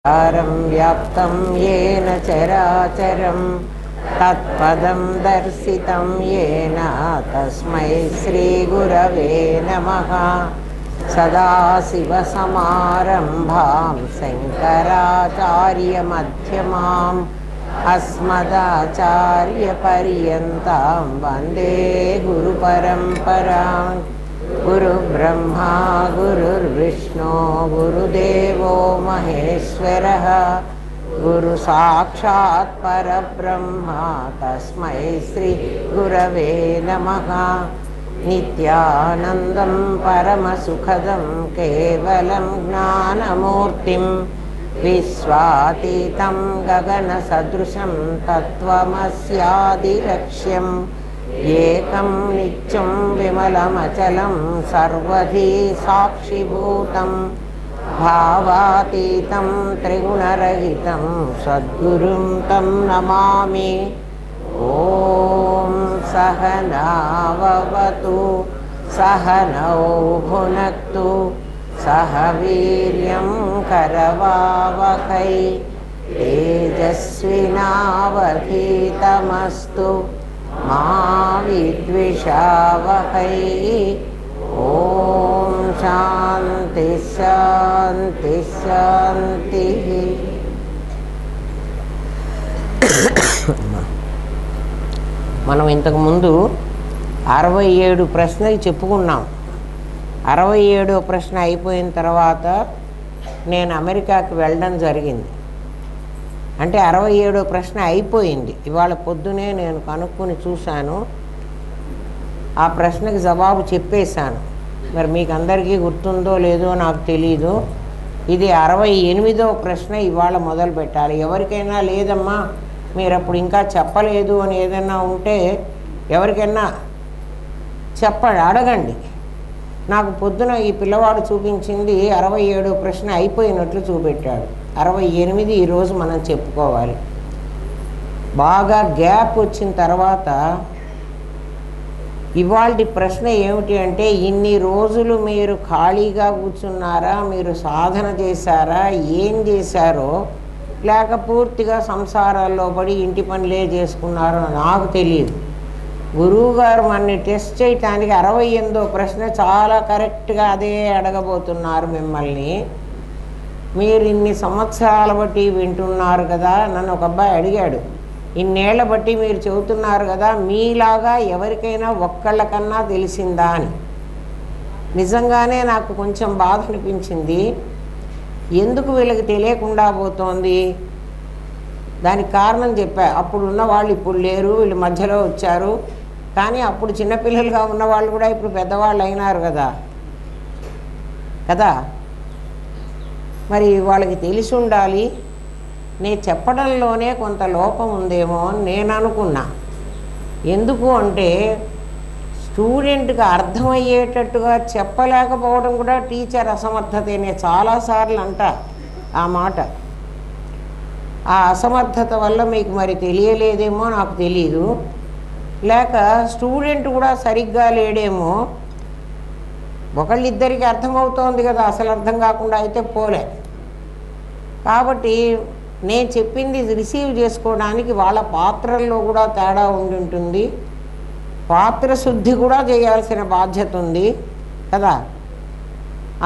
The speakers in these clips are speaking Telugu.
व्याप्तं येन चराचरं तत्पदं दर्शितं येन तस्मै श्रीगुरवे नमः। सदाशिवसमारम्भां शङ्कराचार्यमध्यमाम् अस्मदाचार्यपर्यन्तां वन्दे गुरुपरम्परां। गुरुब्रह्मा गुरुर्विष्णु गुरुदेवो महेश्वरः गुरुसाक्षात् परब्रह्मा तस्मै श्रीगुरवे नमः। नित्यानन्दं परमसुखदं केवलं ज्ञानमूर्तिं विश्वातीतं गगनसदृशं तत्त्वमस्यादिलक्ष्यम् एकं नित्यं विमलमचलं सर्वधी साक्षिभूतं भावातीतं त्रिगुणरहितं सद्गुरुं तं नमामि। ॐ सहनाववतु सहनौ भुनक्तु सह वीर्यं करवावहै तेजस्विनावधीतमस्तु मा विद्विषावहै। ॐ शान्ति शान्ति शान्तिः। మనం ఇంతకుముందు 67 ప్రశ్నలు చెప్పుకున్నాం. 67వ ప్రశ్న అయిపోయిన తర్వాత నేను అమెరికాకి వెళ్ళడం జరిగింది. అంటే 67వ ప్రశ్న అయిపోయింది. ఇవాళ పొద్దునే నేను కనుక్కొని చూశాను, ఆ ప్రశ్నకి జవాబు చెప్పేశాను. మరి మీకు అందరికీ గుర్తుందో లేదో నాకు తెలీదు. ఇది 68వ ప్రశ్న ఇవాళ మొదలు పెట్టాలి. ఎవరికైనా లేదమ్మా మీరు అప్పుడు ఇంకా చెప్పలేదు అని ఏదైనా ఉంటే ఎవరికైనా అడగండి. నాకు పొద్దున ఈ పిల్లవాడు చూపించింది 67వ ప్రశ్న అయిపోయినట్లు చూపెట్టాడు. 68 ఈరోజు మనం చెప్పుకోవాలి. బాగా గ్యాప్ వచ్చిన తర్వాత ఇవాల్టి ప్రశ్న ఏమిటి అంటే, ఇన్ని రోజులు మీరు ఖాళీగా కూర్చున్నారా, మీరు సాధన చేశారా, ఏం చేశారో, లేక పూర్తిగా సంసారాల్లో పడి ఇంటి పనులే చేసుకున్నారో నాకు తెలియదు. గురువుగారు మనని టెస్ట్ చేయటానికి 68వ ప్రశ్న చాలా కరెక్ట్గా అదే అడగబోతున్నారు మిమ్మల్ని. మీరు ఇన్ని సంవత్సరాల బట్టి వింటున్నారు కదా, నన్ను ఒక అబ్బాయి అడిగాడు, ఇన్నేళ్ల బట్టి మీరు చెబుతున్నారు కదా, మీలాగా ఎవరికైనా ఒక్కళ్ళకన్నా తెలిసిందా అని. నిజంగానే నాకు కొంచెం బాధ అనిపించింది. ఎందుకు వీళ్ళకి తెలియకుండా పోతోంది, దానికి కారణం చెప్పా. అప్పుడు ఉన్న వాళ్ళు ఇప్పుడు లేరు, వీళ్ళు మధ్యలో వచ్చారు. కానీ అప్పుడు చిన్నపిల్లలుగా ఉన్నవాళ్ళు కూడా ఇప్పుడు పెద్దవాళ్ళు అయినారు కదా. మరి వాళ్ళకి తెలిసి ఉండాలి. నేను చెప్పడంలోనే కొంత లోపం ఉందేమో అని నేను అనుకున్నా. ఎందుకు అంటే స్టూడెంట్కి అర్థమయ్యేటట్టుగా చెప్పలేకపోవడం కూడా టీచర్ అసమర్థతే. నేను చాలాసార్లు అంటా ఆ మాట. ఆ అసమర్థత వల్ల మీకు మరి తెలియలేదేమో నాకు తెలీదు, లేక స్టూడెంట్ కూడా సరిగ్గా లేడేమో. ఒకళ్ళిద్దరికి అర్థమవుతోంది కదా, అసలు అర్థం కాకుండా అయితే పోలే. కాబట్టి నేను చెప్పింది రిసీవ్ చేసుకోవడానికి వాళ్ళ పాత్రల్లో కూడా తేడా ఉండి ఉంటుంది. పాత్ర శుద్ధి కూడా చేయాల్సిన బాధ్యత ఉంది కదా.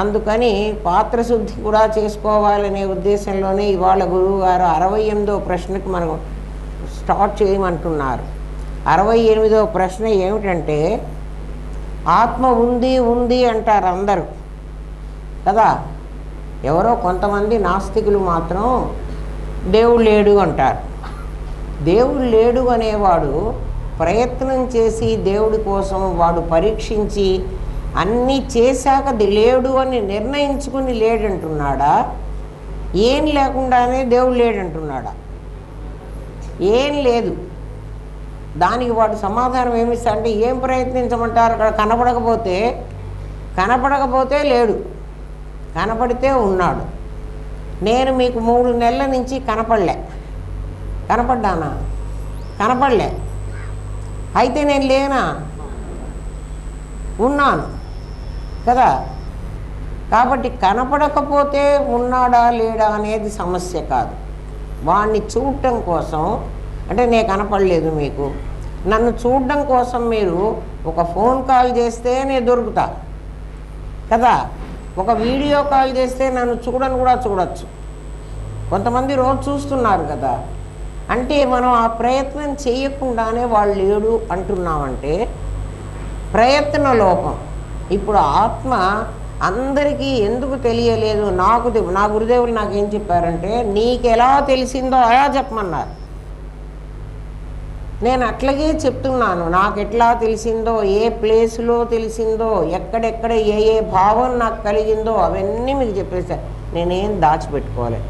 అందుకని పాత్రశుద్ధి కూడా చేసుకోవాలనే ఉద్దేశంలోనే ఇవాళ గురువుగారు 68వ ప్రశ్నకు మనం స్టార్ట్ చేయమంటున్నారు. 68వ ప్రశ్న ఏమిటంటే, ఆత్మ ఉంది అంటారు అందరూ కదా. ఎవరో కొంతమంది నాస్తికులు మాత్రం దేవుడు లేడు అంటారు. దేవుడు లేడు అనేవాడు ప్రయత్నం చేసి దేవుడి కోసం వాడు పరీక్షించి అన్నీ చేశాక లేడు అని నిర్ణయించుకుని లేడంటున్నాడా, ఏం లేకుండానే దేవుడు లేడంటున్నాడా? ఏం లేదు. దానికి వాడు సమాధానం ఏమిస్తా అంటే, ఏం ప్రయత్నించమంటారు? అక్కడ కనపడకపోతే లేడు, కనపడితే ఉన్నాడు. నేను మీకు 3 నెలల నుంచి కనపడ్డానా? కనపడలే. అయితే నేను లేనా? ఉన్నాను కదా. కాబట్టి కనపడకపోతే ఉన్నాడా లేడా అనేది సమస్య కాదు. వాడిని చూడటం కోసం, అంటే నేను కనపడలేదు మీకు, నన్ను చూడడం కోసం మీరు ఒక ఫోన్ కాల్ చేస్తే నేను దొరుకుతా కదా, ఒక వీడియో కాల్ చేస్తే నన్ను చూడని కూడా చూడొచ్చు. కొంతమంది రోజు చూస్తున్నారు కదా. అంటే మనం ఆ ప్రయత్నం చేయకుండానే వాళ్ళు లేడు అంటున్నామంటే ప్రయత్న లోపం. ఇప్పుడు ఆత్మ అందరికీ ఎందుకు తెలియలేదు? నా గురుదేవులు నాకేం చెప్పారంటే, నీకు ఎలా తెలిసిందో అలా చెప్పమన్నారు. నేను అట్లాగే చెప్తున్నాను. నాకు ఎట్లా తెలిసిందో, ఏ ప్లేస్లో తెలిసిందో, ఎక్కడెక్కడ ఏ ఏ భావం నాకు కలిగిందో అవన్నీ మీకు చెప్పేశాను. నేనేం దాచిపెట్టుకోలేదు.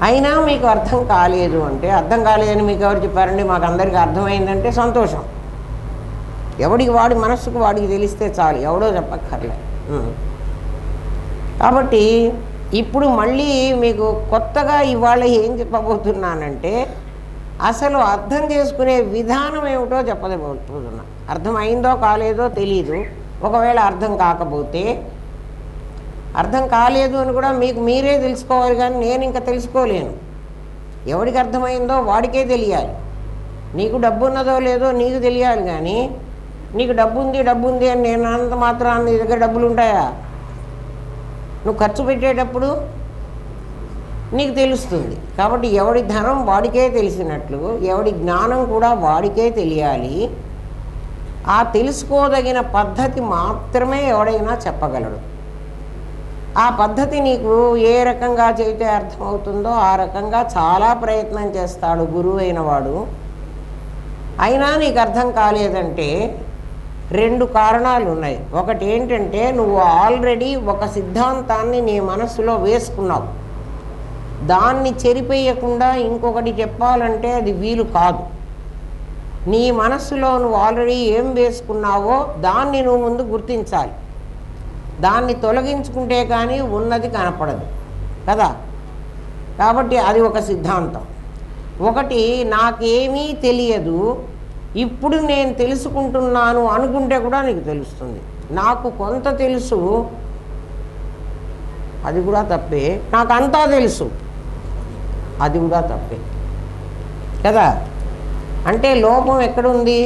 అయినా మీకు అర్థం కాలేదు అంటే, అర్థం కాలేదని మీకు ఎవరు చెప్పారండి? మాకు అందరికీ అర్థమైందంటే సంతోషం. ఎవడికి వాడి మనస్సుకు వాడికి తెలిస్తే చాలు, ఎవడో చెప్పక్కర్లే. కాబట్టి ఇప్పుడు మళ్ళీ మీకు కొత్తగా ఇవాళ ఏం చెప్పబోతున్నానంటే, అసలు అర్థం చేసుకునే విధానం ఏమిటో చెప్పబోతున్నా. అర్థమైందో కాలేదో తెలీదు. ఒకవేళ అర్థం కాకపోతే, అర్థం కాలేదు అని కూడా మీకు మీరే తెలుసుకోవాలి, కానీ నేను ఇంకా తెలుసుకోలేను. ఎవడికి అర్థమైందో వాడికే తెలియాలి. నీకు డబ్బు ఉన్నదో లేదో నీకు తెలియాలి, కానీ నీకు డబ్బు ఉంది అని నేను అన్నంత మాత్రాన్ని నీ దగ్గర డబ్బులు ఉంటాయా? నువ్వు ఖర్చు పెట్టేటప్పుడు నీకు తెలుస్తుంది. కాబట్టి ఎవడి ధనం వాడికే తెలిసినట్లు ఎవడి జ్ఞానం కూడా వాడికే తెలియాలి. ఆ తెలుసుకోదగిన పద్ధతి మాత్రమే ఎవడైనా చెప్పగలడు. ఆ పద్ధతి నీకు ఏ రకంగా చేస్తే అర్థమవుతుందో ఆ రకంగా చాలా ప్రయత్నం చేస్తాడు గురువు అయిన వాడు. అయినా నీకు అర్థం కాలేదంటే 2 కారణాలు ఉన్నాయి. ఒకటి ఏంటంటే, నువ్వు ఆల్రెడీ ఒక సిద్ధాంతాన్ని నీ మనస్సులో వేసుకున్నావు. దాన్ని చెరిపేయకుండా ఇంకొకటి చెప్పాలంటే అది వీలు కాదు. నీ మనస్సులో నువ్వు ఆల్రెడీ ఏం వేసుకున్నావో దాన్ని నువ్వు ముందు గుర్తించాలి. దాన్ని తొలగించుకుంటే కానీ ఉన్నది కనపడదు కదా. కాబట్టి అది ఒక సిద్ధాంతం. ఒకటి, నాకేమీ తెలియదు, ఇప్పుడు నేను తెలుసుకుంటున్నాను అనుకుంటే కూడా నీకు తెలుస్తుంది. నాకు కొంత తెలుసు, అది కూడా తప్పే. నాకు అంతా తెలుసు, అది కూడా తప్పే కదా. అంటే లోపం ఎక్కడుంది?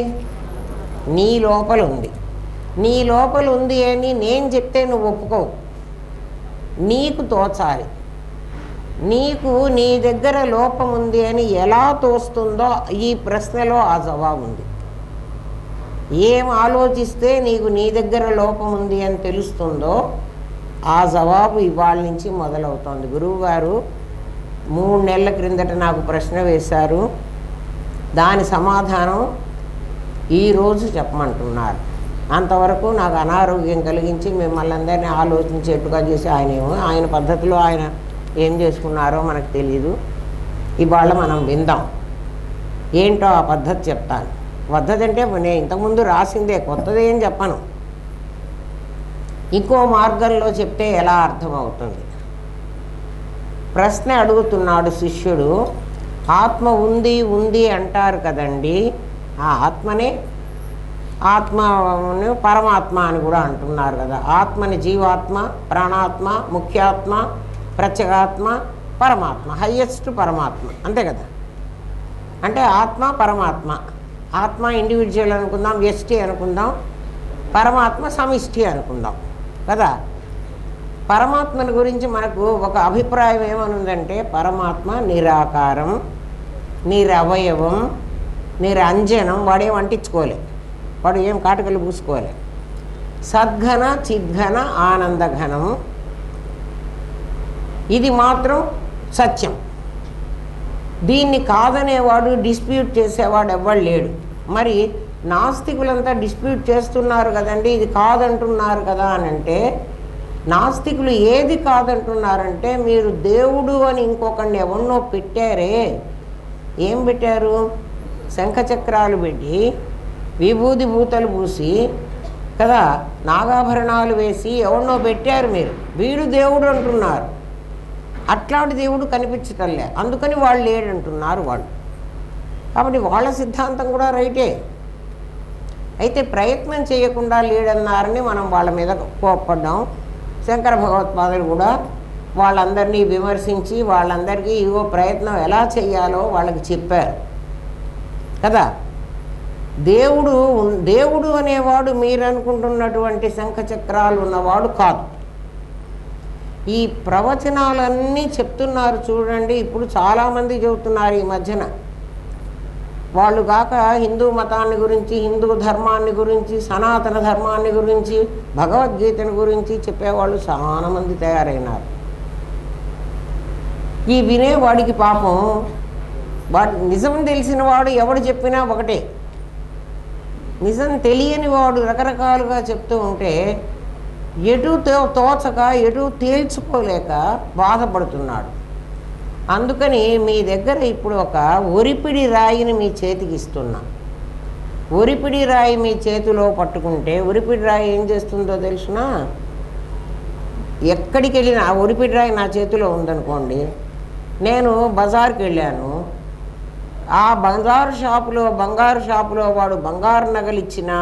నీ లోపల ఉంది. నీ లోపల ఉంది అని నేను చెప్తే నువ్వు ఒప్పుకోవు. నీకు తోచాలి. నీకు నీ దగ్గర లోపం ఉంది అని ఎలా తోస్తుందో ఈ ప్రశ్నలో ఆ జవాబు ఉంది. ఏం ఆలోచిస్తే నీకు నీ దగ్గర లోపం ఉంది అని తెలుస్తుందో ఆ జవాబు ఇవాళ నుంచి మొదలవుతోంది. గురువుగారు 3 నెలల క్రిందట నాకు ప్రశ్న వేశారు, దాని సమాధానం ఈరోజు చెప్పమంటున్నారు. అంతవరకు నాకు అనారోగ్యం కలిగించి మిమ్మల్ని అందరినీ ఆలోచించేట్టుగా చేసి ఆయన పద్ధతిలో ఆయన ఏం చేసుకున్నారో మనకు తెలీదు. ఇవాళ మనం విందాం. ఏంటో ఆ పద్ధతి చెప్తాను. పద్ధతి అంటే నేను ఇంతకుముందు రాసిందే, కొత్తది ఏం చెప్పను. ఇంకో మార్గంలో చెప్తే ఎలా అర్థమవుతుంది? ప్రశ్న అడుగుతున్నాడు శిష్యుడు. ఆత్మ ఉంది అంటారు కదండి, ఆ ఆత్మనే ఆత్మను పరమాత్మ అని కూడా అంటున్నారు కదా. ఆత్మని జీవాత్మ, ప్రాణాత్మ, ముఖ్యాత్మ, ప్రత్యేగాత్మ, పరమాత్మ, హయ్యెస్ట్ పరమాత్మ, అంతే కదా. అంటే ఆత్మ పరమాత్మ. ఆత్మ ఇండివిజువల్ అనుకుందాం, వ్యష్టి అనుకుందాం, పరమాత్మ సమిష్టి అనుకుందాం కదా. పరమాత్మని గురించి మనకు ఒక అభిప్రాయం ఏమనుందంటే, పరమాత్మ నిరాకారం, నిరవయవం, నిరంజనం. వాడేం అంటించుకోలే, వాడు ఏం కాటుకలు పూసుకోలే. సద్ఘన చిద్ఘన ఆనందఘనం, ఇది మాత్రం సత్యం. దీన్ని కాదనేవాడు, డిస్ప్యూట్ చేసేవాడు ఎవ్వడు లేడు. మరి నాస్తికులంతా డిస్ప్యూట్ చేస్తున్నారు కదండి, ఇది కాదంటున్నారు కదా అని అంటే, నాస్తికులు ఏది కాదంటున్నారంటే, మీరు దేవుడు అని ఇంకొకరిని ఎవరినో పెట్టారే. ఏం పెట్టారు? శంఖచక్రాలు పెట్టి, విభూది భూతలు పూసి కదా, నాగాభరణాలు వేసి ఎవరినో పెట్టారు మీరు. వీడు దేవుడు అంటున్నారు. అట్లాంటి దేవుడు కనిపించటంలే, అందుకని వాళ్ళు లేడంటున్నారు వాళ్ళు. కాబట్టి వాళ్ళ సిద్ధాంతం కూడా రైటే. అయితే ప్రయత్నం చేయకుండా లేడన్నారని మనం వాళ్ళ మీద కోప్పడ్డాం. శంకర భగవత్పాదులు కూడా వాళ్ళందరినీ విమర్శించి వాళ్ళందరికీ ఇగో ప్రయత్నం ఎలా చేయాలో వాళ్ళకి చెప్పారు కదా. దేవుడు అనేవాడు మీరు అనుకుంటున్నటువంటి శంఖచక్రాలు ఉన్నవాడు కాదు. ఈ ప్రవచనాలన్నీ చెప్తున్నారు చూడండి. ఇప్పుడు చాలామంది చెబుతున్నారు ఈ మధ్యన. వాళ్ళు కాక హిందూ మతాన్ని గురించి, హిందూ ధర్మాన్ని గురించి, సనాతన ధర్మాన్ని గురించి, భగవద్గీతను గురించి చెప్పేవాళ్ళు చాలామంది తయారైనారు. ఈ వినేవాడికి పాపం వాడి నిజం తెలిసిన వాడు ఎవడు చెప్పినా ఒకటే, నిజం తెలియని వాడు రకరకాలుగా చెప్తూ ఉంటే ఎటు తోచక ఎటు తేల్చుకోలేక బాధపడుతున్నాడు. అందుకని మీ దగ్గర ఇప్పుడు ఒక ఒరిపిడి రాయిని మీ చేతికి ఇస్తున్నా. ఒరిపిడి రాయి మీ చేతిలో పట్టుకుంటే ఒరిపిడి రాయి ఏం చేస్తుందో తెలుసునా? ఎక్కడికి వెళ్ళినా ఆ ఒరిపిడి రాయి నా చేతిలో ఉందనుకోండి, నేను బజార్కి వెళ్ళాను, ఆ బంగారు షాపులో వాడు బంగారు నగలు ఇచ్చినా,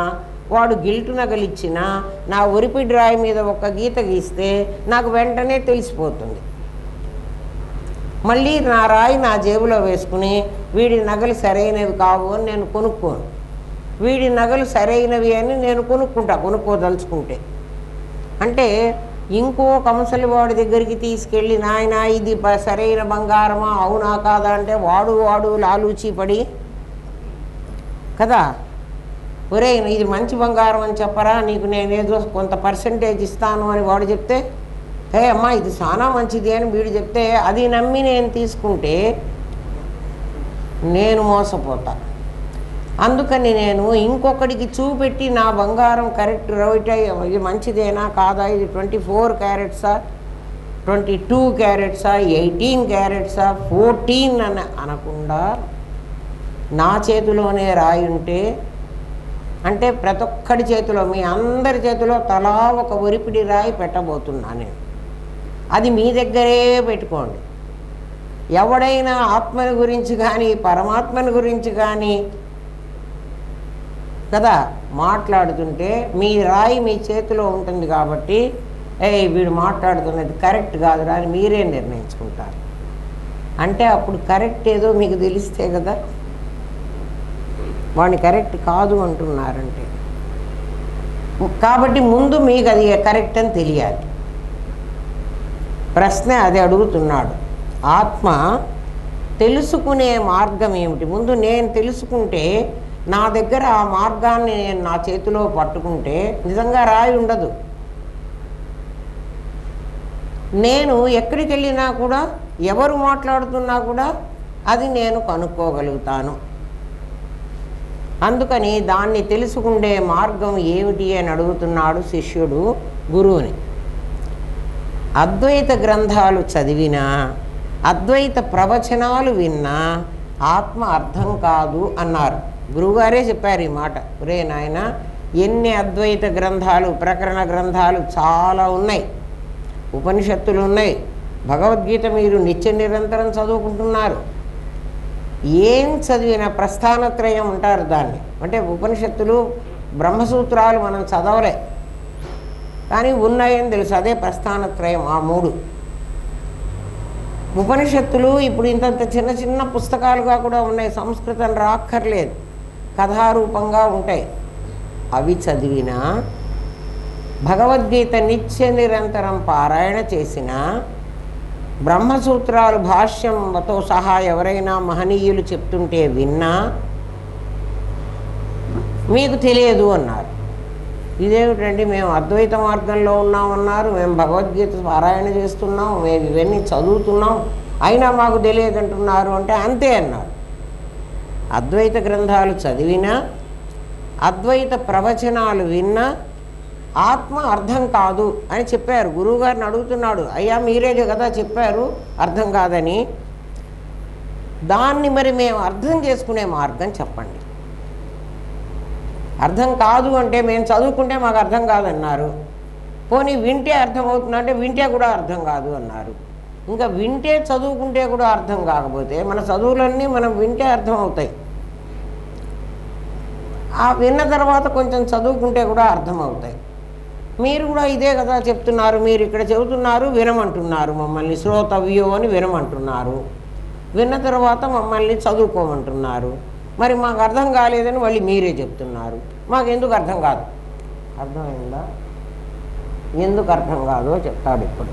వాడు గిల్టు నగలు ఇచ్చినా, నా ఒరిపిడి రాయి మీద ఒక గీత గీస్తే నాకు వెంటనే తెలిసిపోతుంది. మళ్ళీ నా రాయి నా జేబులో వేసుకుని వీడి నగలు సరైనవి కావు అని నేను కొనుక్కోను, వీడి నగలు సరైనవి అని నేను కొనుక్కోదలుచుకుంటే. అంటే ఇంకో కంసలి వాడి దగ్గరికి తీసుకెళ్ళి నాయన ఇది సరైన బంగారమా అవునా కాదా అంటే వాడు లాలూచి పడి కదా, ఒరే ఇది మంచి బంగారం అని చెప్పరా, నీకు నేనేదో కొంత పర్సంటేజ్ ఇస్తాను అని వాడు చెప్తే, హే అమ్మా ఇది చాలా మంచిది అని వీడు చెప్తే అది నమ్మి నేను తీసుకుంటే నేను మోసపోతా. అందుకని నేను ఇంకొకడికి చూపెట్టి నా బంగారం కరెక్ట్ రైట్ ఇది మంచిదేనా కాదా, ఇది 24 క్యారెట్సా 22 క్యారెట్సా 18 క్యారెట్సా 14 అని అనకుండా నా చేతిలోనే రాయి ఉంటే, అంటే ప్రతి ఒక్కడి చేతిలో మీ అందరి చేతిలో తలా ఒక ఒరిపిడి రాయి పెట్టబోతున్నా నేను. అది మీ దగ్గరే పెట్టుకోండి. ఎవడైనా ఆత్మని గురించి కానీ పరమాత్మని గురించి కానీ కదా మాట్లాడుతుంటే మీ రాయి మీ చేతిలో ఉంటుంది కాబట్టి వీడు మాట్లాడుతున్నది కరెక్ట్ కాదురా అని మీరే నిర్ణయించుకుంటారు. అంటే అప్పుడు కరెక్ట్ ఏదో మీకు తెలిస్తే కదా, వాడిని కరెక్ట్ కాదు అంటున్నారంటే. కాబట్టి ముందు మీకు అది కరెక్ట్ అని తెలియాలి. ప్రశ్న అది అడుగుతున్నాడు. ఆత్మ తెలుసుకునే మార్గం ఏమిటి? ముందు నేను తెలుసుకుంటే నా దగ్గర ఆ మార్గాన్ని నేను నా చేతిలో పట్టుకుంటే నిజంగా రాయి ఉండదు. నేను ఎక్కడికి వెళ్ళినా కూడా ఎవరు మాట్లాడుతున్నా కూడా అది నేను కనుక్కోగలుగుతాను. అందుకని దాన్ని తెలుసుకునే మార్గం ఏమిటి అని అడుగుతున్నాడు శిష్యుడు గురువుని. అద్వైత గ్రంథాలు చదివినా, అద్వైత ప్రవచనాలు విన్నా ఆత్మ అర్థం కాదు అన్నారు. గురువుగారే చెప్పారు ఈ మాట. ఒరే నాయన, ఎన్ని అద్వైత గ్రంథాలు ప్రకరణ గ్రంథాలు చాలా ఉన్నాయి, ఉపనిషత్తులు ఉన్నాయి, భగవద్గీత మీరు నిత్య నిరంతరం చదువుకుంటున్నారు. ఏం చదివిన ప్రస్థానత్రయం ఉంటారు దాన్ని, అంటే ఉపనిషత్తులు బ్రహ్మసూత్రాలు మనం చదవలే కానీ ఉన్నాయని తెలుసు, అదే ప్రస్థానత్రయం. ఆ 3 ఉపనిషత్తులు ఇప్పుడు ఇంతంత చిన్న చిన్న పుస్తకాలుగా కూడా ఉన్నాయి, సంస్కృతం రాక్కర్లేదు, కథారూపంగా ఉంటాయి. అవి చదివినా, భగవద్గీత నిత్య నిరంతరం పారాయణ చేసిన, బ్రహ్మసూత్రాలు భాష్యంతో సహా ఎవరైనా మహనీయులు చెప్తుంటే విన్నా మీకు తెలియదు అన్నారు. ఇదేమిటండి, మేము అద్వైత మార్గంలో ఉన్నామన్నారు, మేము భగవద్గీత పారాయణ చేస్తున్నాం, మేము ఇవన్నీ చదువుతున్నాం, అయినా మాకు తెలియదు అంటున్నారు అంటే అంతే అన్నారు. అద్వైత గ్రంథాలు చదివినా, అద్వైత ప్రవచనాలు విన్నా ఆత్మ అర్థం కాదు అని చెప్పారు. గురువుగారిని అడుగుతున్నాడు, అయ్యా మీరే కదా చెప్పారు అర్థం కాదని, దాన్ని మరి మేము అర్థం చేసుకునే మార్గం చెప్పండి. అర్థం కాదు అంటే మేము చదువుకుంటే మాకు అర్థం కాదన్నారు, పోనీ వింటే అర్థమవుతుందంటే వింటే కూడా అర్థం కాదు అన్నారు. ఇంకా వింటే చదువుకుంటే కూడా అర్థం కాకపోతే మన చదువులన్నీ మనం వింటే అర్థం అవుతాయి, ఆ విన్న తర్వాత కొంచెం చదువుకుంటే కూడా అర్థమవుతాయి. మీరు కూడా ఇదే కదా చెప్తున్నారు. మీరు ఇక్కడ చెబుతున్నారు, వినమంటున్నారు, మమ్మల్ని శ్రోతవ్యో అని వినమంటున్నారు. విన్న తర్వాత మమ్మల్ని చదువుకోమంటున్నారు. మరి మాకు అర్థం కాలేదని మళ్ళీ మీరే చెప్తున్నారు. మాకెందుకు అర్థం కాదు? అర్థమైందా? ఎందుకు అర్థం కాదో చెప్తాడు ఇప్పుడు.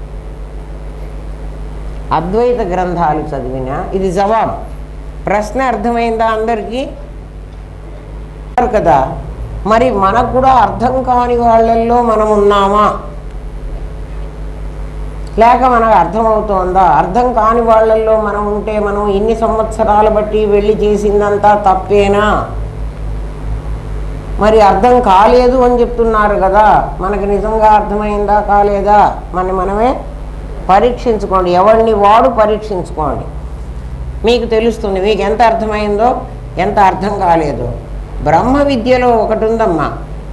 అద్వైత గ్రంథాలు చదివినా ఇది జవాబు. ప్రశ్న అర్థమైందా అందరికీ? కదా. మరి మనకు కూడా అర్థం కాని వాళ్ళల్లో మనం ఉన్నామా, లేక మనకు అర్థమవుతోందా? అర్థం కాని వాళ్ళల్లో మనం ఉంటే మనం ఇన్ని సంవత్సరాలు బట్టి వెళ్ళి చేసిందంతా తప్పేనా? మరి అర్థం కాలేదు అని చెప్తున్నారు కదా, మనకి నిజంగా అర్థమైందా కాలేదా మనమే పరీక్షించుకోండి. ఎవరిని వాడు పరీక్షించుకోండి. మీకు తెలుస్తుంది మీకు ఎంత అర్థమైందో ఎంత అర్థం కాలేదో. బ్రహ్మ విద్యలో ఒకటి ఉందమ్మా,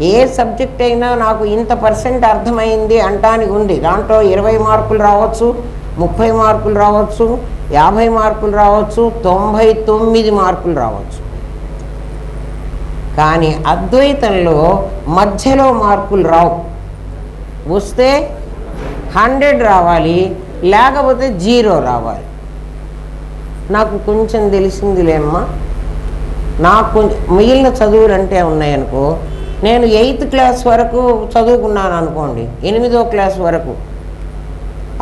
ఏ సబ్జెక్ట్ అయినా నాకు ఇంత % అర్థమైంది అంటానికి ఉంది. దాంట్లో 20 మార్కులు రావచ్చు, 30 మార్కులు రావచ్చు, 50 మార్కులు రావచ్చు, 99 మార్కులు రావచ్చు. కానీ అద్వైతంలో మధ్యలో మార్కులు రావు. వస్తే 100 రావాలి, లేకపోతే 0 రావాలి. నాకు కొంచెం తెలిసిందిలేమ్మా. నాకు మిగిలిన చదువులు అంటే ఉన్నాయనుకో, నేను 8th క్లాస్ వరకు చదువుకున్నాను అనుకోండి, 8వ క్లాస్ వరకు.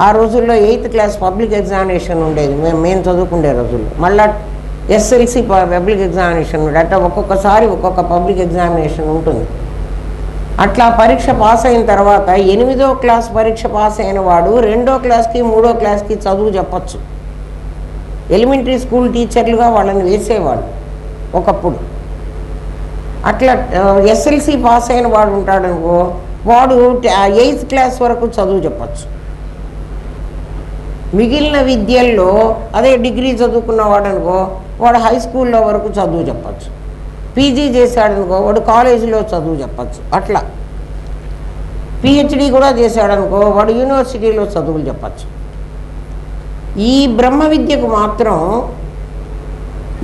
ఆ రోజుల్లో 8th క్లాస్ పబ్లిక్ ఎగ్జామినేషన్ ఉండేది మేము చదువుకునే రోజుల్లో. మళ్ళీ SLC పబ్లిక్ ఎగ్జామినేషన్ ఉండేది. అట్లా ఒక్కొక్కసారి ఒక్కొక్క పబ్లిక్ ఎగ్జామినేషన్ ఉంటుంది. అట్లా పరీక్ష పాస్ అయిన తర్వాత 8వ క్లాస్ పరీక్ష పాస్ అయిన వాడు 2వ క్లాస్కి 3వ క్లాస్కి చదువు చెప్పచ్చు. ఎలిమెంటరీ స్కూల్ టీచర్లుగా వాళ్ళని వేసేవాడు ఒకప్పుడు. అట్లా SLC పాస్ అయిన వాడు ఉంటాడనుకో, వాడు 8th క్లాస్ వరకు చదువు చెప్పచ్చు. మిగిలిన విద్యల్లో అదే డిగ్రీ చదువుకున్నవాడు అనుకో, వాడు హై స్కూల్లో వరకు చదువు చెప్పచ్చు. PG చేశాడనుకో, వాడు కాలేజీలో చదువు చెప్పచ్చు. అట్లా PhD కూడా చేశాడనుకో, వాడు యూనివర్సిటీలో చదువులు చెప్పచ్చు. ఈ బ్రహ్మ విద్యకు మాత్రం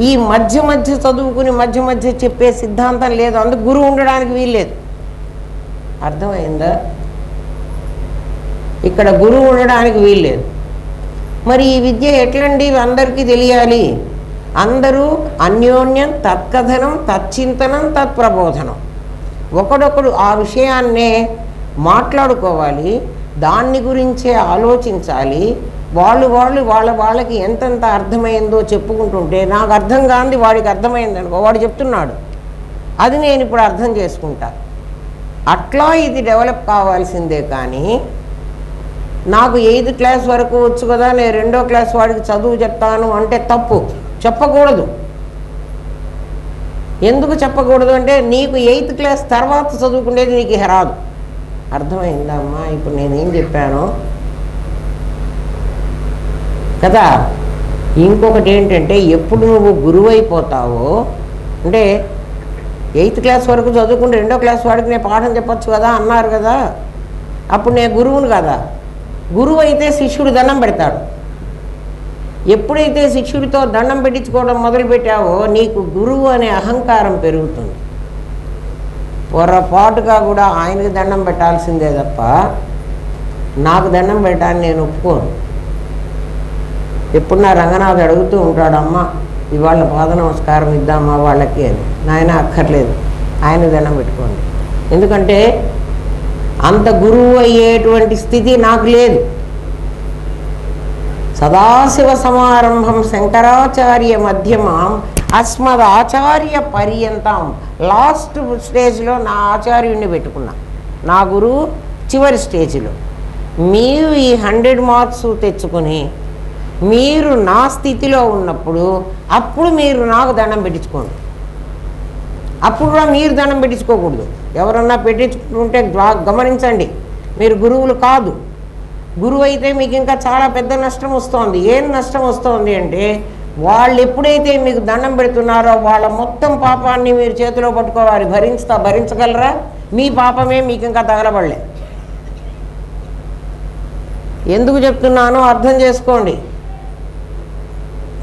ఈ మధ్య మధ్య చదువుకుని మధ్య మధ్య చెప్పే సిద్ధాంతం లేదు. అందుకు గురువు ఉండడానికి వీల్లేదు. అర్థమైందా? ఇక్కడ గురువు ఉండడానికి వీల్లేదు. మరి ఈ విద్య ఎట్లండి అందరికీ తెలియాలి? అందరూ అన్యోన్యం తత్కథనం, తచ్చింతనం, తత్ప్రబోధనం. ఒకడొకడు ఆ విషయాన్నే మాట్లాడుకోవాలి, దాన్ని గురించే ఆలోచించాలి. వాళ్ళకి ఎంతెంత అర్థమైందో చెప్పుకుంటుంటే, నాకు అర్థం కాంది వాడికి అర్థమైందనుకో, వాడు చెప్తున్నాడు, అది నేను ఇప్పుడు అర్థం చేసుకుంటా. అట్లా ఇది డెవలప్ కావాల్సిందే. కానీ నాకు 8th క్లాస్ వరకు వచ్చు కదా, నేను 2వ క్లాస్ వాడికి చదువు చెప్తాను అంటే తప్పు. చెప్పకూడదు. ఎందుకు చెప్పకూడదు అంటే, నీకు 8th క్లాస్ తర్వాత చదువుకునేది నీకు రాదు. అర్థమైందా అమ్మా ఇప్పుడు నేనేం చెప్పాను కదా? ఇంకొకటి ఏంటంటే, ఎప్పుడు నువ్వు గురువు అయిపోతావో అంటే 8th క్లాస్ వరకు చదువుకుంటే 2వ క్లాస్ వాడికి నేను పాఠం చెప్పచ్చు కదా అన్నారు కదా, అప్పుడు నేను గురువును కదా. గురువు అయితే శిష్యుడు దండం పెడతాడు. ఎప్పుడైతే శిష్యుడితో దండం పెట్టించుకోవడం మొదలుపెట్టావో నీకు గురువు అనే అహంకారం పెరుగుతుంది. పొరపాటుగా కూడా ఆయనకి దండం పెట్టాల్సిందే తప్ప నాకు దండం పెట్టాలని నేను ఒప్పుకోను. ఎప్పుడు నా రంగనాథ్ అడుగుతూ ఉంటాడు, అమ్మ ఇవాళ పాద నమస్కారం ఇద్దామా వాళ్ళకి అని. నాయన అక్కర్లేదు, ఆయన దండం పెట్టుకోండి. ఎందుకంటే అంత గురువు అయ్యేటువంటి స్థితి నాకు లేదు. సదాశివ సమారంభం శంకరాచార్య మధ్యమం అస్మద్ ఆచార్య పర్యంతం. లాస్ట్ స్టేజ్లో నా ఆచార్యుడిని పెట్టుకున్నా, నా గురువు చివరి స్టేజ్లో. మీరు ఈ 100 మార్క్స్ తెచ్చుకొని మీరు నా స్థితిలో ఉన్నప్పుడు అప్పుడు మీరు నాకు దండం పెట్టించుకోండి. అప్పుడు కూడా మీరు దండం పెట్టించుకోకూడదు. ఎవరన్నా పెట్టించుకుంటుంటే గమనించండి, మీరు గురువులు కాదు. గురువు అయితే మీకు ఇంకా చాలా పెద్ద నష్టం వస్తుంది. ఏం నష్టం వస్తుంది అంటే, వాళ్ళు ఎప్పుడైతే మీకు దండం పెడుతున్నారో వాళ్ళ మొత్తం పాపాన్ని మీరు చేతిలో పట్టుకోవాలి. భరించగలరా? మీ పాపమే మీకు ఇంకా తగలబడలే. ఎందుకు చెప్తున్నానో అర్థం చేసుకోండి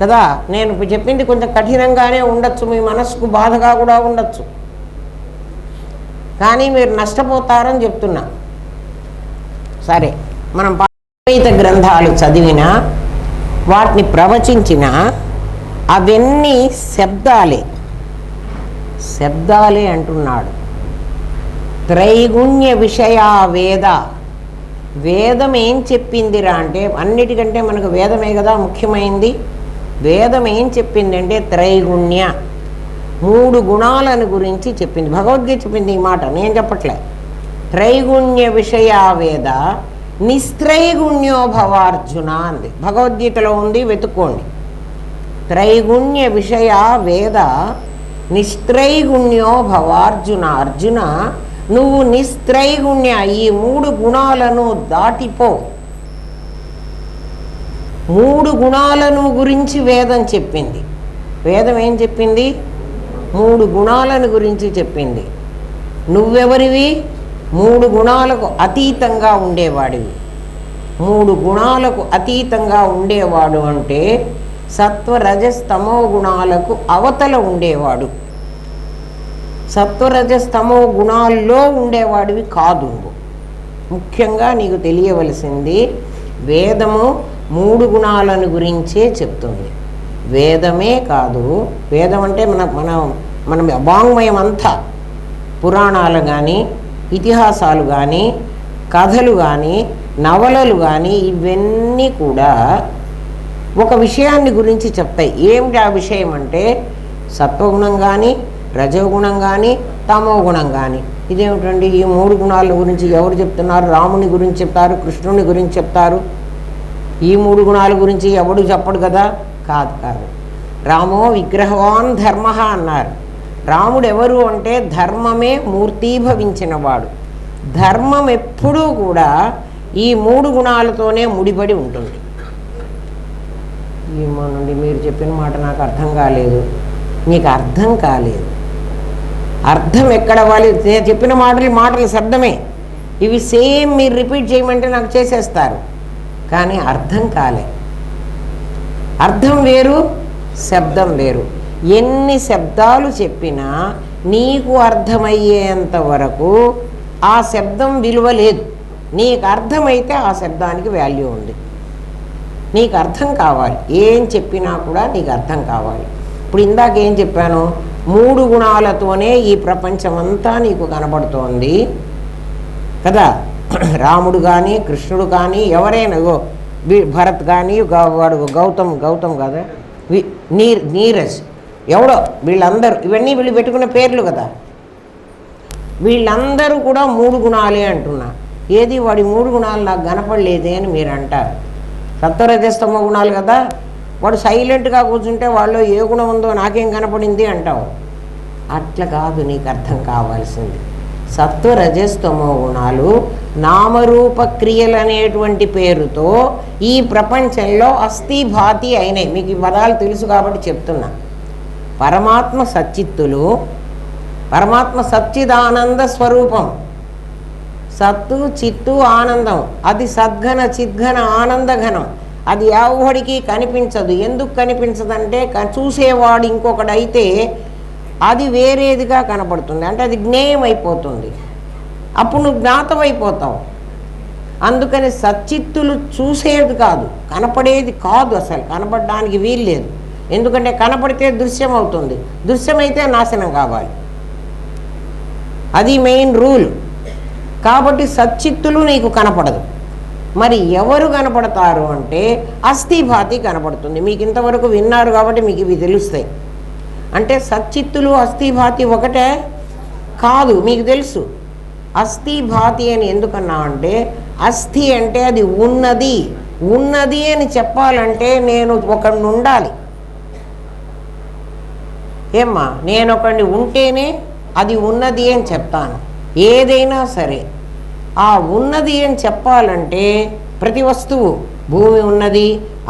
కదా. నేను చెప్పింది కొంచెం కఠినంగానే ఉండొచ్చు, మీ మనసుకు బాధగా కూడా ఉండొచ్చు, కానీ మీరు నష్టపోతారని చెప్తున్నా. సరే, మనం పాఠ్యత గ్రంథాలు చదివినా వాటిని ప్రవచించినా అవన్నీ శబ్దాలే అంటున్నాడు. త్రైగుణ్య విషయా వేద. వేదం ఏం చెప్పిందిరా అంటే, అన్నిటికంటే మనకు వేదమే కదా ముఖ్యమైంది. వేదం ఏం చెప్పిందంటే త్రైగుణ్య, 3 గుణాలను గురించి చెప్పింది. భగవద్గీత చెప్పింది ఈ మాట, నేను చెప్పట్లే. త్రైగుణ్య విషయా వేద నిస్త్రైగుణ్యో భవార్జున అంది. భగవద్గీతలో ఉంది, వెతుక్కోండి. త్రైగుణ్య విషయా వేద నిస్త్రైగుణ్యో భవార్జున. అర్జున, నువ్వు నిస్త్రైగుణ్య, ఈ 3 గుణాలను దాటిపో. 3 గుణాలను గురించి వేదం చెప్పింది. వేదం ఏం చెప్పింది? 3 గుణాలను గురించి చెప్పింది. నువ్వెవరివి? 3 గుణాలకు అతీతంగా ఉండేవాడివి. 3 గుణాలకు అతీతంగా ఉండేవాడు అంటే సత్వ రజస్తమో గుణాలకు అవతల ఉండేవాడు. సత్వరజస్తమో గుణాల్లో ఉండేవాడివి కాదు. ముఖ్యంగా నీకు తెలియవలసింది, వేదము 3 గుణాలను గురించే చెప్తుంది. వేదమే కాదు, వేదం అంటే మన వాంగ్మయం అంతా, పురాణాలు కానీ, ఇతిహాసాలు కానీ, కథలు కానీ, నవలలు కానీ, ఇవన్నీ కూడా ఒక విషయాన్ని గురించి చెప్తాయి. ఏమిటి ఆ విషయం అంటే, సత్వగుణం కానీ, రజోగుణం కానీ, తమో గుణం కానీ. ఇదేమిటండి, ఈ 3 గుణాల గురించి ఎవరు చెప్తున్నారు? రాముని గురించి చెప్తారు, కృష్ణుని గురించి చెప్తారు. ఈ 3 గుణాల గురించి ఎవడు చెప్పడు కదా. కాదు. రామో విగ్రహవాన్ ధర్మ అన్నారు. రాముడు ఎవరు అంటే ధర్మమే మూర్తీభవించినవాడు. ధర్మం ఎప్పుడూ కూడా ఈ 3 గుణాలతోనే ముడిపడి ఉంటుంది. ఏమోనండి, మీరు చెప్పిన మాట నాకు అర్థం కాలేదు. నీకు అర్థం కాలేదు. అర్థం ఎక్కడ వాళ్ళు నేను చెప్పిన మాటలు శబ్దమే. ఇవి సేమ్ మీరు రిపీట్ చేయమంటే నాకు చేసేస్తారు, కానీ అర్థం కాలే. అర్థం వేరు, శబ్దం వేరు. ఎన్ని శబ్దాలు చెప్పినా నీకు అర్థమయ్యేంత వరకు ఆ శబ్దం విలువ లేదు. నీకు అర్థమైతే ఆ శబ్దానికి వాల్యూ ఉంది. నీకు అర్థం కావాలి, ఏం చెప్పినా కూడా నీకు అర్థం కావాలి. ఇప్పుడు ఇందాక ఏం చెప్పాను? 3 గుణాలతోనే ఈ ప్రపంచమంతా నీకు కనబడుతోంది కదా. రాముడు కానీ, కృష్ణుడు కానీ, ఎవరైనా, భరత్ కానీ, వాడు గౌతమ్ కదా, నీరజ్, ఎవడో, వీళ్ళందరూ, ఇవన్నీ వీళ్ళు పెట్టుకున్న పేర్లు కదా. వీళ్ళందరూ కూడా 3 గుణాలే అంటున్నా. ఏది వాడి 3 గుణాలు నాకు కనపడలేదే అని మీరు అంటారు. సత్వరజస్తమో గుణాలు కదా. వాడు సైలెంట్గా కూర్చుంటే వాళ్ళు ఏ గుణం ఉందో నాకేం కనపడింది అంటావు. అట్లా కాదు, నీకు అర్థం కావాల్సింది. సత్వరజస్తమో గుణాలు నామరూప క్రియలు అనేటువంటి పేరుతో ఈ ప్రపంచంలో అస్థిభాతి అయినాయి. మీకు ఈ పదాలు తెలుసు కాబట్టి చెప్తున్నా. పరమాత్మ సచ్చిత్తులు, పరమాత్మ సచ్చిదానంద స్వరూపం. సత్తు చిత్తు ఆనందం, అది సద్ఘన చిద్ఘన ఆనందఘనం. అది ఎవడికి కనిపించదు. ఎందుకు కనిపించదంటే చూసేవాడు ఇంకొకడైతే అది వేరేదిగా కనపడుతుంది. అంటే అది జ్ఞేయం అయిపోతుంది. అప్పుడు నువ్వు జ్ఞాతమైపోతావు. అందుకని సచ్చిత్తులు చూసేది కాదు, కనపడేది కాదు. అసలు కనపడడానికి వీల్లేదు. ఎందుకంటే కనపడితే దృశ్యం అవుతుంది, దృశ్యమైతే నాశనం కావాలి. అది మెయిన్ రూల్. కాబట్టి సచ్చిత్తులు నీకు కనపడదు. మరి ఎవరు కనపడతారు అంటే అస్థిభాతి కనపడుతుంది. మీకు ఇంతవరకు విన్నారు కాబట్టి మీకు ఇవి తెలుస్తాయి. అంటే సచ్చిత్తులు అస్థిభాతి ఒకటే కాదు, మీకు తెలుసు. అస్థిభాతి అని ఎందుకన్నా అంటే, అస్థి అంటే అది ఉన్నది. ఉన్నది అని చెప్పాలంటే నేను ఒకడిని ఉండాలి. ఏమ్మా, నేను ఒకడిని ఉంటేనే అది ఉన్నది అని చెప్తాను. ఏదైనా సరే ఆ ఉన్నది అని చెప్పాలంటే ప్రతి వస్తువు, భూమి ఉన్నది,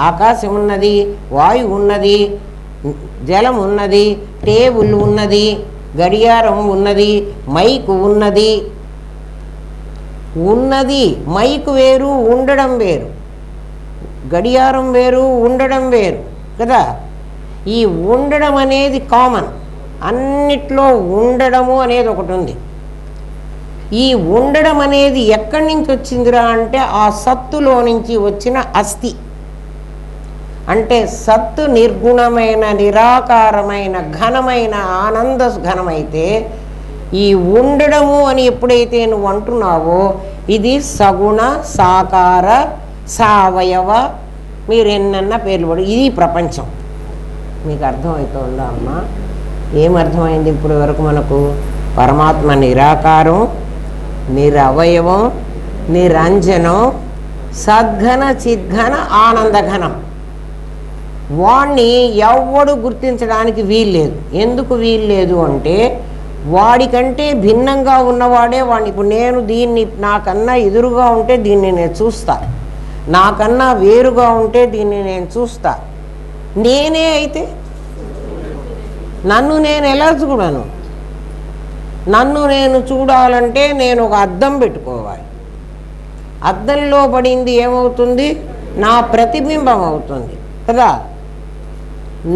ఆకాశం ఉన్నది, వాయువు ఉన్నది, జలం ఉన్నది, టేబుల్ ఉన్నది, గడియారం ఉన్నది, మైకు ఉన్నది. ఉన్నది, మైకు వేరు, ఉండడం వేరు. గడియారం వేరు, ఉండడం వేరు కదా. ఈ ఉండడం అనేది కామన్. అన్నిట్లో ఉండడము అనేది ఒకటి ఉంది. ఈ ఉండడం అనేది ఎక్కడి నుంచి వచ్చిందిరా అంటే ఆ సత్తులో నుంచి వచ్చిన అస్థి. అంటే సత్తు నిర్గుణమైన నిరాకారమైన ఘనమైన ఆనంద ఘనమైతే ఈ ఉండడము అని ఎప్పుడైతే నువ్వు అంటున్నావో ఇది సగుణ సాకార సావయవ మీరు ఎన్నన్నా పేర్లు పడి ఇది ప్రపంచం. మీకు అర్థమవుతుందా అమ్మా? ఏమర్థమైంది ఇప్పుడు వరకు మనకు? పరమాత్మ నిరాకారం, నిరవయవం, నిరంజనం, సద్ఘన చిద్ఘన ఆనందఘనం. వాణ్ణి ఎవ్వడు గుర్తించడానికి వీల్లేదు. ఎందుకు వీల్లేదు అంటే వాడికంటే భిన్నంగా ఉన్నవాడే వాడిని. ఇప్పుడు నేను దీన్ని నాకన్నా ఎదురుగా ఉంటే దీన్ని నేను చూస్తా, నాకన్నా వేరుగా ఉంటే దీన్ని నేను చూస్తా. నేనే అయితే నన్ను నేను ఎలా చూడను? నన్ను నేను చూడాలంటే నేను ఒక అద్దం పెట్టుకోవాలి. అద్దంలో పడింది ఏమవుతుంది? నా ప్రతిబింబం అవుతుంది కదా.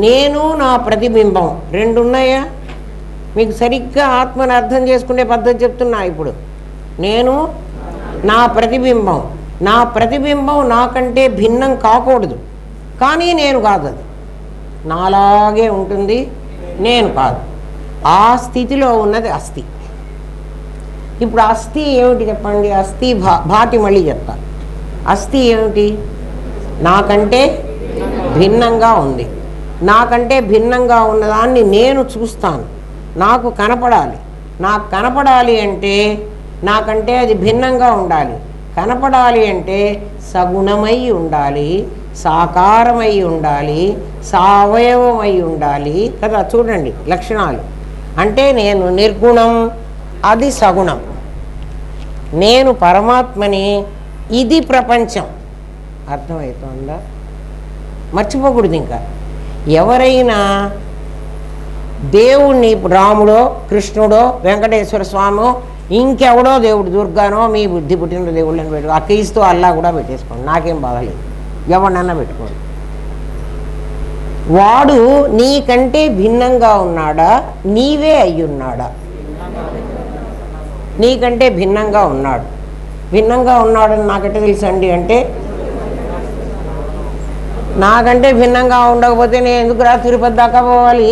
నేను నా ప్రతిబింబం రెండు ఉన్నాయా? మీకు సరిగ్గా ఆత్మను అర్థం చేసుకునే పద్ధతి చెప్తున్నా. ఇప్పుడు నేను నా ప్రతిబింబం, నా ప్రతిబింబం నాకంటే భిన్నం కాకూడదు, కానీ నేను కాదు. అది నాలాగే ఉంటుంది, నేను కాదు. ఆ స్థితిలో ఉన్నది అస్థి. ఇప్పుడు అస్థి ఏమిటి చెప్పండి? అస్థి భాతి మళ్ళీ చెప్తా. అస్థి ఏమిటి? నాకంటే భిన్నంగా ఉంది. నాకంటే భిన్నంగా ఉన్నదాన్ని నేను చూస్తాను, నాకు కనపడాలి. నాకు కనపడాలి అంటే నాకంటే అది భిన్నంగా ఉండాలి. కనపడాలి అంటే సగుణమై ఉండాలి, సాకారమై ఉండాలి, సావయవమై ఉండాలి కదా. చూడండి లక్షణాలు. అంటే నేను నిర్గుణం, అది సగుణం. నేను పరమాత్మని, ఇది ప్రపంచం. అర్థమవుతుందా? మర్చిపోకూడదు. ఇంకా ఎవరైనా దేవుణ్ణి రాముడో కృష్ణుడో వెంకటేశ్వర స్వామో ఇంకెవడో దేవుడు దుర్గానో మీ బుద్ధి పుట్టిన దేవుళ్ళని పెట్టు, ఆ క్రీస్తు అల్లా కూడా పెట్టేసుకోండి, నాకేం బాధలేదు. ఎవడన్నా పెట్టుకోండి. వాడు నీకంటే భిన్నంగా ఉన్నాడా, నీవే అయ్యున్నాడా? నీకంటే భిన్నంగా ఉన్నాడు. భిన్నంగా ఉన్నాడని నాకంటే తెలుసండి అంటే నాకంటే భిన్నంగా ఉండకపోతే నేను ఎందుకు తిరుపతి దాకా పోవాలి?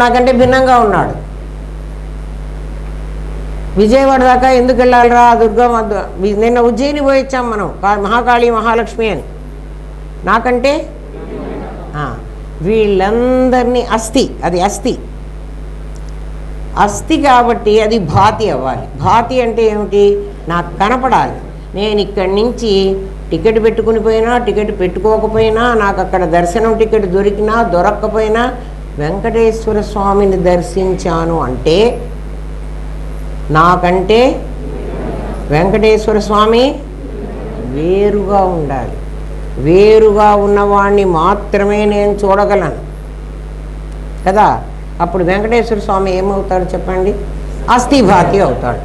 నాకంటే భిన్నంగా ఉన్నాడు. విజయవాడ దాకా ఎందుకు వెళ్ళాలిరా? దుర్గా నిన్న ఉజ్జయిని పోయి వచ్చాం మనం, మహాకాళి మహాలక్ష్మి అని. నాకంటే వీళ్ళందరినీ అస్థి, అది అస్థి. అస్థి కాబట్టి అది భాతి అవ్వాలి. భాతి అంటే ఏమిటి? నాకు కనపడాలి. నేను ఇక్కడి నుంచి టికెట్ పెట్టుకుని పోయినా, టికెట్ పెట్టుకోకపోయినా, నాకు అక్కడ దర్శనం టికెట్ దొరికినా దొరక్కపోయినా వెంకటేశ్వర స్వామిని దర్శించాను అంటే నాకంటే వెంకటేశ్వర స్వామి వేరుగా ఉండాలి. వేరుగా ఉన్నవాణ్ణి మాత్రమే నేను చూడగలను కదా. అప్పుడు వెంకటేశ్వర స్వామి ఏమవుతాడు చెప్పండి? అస్థి భాతి అవుతాడు.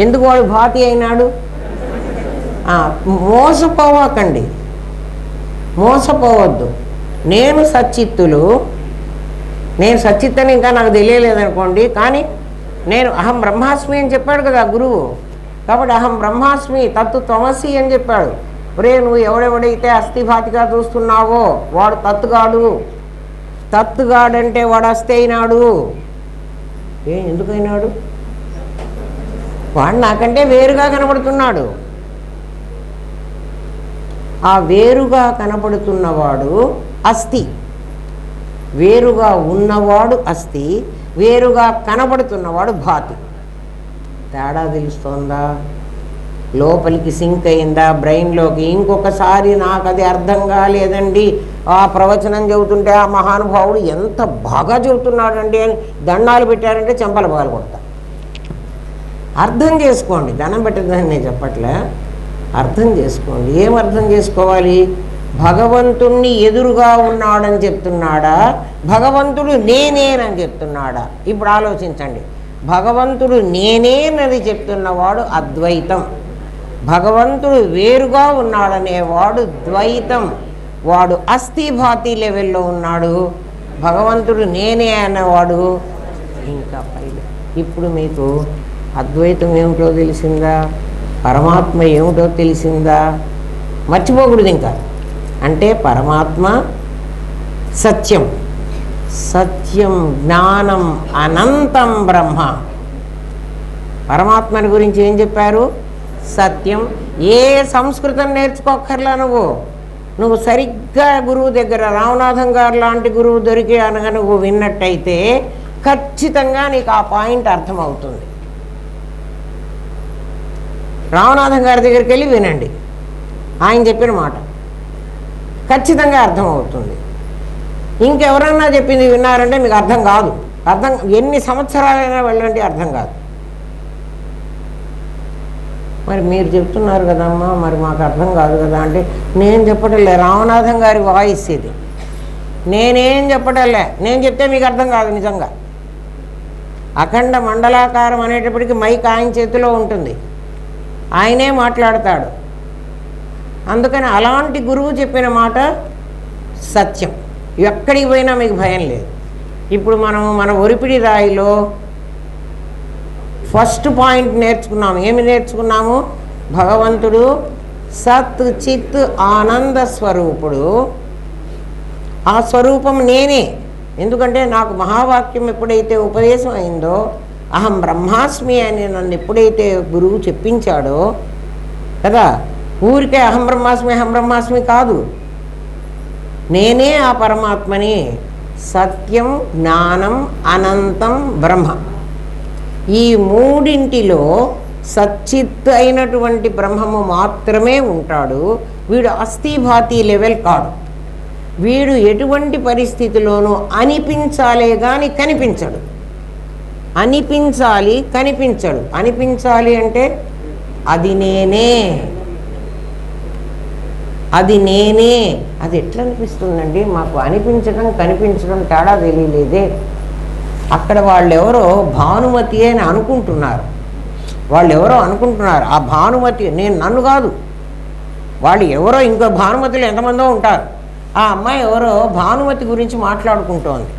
ఎందుకు వాడు భాతి అయినాడు? మోసపోవకండి, మోసపోవద్దు. నేను సచ్చిత్తులు, నేను సచ్చిత్తని ఇంకా నాకు తెలియలేదనుకోండి, కానీ నేను అహం బ్రహ్మాస్మి అని చెప్పాడు కదా గురువు. కాబట్టి అహం బ్రహ్మాస్మి తత్తు త్వమసి అని చెప్పాడు. ఒరే నువ్వు ఎవడెవడైతే అస్థిభాతిగా చూస్తున్నావో వాడు తత్తుగాడు. తత్తుగాడంటే వాడు అస్థి అయినాడు. ఎందుకైనాడు? వాడు నాకంటే వేరుగా కనబడుతున్నాడు. ఆ వేరుగా కనపడుతున్నవాడు అస్థి. వేరుగా ఉన్నవాడు అస్థి, వేరుగా కనబడుతున్నవాడు భాతి. తేడా తెలుస్తోందా? లోపలికి సింక్ అయిందా బ్రెయిన్లోకి? ఇంకొకసారి నాకు అది అర్థం కాలేదండి, ఆ ప్రవచనం చెబుతుంటే ఆ మహానుభావుడు ఎంత బాగా చెబుతున్నాడండి అని దండాలు పెట్టారంటే చెంపల పగలు కొడతా. అర్థం చేసుకోండి, దండం పెట్టదని నేను చెప్పట్లే, అర్థం చేసుకోండి. ఏం అర్థం చేసుకోవాలి? భగవంతుణ్ణి ఎదురుగా ఉన్నాడని చెప్తున్నాడా, భగవంతుడు నేనేనని చెప్తున్నాడా? ఇప్పుడు ఆలోచించండి. భగవంతుడు నేనేనని చెప్తున్నవాడు అద్వైతం, భగవంతుడు వేరుగా ఉన్నాడనేవాడు ద్వైతం. వాడు అస్థిభాతి లెవెల్లో ఉన్నాడు. భగవంతుడు నేనే అన్నవాడు ఇంకా పైన ఇప్పుడు మీకు అద్వైతం ఏమిటో తెలిసిందా, పరమాత్మ ఏమిటో తెలిసిందా? మర్చిపోకూడదు ఇంకా. అంటే పరమాత్మ సత్యం, సత్యం జ్ఞానం అనంతం బ్రహ్మ. పరమాత్మని గురించి ఏం చెప్పారు? సత్యం. ఏ సంస్కృతం నేర్చుకోక్కర్లా, నువ్వు సరిగ్గా గురువు దగ్గర రామనాథం గారు లాంటి గురువు దొరికి అనగా నువ్వు విన్నట్టయితే ఖచ్చితంగా నీకు ఆ పాయింట్ అర్థమవుతుంది. రామనాథం గారి దగ్గరికి వెళ్ళి వినండి, ఆయన చెప్పిన మాట ఖచ్చితంగా అర్థమవుతుంది. ఇంకెవరన్నా చెప్పింది విన్నారంటే మీకు అర్థం కాదు. ఎన్ని సంవత్సరాలైనా వెళ్ళండి, అర్థం కాదు. మరి మీరు చెప్తున్నారు కదమ్మా, మరి మాకు అర్థం కాదు కదా అంటే, నేను చెప్పటంలే, రామనాథం గారి వాయిస్ ఇది, నేనేం చెప్పటంలే. నేను చెప్తే మీకు అర్థం కాదు నిజంగా. అఖండ మండలాకారం అనేటప్పటికీ మైక్ ఆయన చేతిలో ఉంటుంది, ఆయనే మాట్లాడతాడు. అందుకని అలాంటి గురువు చెప్పిన మాట సత్యం. ఎక్కడికి పోయినా మీకు భయం లేదు. ఇప్పుడు మన ఒరిపిడి రాయిలో ఫస్ట్ పాయింట్ నేర్చుకున్నాము. ఏమి నేర్చుకున్నాము? భగవంతుడు సత్ చిత్ ఆనంద స్వరూపుడు. ఆ స్వరూపం నేనే. ఎందుకంటే నాకు మహావాక్యం ఎప్పుడైతే ఉపదేశం అయిందో, అహం బ్రహ్మాస్మి అని నన్ను ఎప్పుడైతే గురువు చెప్పించాడో కదా, ఊరికే అహం బ్రహ్మాస్మి కాదు, నేనే ఆ పరమాత్మని. సత్యం జ్ఞానం అనంతం బ్రహ్మ. ఈ మూడింటిలో సచ్చిత్ అయినటువంటి బ్రహ్మము మాత్రమే ఉంటాడు. వీడు అస్థిభాతి లెవెల్ కాడు. వీడు ఎటువంటి పరిస్థితిలోనూ అనిపించాలే కానీ కనిపించడు. అనిపించాలి, కనిపించడు. అనిపించాలి అంటే అది నేనే, అది నేనే. అది ఎట్లా అనిపిస్తుందండి? మాకు అనిపించడం కనిపించడం తేడా తెలియలేదే. అక్కడ వాళ్ళెవరో భానుమతి అని అనుకుంటున్నారు. ఆ భానుమతి నన్ను కాదు, వాళ్ళు ఎవరో ఇంకో భానుమతులు ఎంతమందో ఉంటారు. ఆ అమ్మాయి ఎవరో భానుమతి గురించి మాట్లాడుకుంటోంది.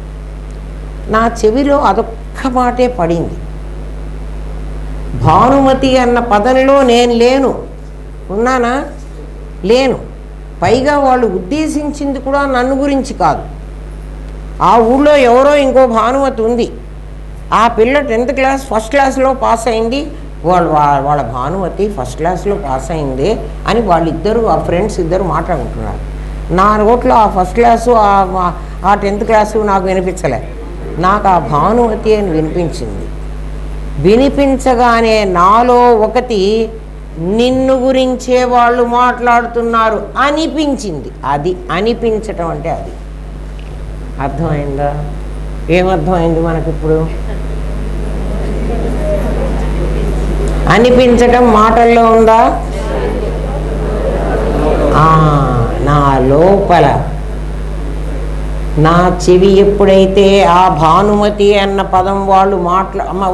నా చెవిలో అదొక్క మాటే పడింది. భానుమతి అన్న పదంలో నేను లేను. ఉన్నానా? లేను. పైగా వాళ్ళు ఉద్దేశించింది కూడా నన్ను గురించి కాదు. ఆ ఊళ్ళో ఎవరో ఇంకో భానుమతి ఉంది. ఆ పిల్ల 10th క్లాస్ ఫస్ట్ క్లాస్లో పాస్ అయింది. వాళ్ళ భానుమతి ఫస్ట్ క్లాస్లో పాస్ అయింది అని వాళ్ళిద్దరూ, ఆ ఫ్రెండ్స్ ఇద్దరు మాట్లాడుకుంటున్నారు. నా రోట్లో ఆ ఫస్ట్ క్లాసు ఆ 10th క్లాసు నాకు వినిపించలే. నాకు ఆ భానుమతి అని వినిపించింది. వినిపించగానే నాలో ఒకటి నిన్ను గురించే వాళ్ళు మాట్లాడుతున్నారు అనిపించింది. అది అనిపించటం అంటే అది. అర్థమైందా? ఏమర్థమైంది మనకిప్పుడు? అనిపించటం మాటల్లో ఉందా? నా లోపల నా చెవి ఎప్పుడైతే ఆ భానుమతి అన్న పదం వాళ్ళు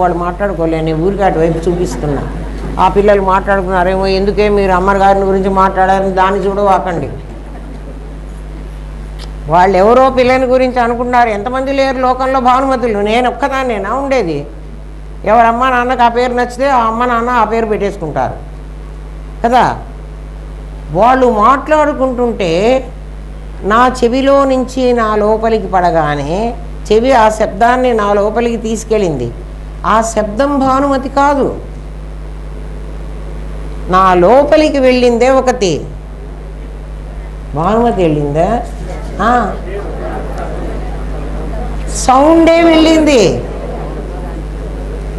వాళ్ళు మాట్లాడుకోలే, నేను ఊరికి అటువైపు చూపిస్తున్నా. ఆ పిల్లలు మాట్లాడుకున్నారేమో, ఎందుకే మీరు అమ్మగారిని గురించి మాట్లాడారని దాన్ని చూడవాకండి. వాళ్ళు ఎవరో పిల్లని గురించి అనుకున్నారు. ఎంతమంది లేరు లోకంలో భానుమతులు? నేను ఒక్కదాన్నేనా ఉండేది? ఎవరమ్మ నాన్నకు ఆ పేరు నచ్చితే ఆ అమ్మ నాన్న ఆ పేరు పెట్టేసుకుంటారు కదా. వాళ్ళు మాట్లాడుకుంటుంటే నా చెవిలో నుంచి నా లోపలికి పడగానే చెవి ఆ శబ్దాన్ని నా లోపలికి తీసుకెళ్ళింది. ఆ శబ్దం భానుమతి కాదు, నా లోపలికి వెళ్ళిందే ఒకటి. భానుమతి వెళ్ళిందా? సౌండే వెళ్ళింది.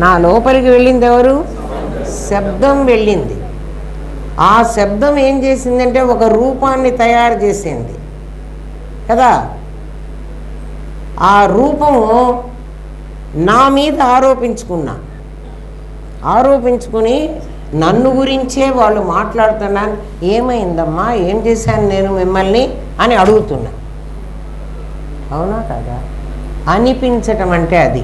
నా లోపలికి వెళ్ళింది ఎవరు? శబ్దం వెళ్ళింది. ఆ శబ్దం ఏం చేసిందంటే ఒక రూపాన్ని తయారు చేసింది కదా. ఆ రూపము నా మీద ఆరోపించుకుని నన్ను గురించే వాళ్ళు మాట్లాడుతున్నాను. ఏమైందమ్మా, ఏం చేశాను నేను మిమ్మల్ని అని అడుగుతున్నా. అవునా కదా? అనిపించటం అంటే అది.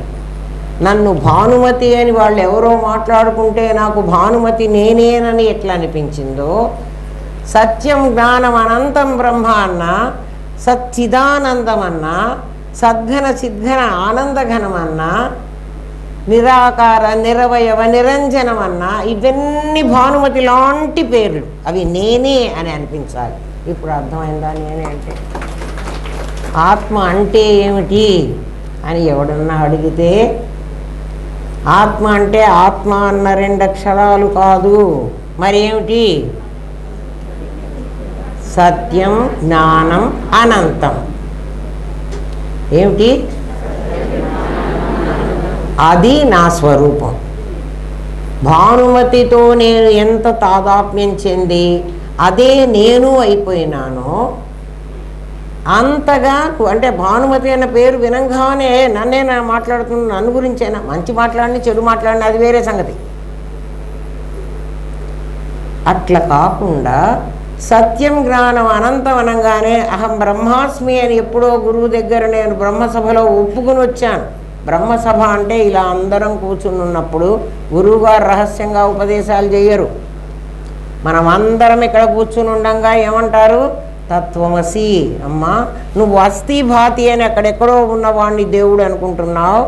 నన్ను భానుమతి అని వాళ్ళు ఎవరో మాట్లాడుకుంటే నాకు భానుమతి నేనేనని ఎట్లా అనిపించిందో, సత్యం జ్ఞానం అనంతం బ్రహ్మ అన్నా, సచ్చిదానందం అన్నా, సద్ఘన చిద్ఘన ఆనందఘనం అన్నా, నిరాకార, నిరవయవ, నిరంజనం అన్నా ఇవన్నీ భానుమతి లాంటి పేర్లు. అవి నేనే అని అనిపించాలి. ఇప్పుడు అర్థమైందా నేనే అంటే? ఆత్మ అంటే ఏమిటి అని ఎవడన్నా అడిగితే, ఆత్మ అంటే ఆత్మ అన్న 2 అక్షరాలు కాదు, మరేమిటి? సత్యం, జ్ఞానం, అనంతం. ఏమిటి? అది నా స్వరూపం. భానుమతితో నేను ఎంత తాదాత్మ్యం చెంది అదే నేను అయిపోయినానో అంతగా, అంటే భానుమతి అన్న పేరు వినంగానే నన్నేనా మాట్లాడుతున్నాను, నన్ను గురించేనా? మంచి మాట్లాడిని, చెడు మాట్లాడిని, అది వేరే సంగతి. అట్లా కాకుండా సత్యం, జ్ఞానం, అనంతం అనగానే అహం బ్రహ్మాస్మి అని ఎప్పుడో గురువు దగ్గర నేను బ్రహ్మసభలో ఒప్పుకుని వచ్చాను. బ్రహ్మసభ అంటే ఇలా అందరం కూర్చుని ఉన్నప్పుడు గురువుగారు రహస్యంగా ఉపదేశాలు చేయరు. మనం అందరం ఇక్కడ కూర్చుని ఉండంగా ఏమంటారు? తత్వమసి. అమ్మా, నువ్వు అస్థిభాతి అని అక్కడెక్కడో ఉన్నవాడిని దేవుడు అనుకుంటున్నావు.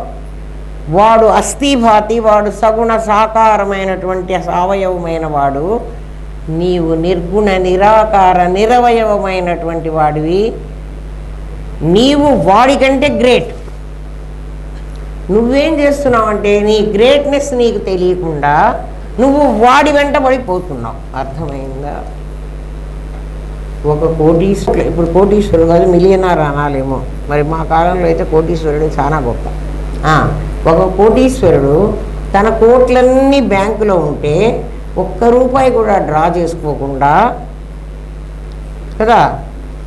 వాడు అస్థిభాతి, వాడు సగుణ సాకారమైనటువంటి అవయవమైన వాడు. నీవు నిర్గుణ, నిరాకార, నిరవయవమైనటువంటి వాడివి. నీవు వాడికంటే గ్రేట్. నువ్వేం చేస్తున్నావంటే నీ గ్రేట్నెస్ నీకు తెలియకుండా నువ్వు వాడి వెంట పడిపోతున్నావు. అర్థమైందా? ఒక కోటీశ్వరుడు, ఇప్పుడు కోటీశ్వరుడు కాదు మిలియనర్ అనాలేమో, మరి మా కాలంలో అయితే కోటీశ్వరుడు చాలా గొప్ప. ఒక కోటీశ్వరుడు తన కోట్లన్నీ బ్యాంకులో ఉంటే ₹1 కూడా డ్రా చేసుకోకుండా కదా,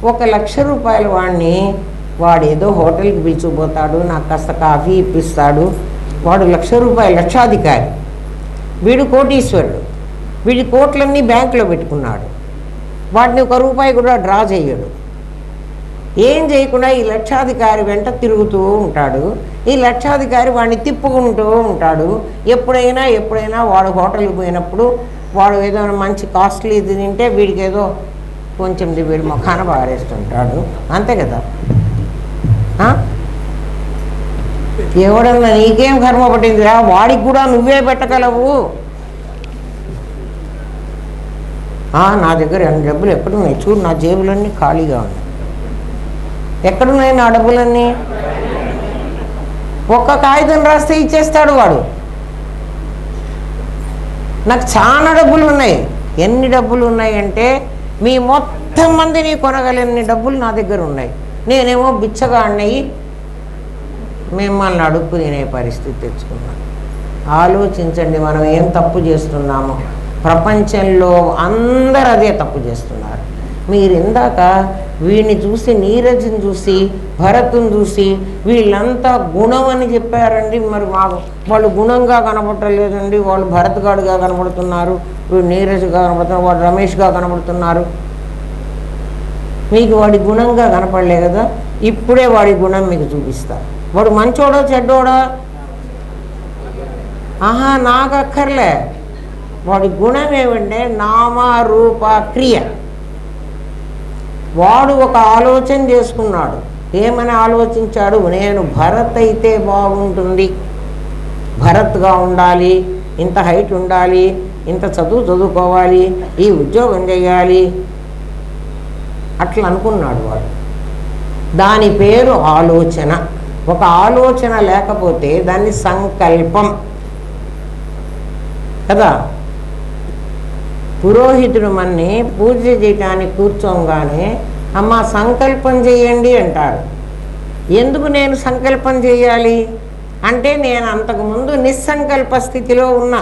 ₹1,00,000 వాడిని వాడు ఏదో హోటల్కి పిలిచిపోతాడు, నాకు కాస్త కాఫీ ఇప్పిస్తాడు. వాడు ₹1,00,000 లక్షాధికారి, వీడు కోటీశ్వరుడు. వీడి కోట్లన్నీ బ్యాంకులో పెట్టుకున్నాడు. వాడిని ₹1 కూడా డ్రా చేయడు. ఏం చేయకుండా ఈ లక్షాధికారి వెంట తిరుగుతూ ఉంటాడు. ఈ లక్షాధికారి వాడిని తిప్పుకుంటూ ఉంటాడు. ఎప్పుడైనా వాడు హోటల్కి పోయినప్పుడు వాడు ఏదైనా మంచి కాస్ట్లీ తింటే వీడికి ఏదో కొంచెం వీడి ముఖాన బారేస్తుంటాడు. అంతే కదా? ఎవడన్నా నీకేం కర్మ పట్టిందిరా, వాడికి కూడా నువ్వే పెట్టగలవు. నా దగ్గర అన్ని డబ్బులు ఎక్కడున్నాయి చూడు, నా జేబులన్నీ ఖాళీగా ఉన్నాయి. ఎక్కడున్నాయి నా డబ్బులన్నీ? ఒక్క కాగితం రాస్తే ఇచ్చేస్తాడు వాడు. నాకు చాలా డబ్బులు ఉన్నాయి. ఎన్ని డబ్బులు ఉన్నాయి అంటే మీ మొత్తం మందిని కొనగలన్ని డబ్బులు నా దగ్గర ఉన్నాయి. నేనేమో బిచ్చగా అన్నయ్యి మిమ్మల్ని అడుక్కు తినే పరిస్థితి తెచ్చుకున్నాను. ఆలోచించండి, మనం ఏం తప్పు చేస్తున్నామో. ప్రపంచంలో అందరూ అదే తప్పు చేస్తున్నారు. మీరు ఇందాక వీడిని చూసి, నీరజ్ని చూసి, భరత్ని చూసి వీళ్ళంతా గుణం అని చెప్పారండి. మరి వాళ్ళు గుణంగా కనబడలేదండి. వాళ్ళు భరత్ గాడుగా కనబడుతున్నారు, వీడు నీరజ్గా కనబడుతున్నారు, వాడు రమేష్గా కనబడుతున్నారు. మీకు వాడి గుణంగా కనపడలే కదా, ఇప్పుడే వాడి గుణం మీకు చూపిస్తా. వాడు మంచోడో చెడ్డోడా నాకు అక్కర్లే. వాడి గుణం ఏమంటే నామ రూప క్రియ. వాడు ఒక ఆలోచన చేసుకున్నాడు. ఏమని ఆలోచించాడు? నేను భరత్ అయితే బాగుంటుంది, భరత్గా ఉండాలి, ఇంత హైట్ ఉండాలి, ఇంత చదువుకోవాలి, ఈ ఉద్యోగం చేయాలి, అట్లా అనుకున్నాడు వాడు. దాని పేరు ఆలోచన. ఒక ఆలోచన లేకపోతే దాన్ని సంకల్పం కదా. పురోహితుడు మన్ని పూజ చేయటానికి కూర్చోగానే అమ్మ సంకల్పం చేయండి అంటారు. ఎందుకు నేను సంకల్పం చేయాలి అంటే, నేను అంతకుముందు నిస్సంకల్ప స్థితిలో ఉన్నా.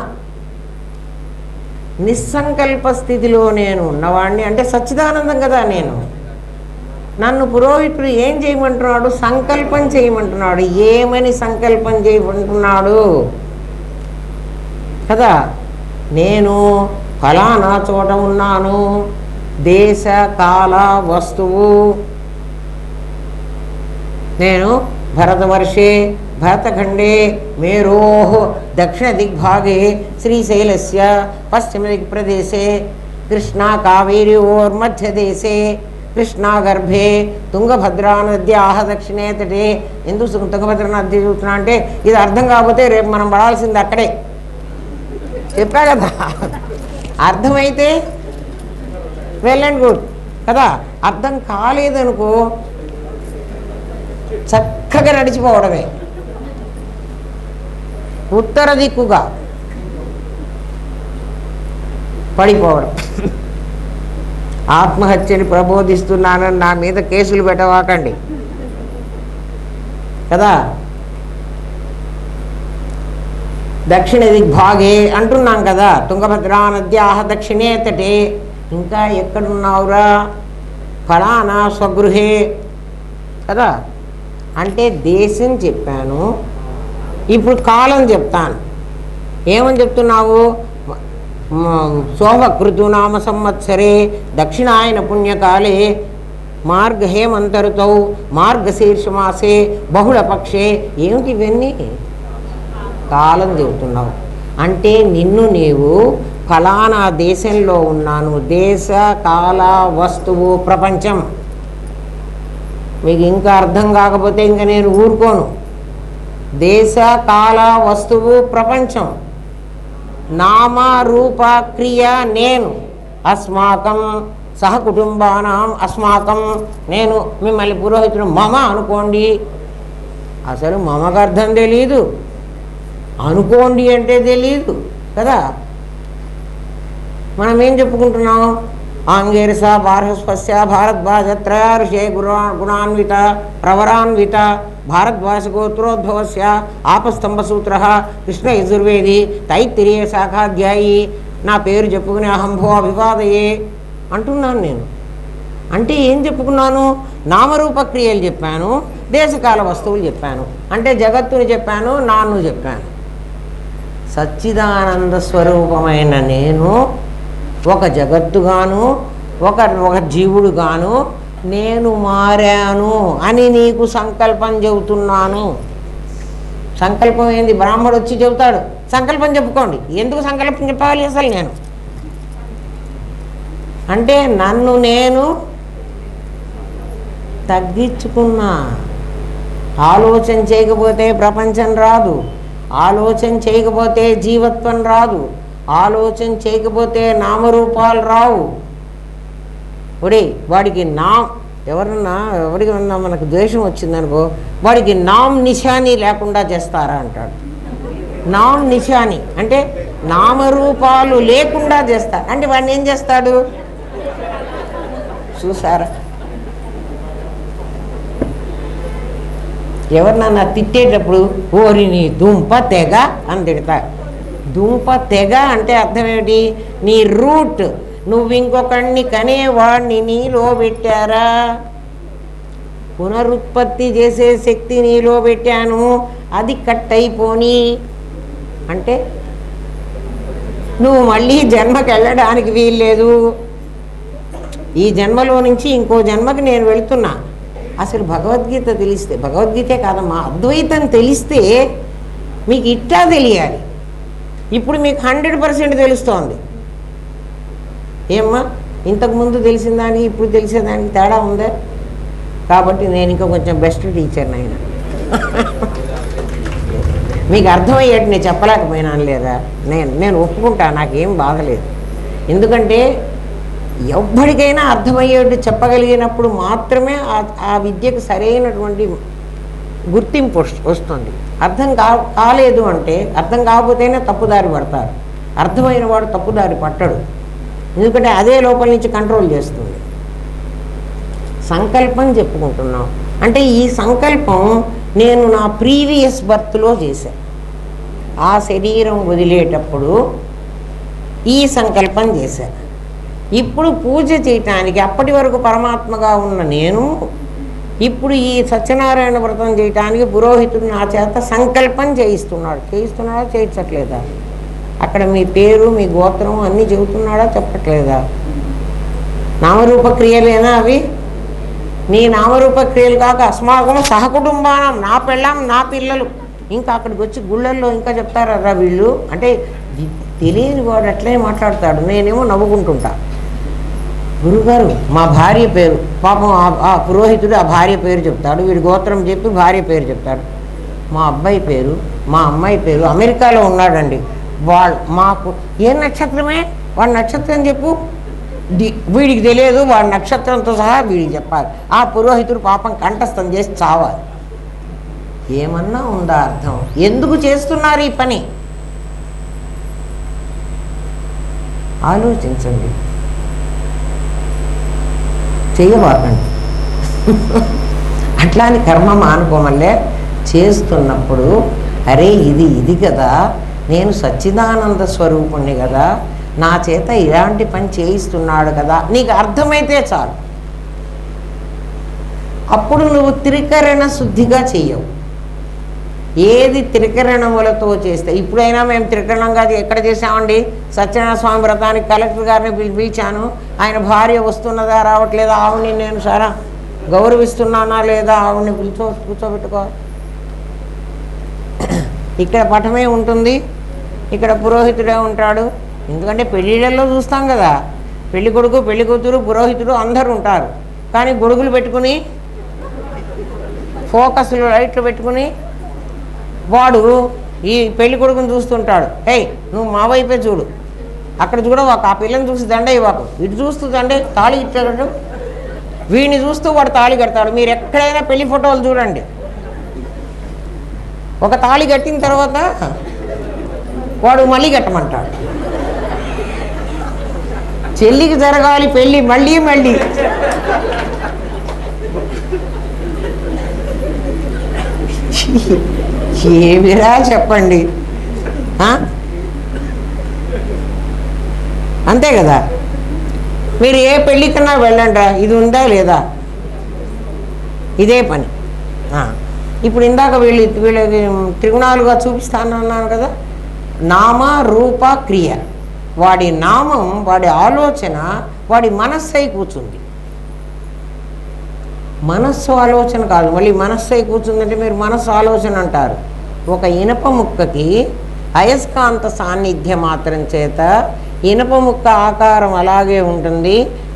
నిస్సంకల్ప స్థితిలో నేను ఉన్నవాడిని అంటే సచ్చిదానందం కదా నేను. నన్ను పురోహితుడు ఏం చేయమంటున్నాడు? సంకల్పం చేయమంటున్నాడు. ఏమని సంకల్పం చేయమంటున్నాడు కదా? నేను ఫలానా చోట ఉన్నాను, దేశ కాల వస్తువు, నేను భరతవర్షే భరతఖండే మేరోః దక్షిణ దిగ్భాగే శ్రీశైలస్య పశ్చిమ దిక్ప్రదేశే కృష్ణా కావేరీ ఓర్మధ్యదేశే కృష్ణాగర్భే తుంగభద్రా నద్యాః దక్షిణే తటే. ఎందుకు తుంగభద్ర నది చూస్తున్నా అంటే ఇది అర్థం కాకపోతే రేపు మనం పడాల్సింది అక్కడే. చెప్పా కదా, అర్థమైతే వెల్ అండ్ గుడ్ కదా. అర్థం కాలేదనుకో చక్కగా నడిచిపోవడమే. ఉత్తర దిక్కుగా పడిపోవడం. ఆత్మహత్యని ప్రబోధిస్తున్నానని నా మీద కేసులు పెట్టవాకండి కదా. దక్షిణ దిగ్భాగే అంటున్నాం కదా, తుంగభద్రా నద్యాః దక్షిణే తటే. ఇంకా ఎక్కడున్నావురా? ఫలానా స్వగృహే కదా. అంటే దేశం చెప్పాను, ఇప్పుడు కాలం చెప్తాను. ఏమని చెప్తున్నావు? శోభకృతునామ సంవత్సరే దక్షిణాయన పుణ్యకాలే మార్గహేమంతరుతౌ మార్గశీర్షమాసే బహుళపక్షే. ఏమిటి ఇవన్నీ? కాలం చెబుతున్నావు. అంటే నిన్ను నీవు ఫలానా దేశంలో ఉన్నాను. దేశ కాల వస్తువు ప్రపంచం. మీకు ఇంకా అర్థం కాకపోతే ఇంకా నేను ఊరుకోను. దేశ కాల వస్తువు ప్రపంచం, నామ రూప క్రియ నేను, అస్మాకం సహకుటుంబానాం అస్మాకం. నేను మిమ్మల్ని పురోహితుడు మమ అనుకోండి. అసలు మమకు అర్థం తెలీదు, అనుకోండి అంటే తెలీదు కదా. మనం ఏం చెప్పుకుంటున్నాం? ఆంగేరస బార్హస్పస్య భారద్వాజత్రయ ఋషే గుణాన్విత ప్రవరాన్విత భారద్వాజ గోత్రోద్భవస్య ఆపస్తంభసూత్ర కృష్ణ యజుర్వేది తైత్తిరీయ శాఖాధ్యాయి. నా పేరు చెప్పుకుని అహంభో అభివాదయే అంటున్నాను నేను. అంటే ఏం చెప్పుకున్నాను? నామరూప క్రియలు చెప్పాను, దేశకాల వస్తువులు చెప్పాను. అంటే జగత్తుని చెప్పాను, నాన్ను చెప్పాను. సచ్చిదానంద స్వరూపమైన నేను ఒక జగత్తుగాను ఒక జీవుడుగాను నేను మారాను అని నీకు సంకల్పం చెబుతున్నాను. సంకల్పం ఏంది? బ్రాహ్మడు వచ్చి చెబుతాడు సంకల్పం చెప్పుకోండి. ఎందుకు సంకల్పం చెప్పాలి అసలు? నేను అంటే నన్ను నేను తగ్గించుకున్నా. ఆలోచన చేయకపోతే ప్రపంచం రాదు, ఆలోచన చేయకపోతే జీవత్వం రాదు, ఆలోచన చేయకపోతే నామరూపాలు రావు. ఒడే వాడికి ఎవరికి మనకు ద్వేషం వచ్చిందనుకో, వాడికి నామ్ నిశాని లేకుండా చేస్తారా అంటాడు. నామ్ నిశాని అంటే నామరూపాలు లేకుండా చేస్తారు. అంటే వాడిని ఏం చేస్తాడు చూసారా? ఎవరినన్నా తిట్టేటప్పుడు ఓరి నీ దుంప తెగ అని తిడతారు. దుంప తెగ అంటే అర్థం ఏమిటి? నీ రూట్. నువ్వు ఇంకొకడిని కనేవాడిని నీలో పెట్టారా? పునరుత్పత్తి చేసే శక్తి నీలో పెట్టాను, అది కట్ అయిపోని. అంటే నువ్వు మళ్ళీ జన్మకి వెళ్ళడానికి వీల్లేదు. ఈ జన్మలో నుంచి ఇంకో జన్మకి నేను వెళుతున్నా. అసలు భగవద్గీత తెలిస్తే, భగవద్గీతే కాదమ్మా అద్వైతం తెలిస్తే మీకు ఇట్టా తెలియాలి. ఇప్పుడు మీకు 100% తెలుస్తోంది. ఏమ్మా ఇంతకుముందు తెలిసిన దానికి ఇప్పుడు తెలిసేదానికి తేడా ఉందా? కాబట్టి నేను ఇంకా కొంచెం బెస్ట్ టీచర్ని అయినా మీకు అర్థమయ్యేట్టు నేను చెప్పలేకపోయినాను లేదా? నేను ఒప్పుకుంటా, నాకేం బాధలేదు. ఎందుకంటే ఎవ్వడికైనా అర్థమయ్యేట్టు చెప్పగలిగినప్పుడు మాత్రమే ఆ విద్యకు సరైనటువంటి గుర్తింపు వస్తుంది. అర్థం కాలేదు అంటే, అర్థం కాకపోతేనే తప్పుదారి పడతారు. అర్థమైన వాడు తప్పుదారి పట్టడు, ఎందుకంటే అదే లోపల నుంచి కంట్రోల్ చేస్తుంది. సంకల్పం చెప్పుకుంటున్నాం అంటే ఈ సంకల్పం నేను నా ప్రీవియస్ బర్త్లో చేశాను. ఆ శరీరం వదిలేటప్పుడు ఈ సంకల్పం చేశాను. ఇప్పుడు పూజ చేయటానికి అప్పటి వరకు పరమాత్మగా ఉన్న నేను ఇప్పుడు ఈ సత్యనారాయణ వ్రతం చేయటానికి పురోహితుడు నా చేత సంకల్పం చేయిస్తున్నాడా చేయించట్లేదా? అక్కడ మీ పేరు మీ గోత్రం అన్నీ చెబుతున్నాడా చెప్పట్లేదా? నామరూప క్రియలేనా అవి? నీ నామరూప క్రియలు కాక అస్మాకం సహకుటుంబానం, నా పెళ్ళాం నా పిల్లలు. ఇంకా అక్కడికి వచ్చి గుళ్ళల్లో ఇంకా చెప్తారా వీళ్ళు అంటే తెలియని వాడు అట్లే మాట్లాడతాడు. నేనేమో నవ్వుకుంటుంటా. గురుగారు మా భార్య పేరు, పాపం ఆ పురోహితుడు ఆ భార్య పేరు చెప్తాడు, వీడి గోత్రం చెప్పి భార్య పేరు చెప్తాడు. మా అబ్బాయి పేరు, మా అమ్మాయి పేరు, అమెరికాలో ఉన్నాడండి, మాకు ఏ నక్షత్రమే, వాడి నక్షత్రం చెప్పు. వీడికి తెలియదు, వాడి నక్షత్రంతో సహా వీడికి చెప్పాలి. ఆ పురోహితుడు పాపం కంఠస్థం చేసి చావాలి. ఏమన్నా ఉందా అర్థం? ఎందుకు చేస్తున్నారు ఈ పని? ఆలోచించండి, చేయబాకండి. అట్లా అని కర్మ మానుకోమల్లే చేస్తున్నప్పుడు, అరే ఇది కదా, నేను సచ్చిదానంద స్వరూపుణ్ణి కదా, నా చేత ఇలాంటి పని చేయిస్తున్నాడు కదా, నీకు అర్థమైతే చాలు. అప్పుడు నువ్వు త్రికరణ శుద్ధిగా చెయ్యవు. ఏది త్రికరణములతో చేస్తే, ఇప్పుడైనా మేము త్రికరణంగా ఎక్కడ చేసామండి? సత్యనారాయణ స్వామి వ్రతానికి కలెక్టర్ గారిని పిలిచాను, ఆయన భార్య వస్తున్నదా రావట్లేదా, ఆవిడ్ని నేను సరే గౌరవిస్తున్నానా లేదా, ఆవిడ్ని కూర్చోబెట్టుకో. ఇక్కడ పటమే ఉంటుంది, ఇక్కడ పురోహితుడే ఉంటాడు. ఎందుకంటే పెళ్ళిళ్ళల్లో చూస్తాం కదా, పెళ్లి కొడుకు పెళ్లి కూతురు పురోహితుడు అందరూ ఉంటారు. కానీ గొడుగులు పెట్టుకుని ఫోకస్లు లైట్లు పెట్టుకుని వాడు ఈ పెళ్లి కొడుకుని చూస్తుంటాడు. ఏయ్ నువ్వు మా వైపే చూడు, అక్కడ చూడవాకు, ఆ పిల్లని చూసి దండ ఇవ్వకు, ఇటు చూస్తూ దండే తాళి ఇచ్చాడు, వీడిని చూస్తూ వాడు తాళి కడతాడు. మీరు ఎక్కడైనా పెళ్లి ఫోటోలు చూడండి, ఒక తాళి కట్టిన తర్వాత వాడు మళ్ళీ కట్టమంటాడు. చెల్లికి జరగాలి పెళ్ళి మళ్ళీ మళ్ళీ. ఏమిరా చెప్పండి, అంతే కదా. మీరు ఏ పెళ్ళికన్నా వెళ్ళండి, ఇది ఉందా లేదా, ఇదే పని. ఇప్పుడు ఇందాక వీళ్ళకి త్రిగుణాలుగా చూపిస్తాను అన్నాను కదా, నామ రూప క్రియ. వాడి నామం, వాడి ఆలోచన, వాడి మనస్సు అయి కూర్చుంది. మనస్సు ఆలోచన కాదు, మళ్ళీ మనస్సు అయి కూర్చుందంటే మీరు మనస్సు ఆలోచన అంటారు. ఒక ఇనప ముక్కకి అయస్కాంత సాన్నిధ్యం మాత్రం చేత ఇనప ముక్క ఆకారం అలాగే ఉంటుంది.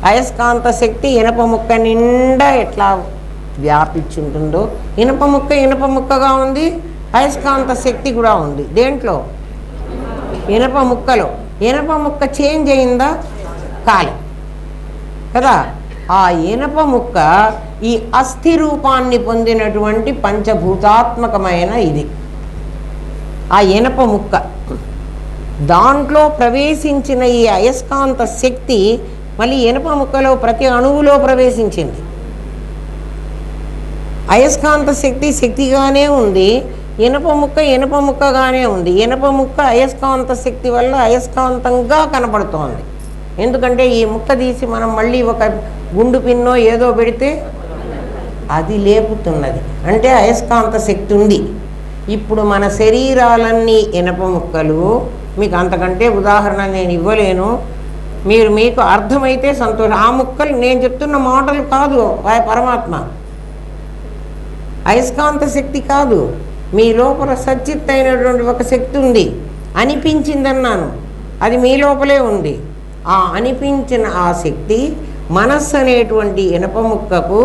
అయస్కాంత శక్తి ఇనప ముక్క నిండా ఎట్లా వ్యాపించి ఉంటుందో, ఇనప ముక్కగా ఉంది, అయస్కాంత శక్తి కూడా ఉంది. దేంట్లో? ఇనప ముక్కలో. ఇనప ముక్క చేంజ్ అయిందా? కాలే కదా. ఆ ఇనప ముక్క ఈ అస్థి రూపాన్ని పొందినటువంటి పంచభూతాత్మకమైన ఇది ఆ ఇనప ముక్క. దాంట్లో ప్రవేశించిన ఈ అయస్కాంత శక్తి మళ్ళీ ఇనప ముక్కలో ప్రతి అణువులో ప్రవేశించింది. అయస్కాంత శక్తి శక్తిగానే ఉంది, ఇనప ముక్కగానే ఉంది. ఇనప ముక్క అయస్కాంత శక్తి వల్ల అయస్కాంతంగా కనపడుతోంది. ఎందుకంటే ఈ ముక్క తీసి మనం మళ్ళీ ఒక గుండు పిన్నో ఏదో పెడితే అది లేపుతున్నది, అంటే అయస్కాంత శక్తి ఉంది. ఇప్పుడు మన శరీరాలన్నీ ఇనప ముక్కలు. మీకు అంతకంటే ఉదాహరణ నేను ఇవ్వలేను, మీకు అర్థమైతే సంతోషం. ఆ ముక్కలు నేను చెప్తున్న మాటలు కాదు, పరమాత్మ అయస్కాంత శక్తి కాదు. మీ లోపల సచ్చిత్ అయినటువంటి ఒక శక్తి ఉంది, అనిపించిందన్నాను, అది మీ లోపలే ఉంది. ఆ అనిపించిన ఆ శక్తి మనస్సు అనేటువంటి ఇనప ముక్కకు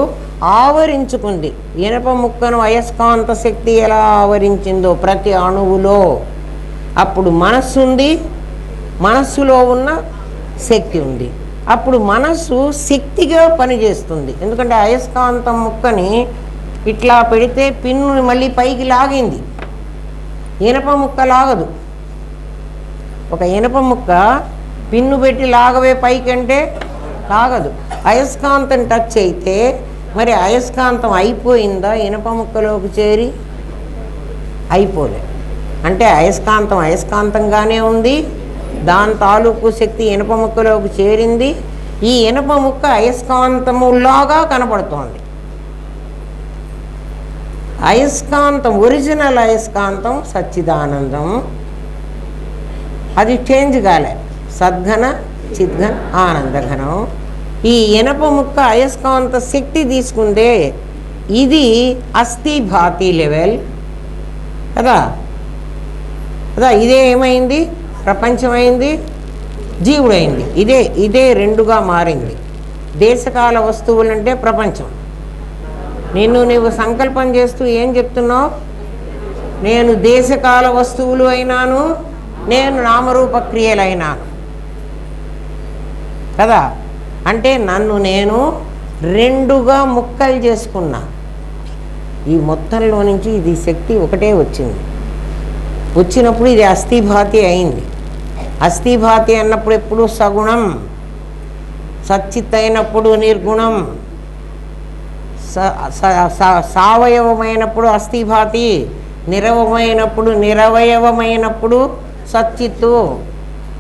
ఆవరించుకుంది. ఇనప ముక్కను అయస్కాంత శక్తి ఎలా ఆవరించిందో ప్రతి అణువులో, అప్పుడు మనస్సు ఉంది, మనస్సులో ఉన్న శక్తి ఉంది. అప్పుడు మనస్సు శక్తిగా పనిచేస్తుంది. ఎందుకంటే అయస్కాంతం ముక్కని ఇట్లా పెడితే పిన్ను మళ్ళీ పైకి లాగింది, ఇనప ముక్క లాగదు. ఒక ఇనప ముక్క పిన్ను పెట్టి లాగవే పైకి అంటే లాగదు. అయస్కాంతం టచ్ అయితే మరి అయస్కాంతం అయిపోయిందా? ఇనప ముక్కలోకి చేరి అయిపోలే. అంటే అయస్కాంతం అయస్కాంతంగానే ఉంది, దాని తాలూకు శక్తి ఇనప ముక్కలోకి చేరింది. ఈ ఇనప ముక్క అయస్కాంతములాగా కనపడుతోంది. అయస్కాంతం, ఒరిజినల్ అయస్కాంతం సచ్చిదానందం, అది చేంజ్ కాలే. సద్ఘన చిద్ఘన ఆనందఘనం. ఈ ఇనప ముక్క అయస్కాంత శక్తి తీసుకుందే, ఇది అస్థి భాతి లెవెల్ కదా. ఇదే ఏమైంది? ప్రపంచమైంది, జీవుడైంది. ఇదే రెండుగా మారింది. దేశకాల వస్తువులంటే ప్రపంచం. నీవు సంకల్పం చేస్తూ ఏం చెప్తున్నావు? నేను దేశకాల వస్తువులు అయినాను, నేను నామరూప క్రియలైనాను కదా. అంటే నన్ను నేను రెండుగా ముక్కలు చేసుకున్నా. ఈ మొత్తంలో నుంచి ఇది శక్తి ఒకటే వచ్చింది. వచ్చినప్పుడు ఇది అస్థిభాతి అయింది. అస్థిభాతి అన్నప్పుడు ఎప్పుడు సగుణం, సచ్చిత్ అయినప్పుడు నిర్గుణం, సావయవమైనప్పుడు అస్థిభాతి, నిరవమైనప్పుడు నిరవయవమైనప్పుడు సచ్చిత్తు.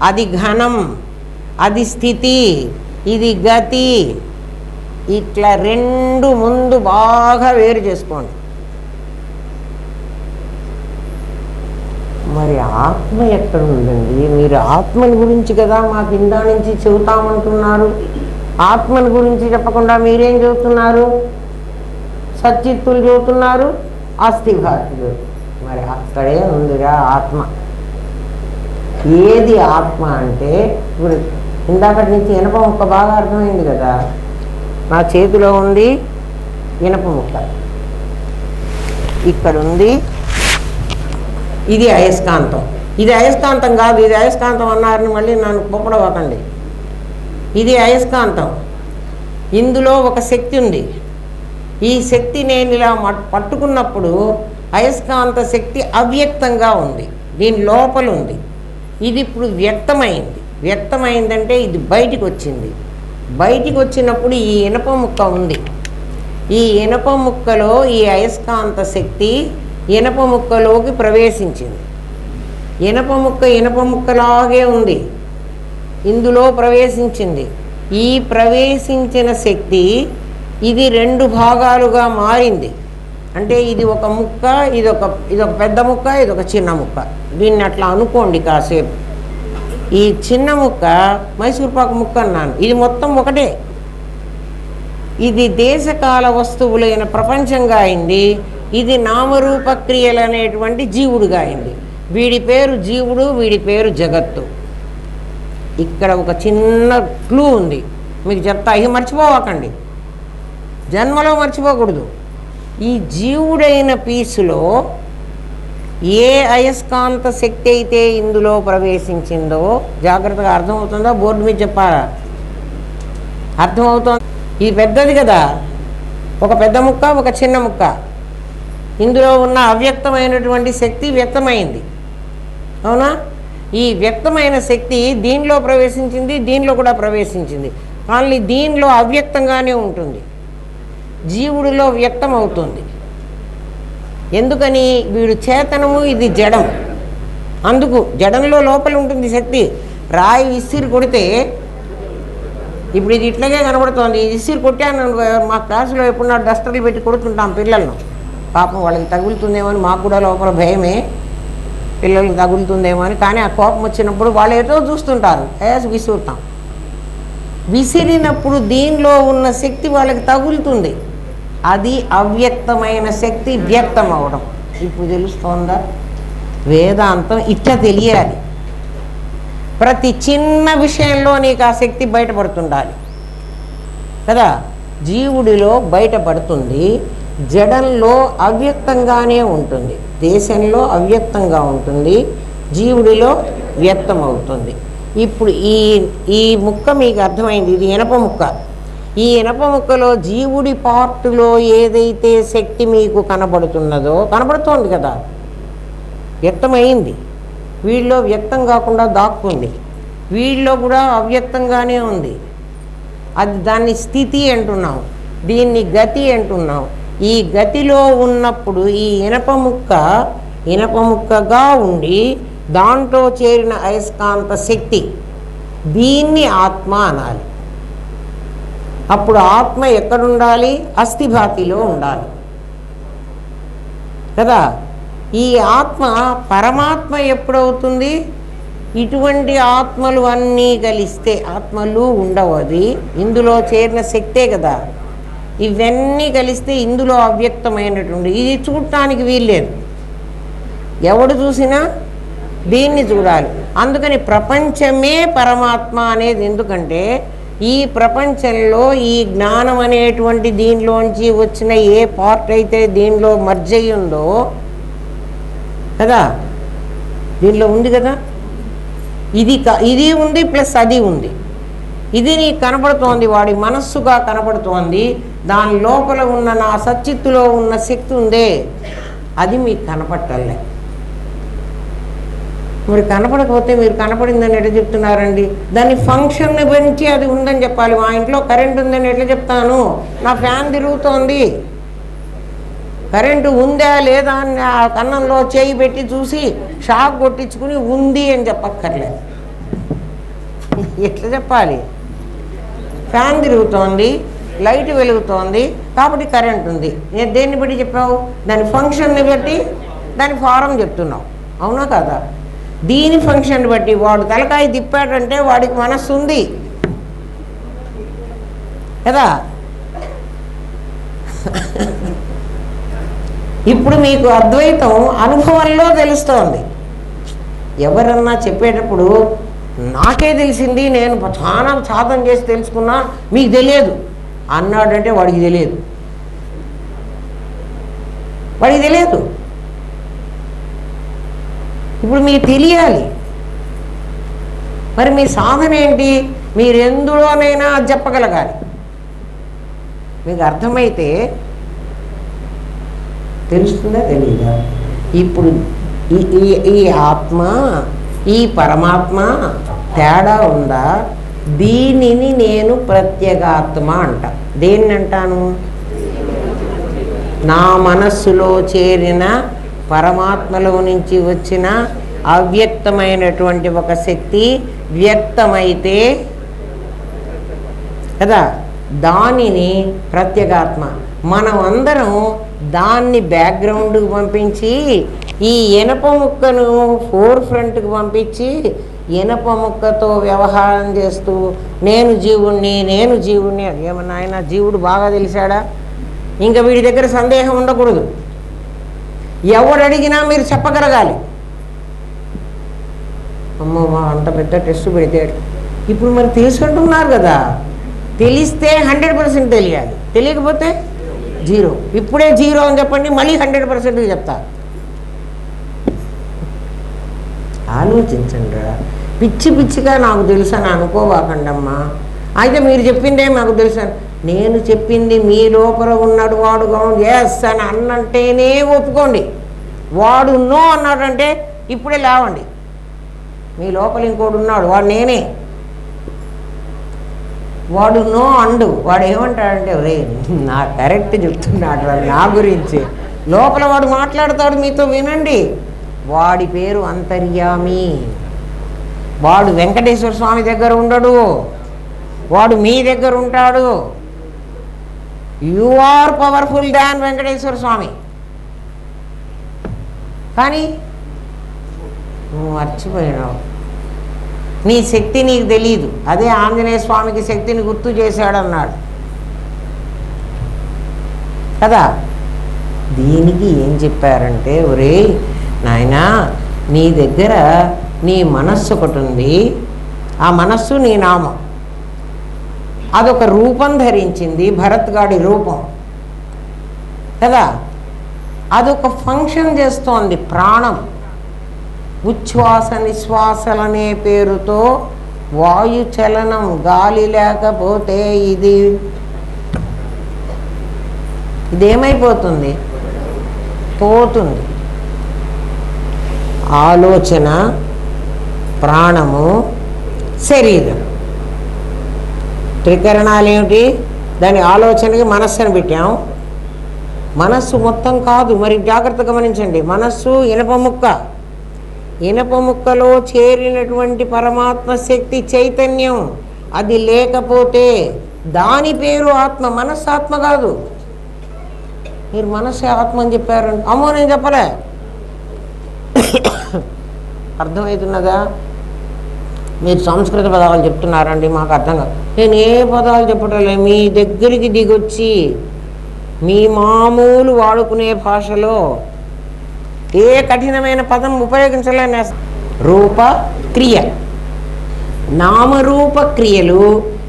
అది ఘనం, అది స్థితి, ఇది గతి. ఇట్లా రెండు ముందు బాగా వేరు చేసుకోండి. మరి ఆత్మ ఎక్కడ ఉందండి? మీరు ఆత్మని గురించి కదా మాకు ఇందా నుంచి చెబుతామంటున్నారు. ఆత్మని గురించి చెప్పకుండా మీరేం చెబుతున్నారు? సచ్చిత్తులు చెబుతున్నారు, అస్థిభాతులు. మరి అక్కడే ఉందిరా ఆత్మ. ఏది ఆత్మ అంటే ఇప్పుడు ఇందాకటి నుంచి ఇనప ముక్క బాగా అర్థమైంది కదా. నా చేతిలో ఉంది ఇనప ముక్క, ఇక్కడ ఉంది, ఇది అయస్కాంతం. ఇది అయస్కాంతం కాదు, ఇది అయస్కాంతం అన్నారని మళ్ళీ నన్ను పొప్పడవకండి. ఇది అయస్కాంతం, ఇందులో ఒక శక్తి ఉంది. ఈ శక్తి నేను ఇలా పట్టుకున్నప్పుడు అయస్కాంత శక్తి అవ్యక్తంగా ఉంది, దీని లోపల ఉంది. ఇది ఇప్పుడు వ్యక్తమైంది. వ్యక్తమైందంటే ఇది బయటికి వచ్చింది. బయటికి వచ్చినప్పుడు ఈ ఇనప ముక్క ఉంది. ఈ ఇనప ముక్కలో ఈ అయస్కాంత శక్తి ఇనప ముక్కలోకి ప్రవేశించింది. ఇనప ముక్కలాగే ఉంది, ఇందులో ప్రవేశించింది. ఈ ప్రవేశించిన శక్తి ఇది రెండు భాగాలుగా మారింది. అంటే ఇది ఒక ముక్క, ఇదొక పెద్ద ముక్క, ఇదొక చిన్న ముక్క. దీన్ని అట్లా అనుకోండి కాసేపు. ఈ చిన్న ముక్క మైసూర్పాకు ముక్క అన్నాను, ఇది మొత్తం ఒకటే. ఇది దేశకాల వస్తువులైన ప్రపంచంగా అయింది. ఇది నామరూప క్రియలు అనేటువంటి జీవుడుగా అయింది. వీడి పేరు జీవుడు, వీడి పేరు జగత్తు. ఇక్కడ ఒక చిన్న క్లూ ఉంది, మీకు చెప్తా. ఇది మర్చిపోవకండి, జన్మలో మర్చిపోకూడదు. ఈ జీవుడైన పీసులో ఏ అయస్కాంత శక్తి అయితే ఇందులో ప్రవేశించిందో జాగ్రత్తగా అర్థమవుతుందా? బోర్డు మీద చెప్పాలా? అర్థమవుతుంది. ఇది పెద్దది కదా, ఒక పెద్ద ముక్క, ఒక చిన్న ముక్క. ఇందులో ఉన్న అవ్యక్తమైనటువంటి శక్తి వ్యక్తమైంది, అవునా? ఈ వ్యక్తమైన శక్తి దీనిలో ప్రవేశించింది, దీనిలో కూడా ప్రవేశించింది. కానీ దీనిలో అవ్యక్తంగానే ఉంటుంది, జీవుడిలో వ్యక్తం అవుతుంది. ఎందుకని? వీడు చేతనము, ఇది జడం. అందుకు జడంలో లోపల ఉంటుంది శక్తి. రాయి విసిరి కొడితే ఇప్పుడు ఇది ఇట్లాగే కనబడుతోంది. ఇది విసిరి కొట్టాను. మా క్లాసులో ఎప్పుడు డస్టర్లు పెట్టి కొడుతుంటాం పిల్లలను. పాపం వాళ్ళకి తగులుతుందేమో అని మాకు కూడా లోపల భయమే, పిల్లలకి తగులుతుందేమో అని. కానీ ఆ కోపం వచ్చినప్పుడు వాళ్ళు ఏదో చూస్తుంటారు, విసురుతాం. విసిరినప్పుడు దీనిలో ఉన్న శక్తి వాళ్ళకి తగులుతుంది. అది అవ్యక్తమైన శక్తి వ్యక్తం అవడం. ఇప్పుడు తెలుస్తోందా? వేదాంతం ఇట్లా తెలియాలి. ప్రతి చిన్న విషయంలో నీకు ఆ శక్తి బయటపడుతుండాలి కదా. జీవుడిలో బయటపడుతుంది, జడంలో అవ్యక్తంగానే ఉంటుంది, దేశంలో అవ్యక్తంగా ఉంటుంది, జీవుడిలో వ్యక్తం అవుతుంది. ఇప్పుడు ఈ ముక్క మీకు అర్థమైంది, ఇది ఇనప ముక్క. ఈ ఇనప ముక్కలో జీవుడి పార్టులో ఏదైతే శక్తి మీకు కనబడుతున్నదో, కనబడుతోంది కదా, వ్యక్తమైంది. వీళ్ళలో వ్యక్తం కాకుండా దాక్కుంది, వీళ్ళలో కూడా అవ్యక్తంగానే ఉంది. అది దాన్ని స్థితి అంటున్నాం, దీన్ని గతి అంటున్నాం. ఈ గతిలో ఉన్నప్పుడు ఈ ఇనప ముక్కగా ఉండి దాంట్లో చేరిన అయస్కాంత శక్తి, దీన్ని ఆత్మ అనాలి. అప్పుడు ఆత్మ ఎక్కడుండాలి? అస్థిభాతిలో ఉండాలి కదా. ఈ ఆత్మ పరమాత్మ ఎప్పుడవుతుంది? ఇటువంటి ఆత్మలు అన్నీ కలిస్తే, ఆత్మలు ఉండవు, అది ఇందులో చేరిన శక్తే కదా. ఇవన్నీ కలిస్తే ఇందులో అవ్యక్తమైనటువంటి, ఇది చూడటానికి వీల్లేదు. ఎవడు చూసినా దీన్ని చూడాలి. అందుకని ప్రపంచమే పరమాత్మ అనేది. ఎందుకంటే ఈ ప్రపంచంలో ఈ జ్ఞానం అనేటువంటి దీనిలోంచి వచ్చిన ఏ పార్ట్ అయితే దీనిలో మర్జ్ అయ్యి ఉందో కదా, దీనిలో ఉంది కదా, ఇది ఉంది ప్లస్ అది ఉంది. ఇది నీకు కనపడుతోంది, వాడి మనస్సుగా కనపడుతోంది. దాని లోపల ఉన్న నా సచ్చిత్తులో ఉన్న శక్తి ఉందే, అది మీకు కనపట్టాలే. మరి కనపడకపోతే మీరు కనపడిందని ఎట్లా చెప్తున్నారండి? దాని ఫంక్షన్ని పెంచి అది ఉందని చెప్పాలి. మా ఇంట్లో కరెంట్ ఉందని ఎట్లా చెప్తాను? నా ఫ్యాన్ తిరుగుతోంది, కరెంటు ఉందా లేదా అని ఆ కన్నంలో చేయి పెట్టి చూసి షాక్ కొట్టించుకుని ఉంది అని చెప్పక్కర్లేదు. ఎట్లా చెప్పాలి? ఫ్యాన్ తిరుగుతోంది, లైట్ వెలుగుతోంది కాబట్టి కరెంట్ ఉంది. నేను దేన్ని బట్టి చెప్పావు? దాని ఫంక్షన్ని బట్టి దాని ఫారం చెప్తున్నావు, అవునా కదా? దీని ఫంక్షన్ బట్టి వాడు తలకాయ తిప్పాడంటే వాడికి మనస్సు ఉంది కదా. ఇప్పుడు మీకు అద్వైతం అనుభవంలో తెలుస్తోంది. ఎవరన్నా చెప్పేటప్పుడు నాకే తెలిసింది, నేను చాలా సాధన చేసి తెలుసుకున్నా, మీకు తెలియదు అన్నాడంటే వాడికి తెలియదు, వాడికి తెలియదు. ఇప్పుడు మీకు తెలియాలి. మరి మీ సాధన ఏంటి? మీరు ఎందులోనైనా చెప్పగలగాలి. మీకు అర్థమైతే తెలుస్తుందా తెలీదా? ఇప్పుడు ఈ ఆత్మ ఈ పరమాత్మ తేడా ఉందా? దీనిని నేను ప్రత్యేగాత్మ అంట. దేన్ని అంటాను? నా మనస్సులో చేరిన పరమాత్మలో నుంచి వచ్చిన అవ్యక్తమైనటువంటి ఒక శక్తి వ్యక్తమైతే కదా, దానిని ప్రత్యేగాత్మ. మనం అందరం దాన్ని బ్యాక్గ్రౌండ్కి పంపించి ఈ ఇనప ముక్కను ఫోర్ ఫ్రంట్కి పంపించి ఇనప ముక్కతో వ్యవహారం చేస్తూ నేను జీవుణ్ణి ఏమన్నా ఆయన జీవుడు బాగా తెలిసాడా? ఇంకా వీడి దగ్గర సందేహం ఉండకూడదు. ఎవడు అడిగినా మీరు చెప్పగలగాలి. అమ్మో మా అంత పెద్ద టెస్ట్ పెడితాడు. ఇప్పుడు మరి తెలుసుకుంటున్నారు కదా, తెలిస్తే 100% తెలియాలి, తెలియకపోతే 0. ఇప్పుడే 0 అని చెప్పండి, మళ్ళీ 100% చెప్తా. ఆలోచించండి రా. పిచ్చిగా నాకు తెలుసు అని అనుకోవాకండమ్మా. అయితే మీరు చెప్పిందే మాకు తెలుసు. నేను చెప్పింది మీ లోపల ఉన్నాడు వాడు ఎస్ అని అన్నంటేనే ఒప్పుకోండి. వాడు నో అన్నాడంటే ఇప్పుడే లేవండి. మీ లోపల ఇంకోటి ఉన్నాడు, వాడు నేనే. వాడు నో అండు. వాడు ఏమంటాడంటే రే నా కరెక్ట్ చెప్తున్నాడు వాడు నా గురించి. లోపల వాడు మాట్లాడతాడు మీతో, వినండి. వాడి పేరు అంతర్యామి. వాడు వెంకటేశ్వర స్వామి దగ్గర ఉండడు, వాడు మీ దగ్గర ఉంటాడు. You are powerful than Venkateswara Swami. కానీ నువ్వు మర్చిపోయినావు, నీ శక్తి నీకు తెలీదు. అదే ఆంజనేయ స్వామికి శక్తిని గుర్తు చేశాడన్నాడు కదా. దీనికి ఏం చెప్పారంటే, ఒరే నాయనా, నీ దగ్గర నీ మనస్సు ఒకటి ఉంది, ఆ మనస్సు నీ నామం. అదొక రూపం ధరించింది, భరత్ గాడి రూపం కదా. అదొక ఫంక్షన్ చేస్తోంది, ప్రాణం. ఉచ్ఛ్వాస నిశ్వాసలనే పేరుతో వాయు చలనం. గాలి లేకపోతే ఇదేమైపోతుంది? పోతుంది. ఆలోచన, ప్రాణము, శరీరం. త్రికరణాలు ఏమిటి? దాని ఆలోచనకి మనస్సును పెట్టాం. మనస్సు మొత్తం కాదు, మరి జాగ్రత్తగా గమనించండి. మనస్సు ఇనప ముక్క. ఇనప ముక్కలో చేరినటువంటి పరమాత్మ శక్తి చైతన్యం. అది లేకపోతే దాని పేరు ఆత్మ. మనస్సు ఆత్మ కాదు. మీరు మనస్సే ఆత్మ అని చెప్పారండి. అమ్మో నేను చెప్పలే. అర్థమవుతున్నదా? మీరు సంస్కృత పదాలు చెప్తున్నారండి, మాకు అర్థం కాదు. నేను ఏ పదాలు చెప్పటలే, మీ దగ్గరికి దిగొచ్చి మీ మామూలు వాడుకునే భాషలో ఏ కఠినమైన పదం ఉపయోగించలేని రూప క్రియ, నామరూప క్రియలు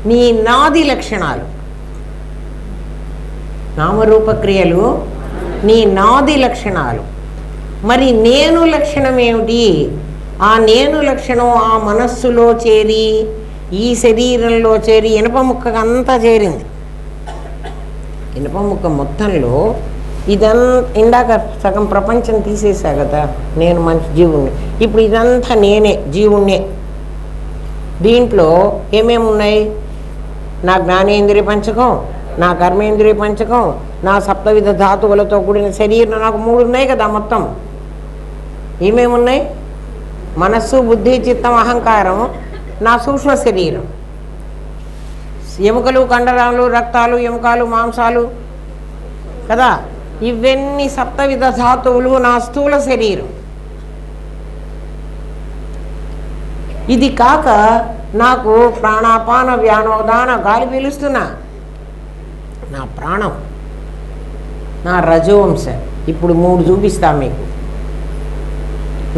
నీ నాది లక్షణాలు, నామరూపక్రియలు నీ నాది లక్షణాలు. మరి నేను లక్షణం ఏమిటి? ఆ నేను లక్షణం ఆ మనస్సులో చేరి ఈ శరీరంలో చేరి ఇనప ముక్కకు అంతా చేరింది. ఇనప ముక్క మొత్తంలో ఇందాక సగం ప్రపంచం తీసేసా కదా, నేను మనిషి జీవుణ్ణి. ఇప్పుడు ఇదంతా నేనే, జీవుణ్ణే. దీంట్లో ఏమేమి ఉన్నాయి? నా జ్ఞానేంద్రియ పంచకం, నా కర్మేంద్రియ పంచకం, నా సప్తవిధ ధాతువులతో కూడిన శరీరం, నాకు 3 ఉన్నాయి కదా మొత్తం. ఏమేమి ఉన్నాయి? మనస్సు, బుద్ధి, చిత్తం, అహంకారం, నా సూక్ష్మ శరీరం, ఎముకలు, కండరాలు, రక్తాలు, ఎముకలు, మాంసాలు కదా. ఇవన్నీ సప్తవిధ ధాతువులు నా స్థూల శరీరం. ఇది కాక నాకు ప్రాణాపాన వ్యానోదాన గాలి పీలుస్తున్నా, నా ప్రాణం, నా రజోంశ. ఇప్పుడు 3 చూపిస్తా మీకు.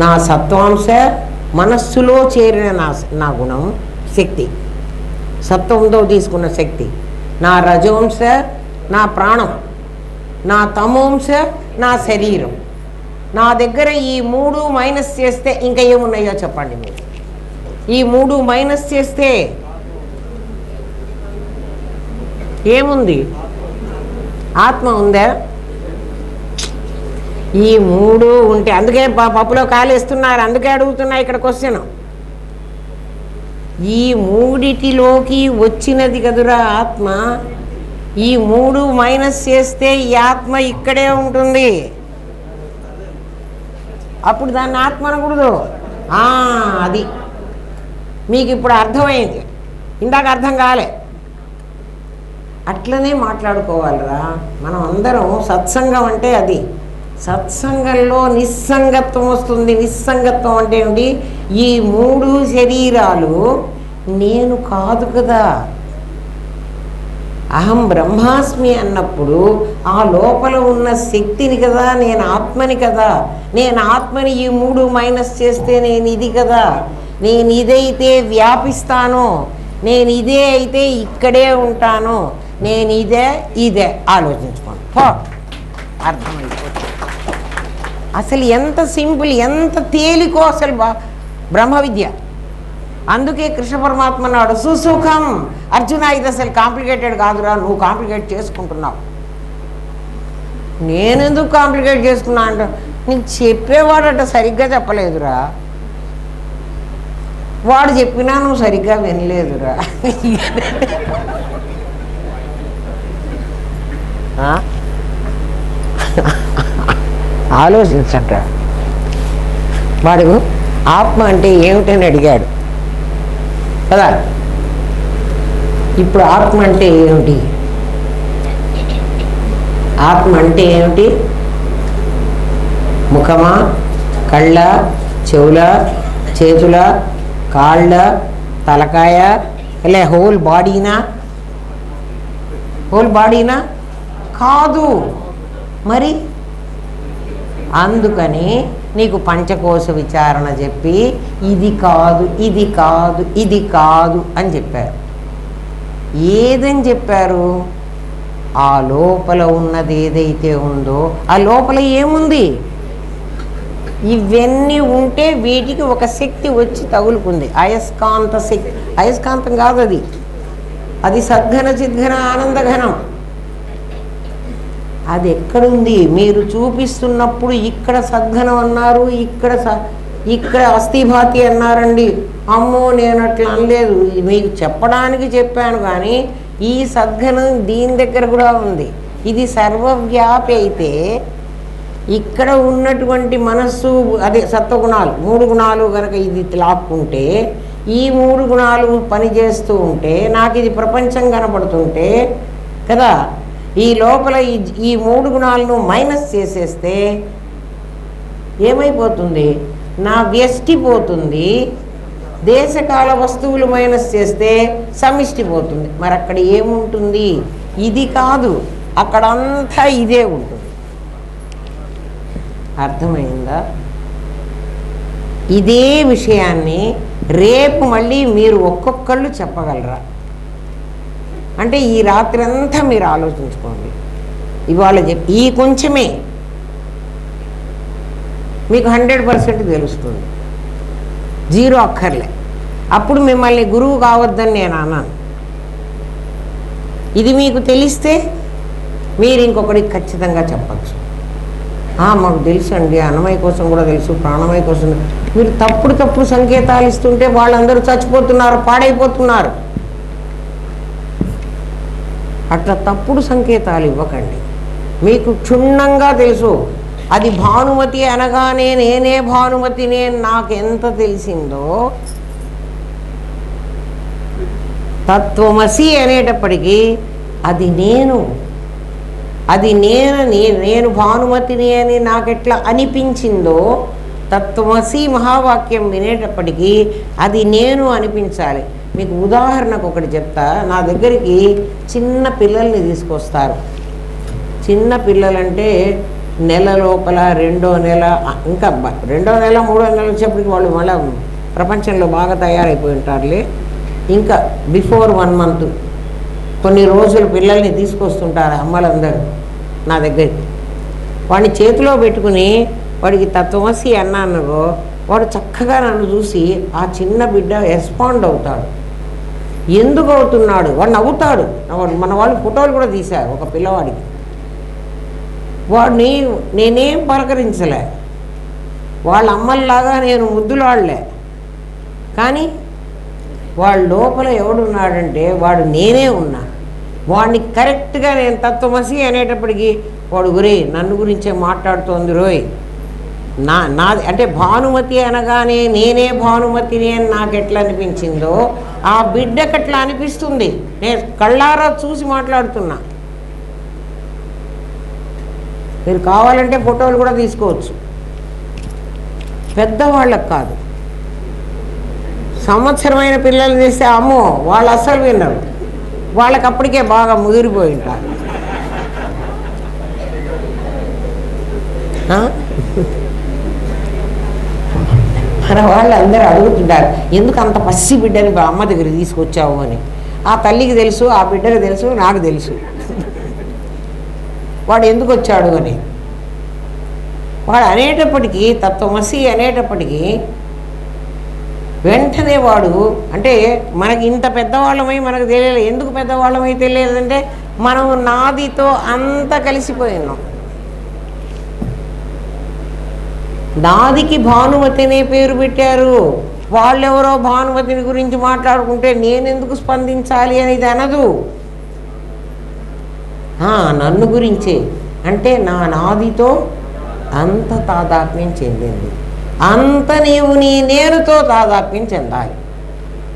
నా సత్వాంశ, మనస్సులో చేరిన నా గుణం, శక్తి, సత్వంతో తీసుకున్న శక్తి. నా రజోంశ, నా ప్రాణం. నా తమోంశ, నా శరీరం. నా దగ్గర ఈ 3 మైనస్ చేస్తే ఇంకా ఏమున్నాయో చెప్పండి మీరు. ఈ 3 మైనస్ చేస్తే ఏముంది? ఆత్మ ఉందా? ఈ 3 ఉంటే, అందుకే పప్పులో కాలేస్తున్నారు, అందుకే అడుగుతున్నా ఇక్కడ క్వశ్చన్. ఈ 3టిలోకి వచ్చినది కదురా ఆత్మ. ఈ 3 మైనస్ చేస్తే ఈ ఆత్మ ఇక్కడే ఉంటుంది. అప్పుడు దాన్ని ఆత్మ అనకూడదు. అది మీకు ఇప్పుడు అర్థమైంది, ఇందాక అర్థం కాలే. అట్లనే మాట్లాడుకోవాలిరా మనం అందరం. సత్సంగం అంటే అది. సత్సంగంలో నిస్సంగత్వం వస్తుంది. నిస్సంగత్వం అంటే ఏమిటి? ఈ 3 శరీరాలు నేను కాదు కదా. అహం బ్రహ్మాస్మి అన్నప్పుడు ఆ లోపల ఉన్న శక్తిని కదా, నేను ఆత్మని కదా. నేను ఆత్మని ఈ 3 మైనస్ చేస్తే నేను ఇది కదా. నేను ఇదైతే వ్యాపిస్తాను, నేను ఇదే అయితే ఇక్కడే ఉంటాను, నేను ఇదే ఆలోచించుకోండి. అర్థమైపోతుంది. అసలు ఎంత సింపుల్, ఎంత తేలికో అసలు బ్రహ్మ విద్య. అందుకే కృష్ణ పరమాత్మ అన్నాడు సుసుఖం. అర్జున, ఇది అసలు కాంప్లికేటెడ్ కాదురా, నువ్వు కాంప్లికేట్ చేసుకుంటున్నావు. నేనెందుకు కాంప్లికేట్ చేసుకున్నా అంటే, నీకు చెప్పేవాడట సరిగ్గా చెప్పలేదురా, వాడు చెప్పినా నువ్వు సరిగ్గా వినలేదురా. ఆలోచించట. వాడు ఆత్మ అంటే ఏమిటని అడిగాడు కదా. ఇప్పుడు ఆత్మ అంటే ఏమిటి? ఆత్మ అంటే ఏమిటి? ముఖమా, కళ్ళ, చెవుల, చేతుల, కాళ్ళ, తలకాయ, లే హోల్ బాడీనా? హోల్ బాడీనా? కాదు. మరి అందుకని నీకు పంచకోశ విచారణ చెప్పి ఇది కాదు, ఇది కాదు, ఇది కాదు అని చెప్పారు. ఏదని చెప్పారు? ఆ లోపల ఉన్నది ఏదైతే ఉందో ఆ లోపల ఏముంది? ఇవన్నీ ఉంటే వీటికి ఒక శక్తి వచ్చి తగులుకుంది, అయస్కాంత శక్తి. అయస్కాంతం కాదు అది, అది సద్ఘన చిద్ఘన ఆనందఘనం. అది ఎక్కడుంది? మీరు చూపిస్తున్నప్పుడు ఇక్కడ సద్ఘనం అన్నారు, ఇక్కడ అస్థిభాతి అన్నారండి. అమ్మో, నేను అట్లా అనలేదు, మీకు చెప్పడానికి చెప్పాను. కానీ ఈ సద్ఘనం దీని దగ్గర కూడా ఉంది. ఇది సర్వవ్యాపి అయితే ఇక్కడ ఉన్నటువంటి మనస్సు, అదే సత్వగుణాలు, 3 గుణాలు కనుక ఇది లాక్కుంటే, ఈ 3 గుణాలు పనిచేస్తూ ఉంటే, నాకు ఇది ప్రపంచం కనపడుతుంటే కదా, ఈ లోపల ఈ 3 గుణాలను మైనస్ చేసేస్తే ఏమైపోతుంది? నా వ్యష్టి పోతుంది. దేశకాల వస్తువులు మైనస్ చేస్తే సమిష్టి పోతుంది. మరి అక్కడ ఏముంటుంది? ఇది కాదు, అక్కడంతా ఇదే ఉంటుంది. అర్థమైందా? ఇదే విషయాన్ని రేపు మళ్ళీ మీరు ఒక్కొక్కళ్ళు చెప్పగలరా? అంటే ఈ రాత్రి అంతా మీరు ఆలోచించుకోండి. ఇవాళ ఈ కొంచెమే మీకు 100% తెలుస్తుంది, జీరో అక్కర్లే. అప్పుడు మిమ్మల్ని గురువు కావద్దని నేను అన్నాను. ఇది మీకు తెలిస్తే మీరు ఇంకొకరికి ఖచ్చితంగా చెప్పచ్చు, మాకు తెలుసు అండి, అన్నమయ్య కోసం కూడా తెలుసు, ప్రాణమయ్య కోసం. మీరు తప్పుడు సంకేతాలు ఇస్తుంటే వాళ్ళందరూ చచ్చిపోతున్నారు, పాడైపోతున్నారు. అట్లా తప్పుడు సంకేతాలు ఇవ్వకండి. మీకు క్షుణ్ణంగా తెలుసు, అది భానుమతి అనగానే నేనే భానుమతి, నేను నాకెంత తెలిసిందో, తత్వమసి అనేటప్పటికీ అది నేను నేను భానుమతిని అని నాకెట్లా అనిపించిందో, తత్వమసి మహావాక్యం వినేటప్పటికీ అది నేను అనిపించాలి. మీకు ఉదాహరణకు ఒకటి చెప్తా. నా దగ్గరికి చిన్న పిల్లల్ని తీసుకొస్తారు. చిన్న పిల్లలంటే నెల లోపల, రెండో నెల, ఇంకా రెండో నెల, మూడో నెల వచ్చేప్పటికి వాళ్ళు మళ్ళీ ప్రపంచంలో బాగా తయారైపోయి ఉంటారులే. ఇంకా బిఫోర్ 1 month కొన్ని రోజులు పిల్లల్ని తీసుకొస్తుంటారు అమ్మలందరూ నా దగ్గరికి. వాడిని చేతిలో పెట్టుకుని వాడికి తత్వమసి అన్నాను, వాడు చక్కగా నన్ను చూసి ఆ చిన్న బిడ్డ రెస్పాండ్ అవుతాడు. ఎందుకు అవుతున్నాడు? వాడు నవ్వుతాడు. మన వాళ్ళు ఫోటోలు కూడా తీశారు ఒక పిల్లవాడికి. వాడిని నేనేం పలకరించలే, వాళ్ళ అమ్మల్లాగా నేను ముద్దులాడలే. కానీ వాడు లోపల ఎవడున్నాడంటే వాడు నేనే ఉన్నా. వాడిని కరెక్ట్గా నేను తత్వమసి అనేటప్పటికీ వాడు గురే నన్ను గురించే మాట్లాడుతోంది రోయ్, నాది అంటే భానుమతి అనగానే నేనే భానుమతిని అని నాకు ఎట్లా అనిపించిందో ఆ బిడ్డకి అట్లా అనిపిస్తుంది. నేను కళ్ళారా చూసి మాట్లాడుతున్నా. మీరు కావాలంటే ఫోటోలు కూడా తీసుకోవచ్చు. పెద్దవాళ్ళకు కాదు, సంవత్సరమైన పిల్లలు తీస్తే అమ్మో వాళ్ళు అస్సలు విన్నారు. వాళ్ళకి అప్పటికే బాగా ముదిరిపోయి ఉంటారు. మన వాళ్ళు అందరూ అడుగుతుంటారు, ఎందుకు అంత పసి బిడ్డని అమ్మ దగ్గర తీసుకొచ్చావు అని. ఆ తల్లికి తెలుసు, ఆ బిడ్డకి తెలుసు, నాకు తెలుసు వాడు ఎందుకు వచ్చాడు అని. వాడు అనేటప్పటికీ, తత్వమసి అనేటప్పటికీ వెంటనే వాడు అంటే మనకి ఇంత పెద్దవాళ్ళమై మనకు తెలియలేదు. ఎందుకు పెద్దవాళ్ళమై తెలియలేదంటే మనం నాదితో అంతా కలిసిపోయి ఉన్నాం. నాదికి భానుమతి అనే పేరు పెట్టారు. వాళ్ళెవరో భానుమతిని గురించి మాట్లాడుకుంటే నేనెందుకు స్పందించాలి అనేది అనదు. నన్ను గురించే అంటే నా నాదితో అంత తాదాత్మ్యం చెందింది. అంత నీవు నీ నేనుతో తాదాత్మ్యం చెందాలి.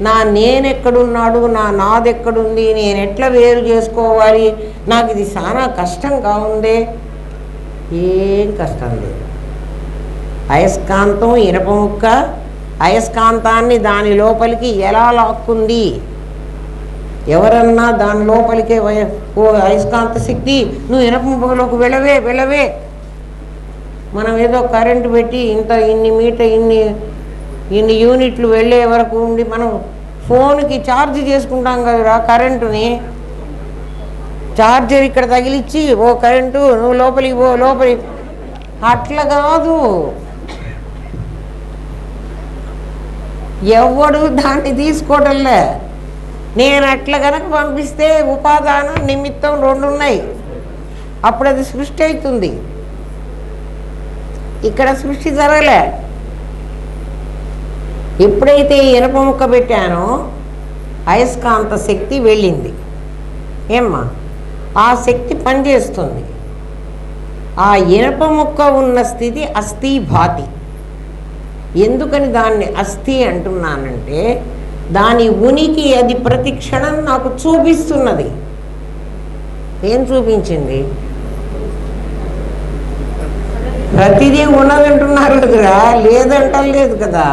నా నేనెక్కడున్నాడు, నా నాదెక్కడుంది, నేను ఎట్లా వేరు చేసుకోవాలి, నాకు ఇది చాలా కష్టంగా ఉందే. ఏం కష్టం లేదు. అయస్కాంతం ఇనప ముక్క అయస్కాంతాన్ని దాని లోపలికి ఎలా లాక్కుంది? ఎవరన్నా దాని లోపలికే ఓ అయస్కాంత శక్తి నువ్వు ఇనప ముక్కలోకి వెళ్ళవే. మనం ఏదో కరెంటు పెట్టి ఇన్ని యూనిట్లు వెళ్ళే వరకు ఉండి మనం ఫోన్కి ఛార్జ్ చేసుకుంటాం కదరా కరెంటుని. ఛార్జర్ ఇక్కడ తగిలిచ్చి ఓ కరెంటు నువ్వు లోపలికి అట్లా కాదు. ఎవడు దాన్ని తీసుకోవడంలే. నేను అట్లా కనుక పంపిస్తే ఉపాదానం నిమిత్తం 2 ఉన్నాయి. అప్పుడు అది సృష్టి అవుతుంది. ఇక్కడ సృష్టి జరగలే. ఎప్పుడైతే ఇనప ముక్క పెట్టానో అయస్కాంత శక్తి వెళ్ళింది. ఏమ్మా ఆ శక్తి పనిచేస్తుంది. ఆ ఇనప ముక్క ఉన్న స్థితి అస్థి భాతి. ఎందుకని దాన్ని అస్థి అంటున్నానంటే దాని ఉనికి అది ప్రతి క్షణం నాకు చూపిస్తున్నది. ఏం చూపించింది? ప్రతిదీ ఉన్నదంటున్నారు కదరా, లేదంటలేదు కదా.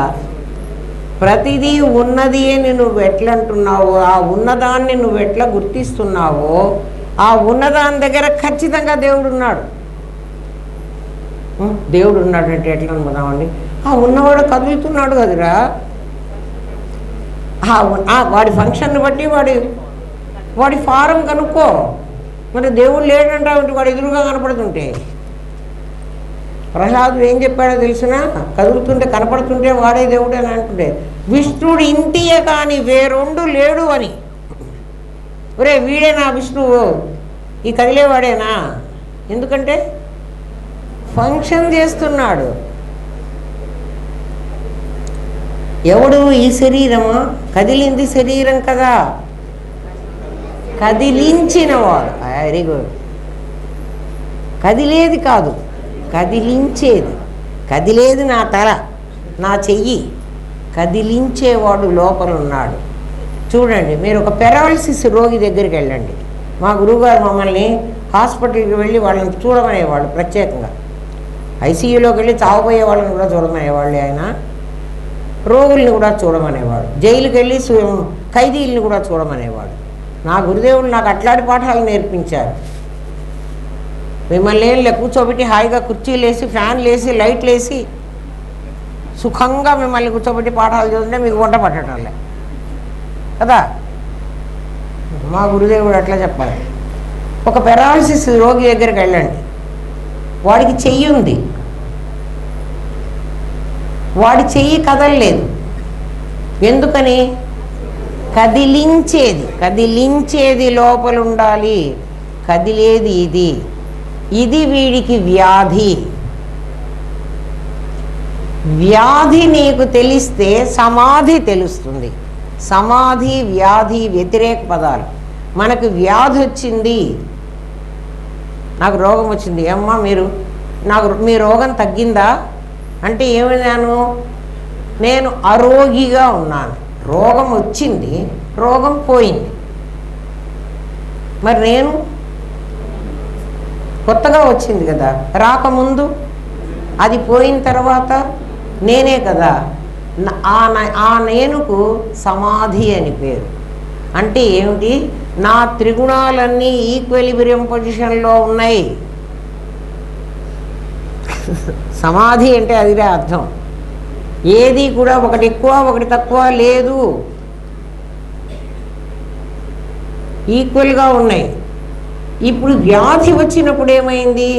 ప్రతిదీ ఉన్నది అని నువ్వు ఎట్లా అంటున్నావో, ఆ ఉన్నదాన్ని నువ్వు ఎట్లా గుర్తిస్తున్నావో, ఆ ఉన్నదాని దగ్గర ఖచ్చితంగా దేవుడు ఉన్నాడు. దేవుడు ఉన్నాడంటే ఎట్లా అనుకున్నామండి? ఆ ఉన్నవాడు కదులుతున్నాడు కదరా. వాడి ఫంక్షన్ని బట్టి వాడి వాడి ఫారం కనుక్కో. మరి దేవుడు లేడంటావు వాడు ఎదురుగా కనపడుతుంటే. ప్రహ్లాదుడు ఏం చెప్పాడో తెలిసినా, కదులుతుంటే కనపడుతుంటే వాడే దేవుడు అని అంటుండే. విష్ణుడు ఇంటియే కానీ వేరొండు లేడు అని. ఒరే వీడేనా విష్ణువు, ఈ కదిలేవాడేనా? ఎందుకంటే ఫంక్షన్ చేస్తున్నాడు. ఎవడు ఈ శరీరమా? కదిలింది శరీరం కదా, కదిలించినవాడు. Very good. కదిలేది కాదు, కదిలించేది. కదిలేది నా తల, నా చెయ్యి. కదిలించేవాడు లోపల ఉన్నాడు. చూడండి, మీరు ఒక పెరాలసిస్ రోగి దగ్గరికి వెళ్ళండి. మా గురువుగారు మమ్మల్ని హాస్పిటల్కి వెళ్ళి వాళ్ళని చూడమనేవాళ్ళు. ప్రత్యేకంగా ఐసీయూలోకి వెళ్ళి చావబోయే వాళ్ళని కూడా చూడమనేవాళ్ళు. ఆయన రోగుల్ని కూడా చూడమనేవాడు. జైలుకి వెళ్ళి ఖైదీల్ని కూడా చూడమనేవాడు. నా గురుదేవులు నాకు అట్లాంటి పాఠాలు నేర్పించారు. మిమ్మల్ని ఏం కూర్చోబెట్టి హాయిగా కుర్చీలు వేసి, ఫ్యాన్లు వేసి, లైట్లు వేసి సుఖంగా మిమ్మల్ని కూర్చోబెట్టి పాఠాలు చదివితే మీకు వంట పట్టడంలే కదా. మా గురుదేవుడు అట్లా చెప్పాలి. ఒక పెరాలసిస్ రోగి దగ్గరికి వెళ్ళండి. వాడికి చెయ్యి ఉంది, వాడి చెయ్యి కదలలేదు. ఎందుకని? కదిలించేది లోపల ఉండాలి. కదిలేది ఇది వీడికి వ్యాధి. వ్యాధి నీకు తెలిస్తే సమాధి తెలుస్తుంది. సమాధి, వ్యాధి వ్యతిరేక పదాలు. మనకు వ్యాధి వచ్చింది, నాకు రోగం వచ్చింది. అమ్మా మీ రోగం తగ్గిందా అంటే ఏమన్నాను? నేను అరోగిగా ఉన్నాను. రోగం వచ్చింది, రోగం పోయింది. మరి నేను కొత్తగా వచ్చింది కదా, రాకముందు అది పోయిన తర్వాత నేనే కదా. ఆ నేనుకు సమాధి అని పేరు. అంటే ఏమిటి? నా త్రిగుణాలన్నీ ఈక్వెలిబ్రియం పొజిషన్లో ఉన్నాయి. సమాధి అంటే అదిరే అర్థం. ఏది కూడా ఒకటి ఎక్కువ ఒకటి తక్కువ లేదు, ఈక్వల్గా ఉన్నాయి. ఇప్పుడు వ్యాధి వచ్చినప్పుడు ఏమైంది?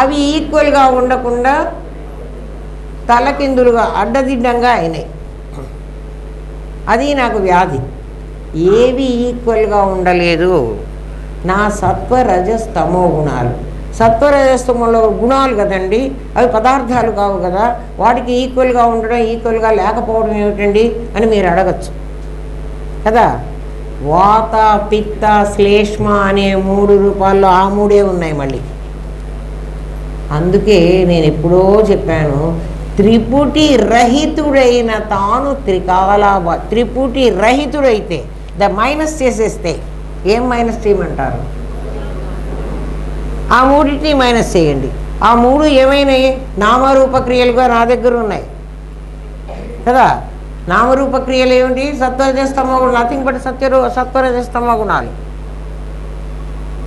అవి ఈక్వల్గా ఉండకుండా తలకిందులుగా అడ్డదిడ్డంగా అయినాయి. అది నాకు వ్యాధి. ఏవి ఈక్వల్గా ఉండలేదు. నా సత్వరజస్తమో గుణాలు. సత్వరజస్తమంలో గుణాలు కదండి, అవి పదార్థాలు కావు కదా. వాటికి ఈక్వల్గా ఉండడం, ఈక్వల్గా లేకపోవడం ఏమిటండి అని మీరు అడగచ్చు కదా. వాత, పిత్త, శ్లేష్మ అనే 3 రూపాల్లో ఆ 3 ఉన్నాయి మళ్ళీ. అందుకే నేను ఎప్పుడో చెప్పాను, త్రిపుటి రహితుడైన తాను త్రిపుటి రహితుడైతే మైనస్ చేసేస్తే ఏం మైనస్ చేయమంటారు? ఆ 3ని మైనస్ చేయండి. ఆ 3 ఏమైనాయి? నామరూపక్రియలుగా నా దగ్గర ఉన్నాయి కదా. నామరూపక్రియలు ఏమిటి? సత్వరజస్తమో గుణాలు. నథింగ్ బట్ సత్వరజస్తమో గుణాలు.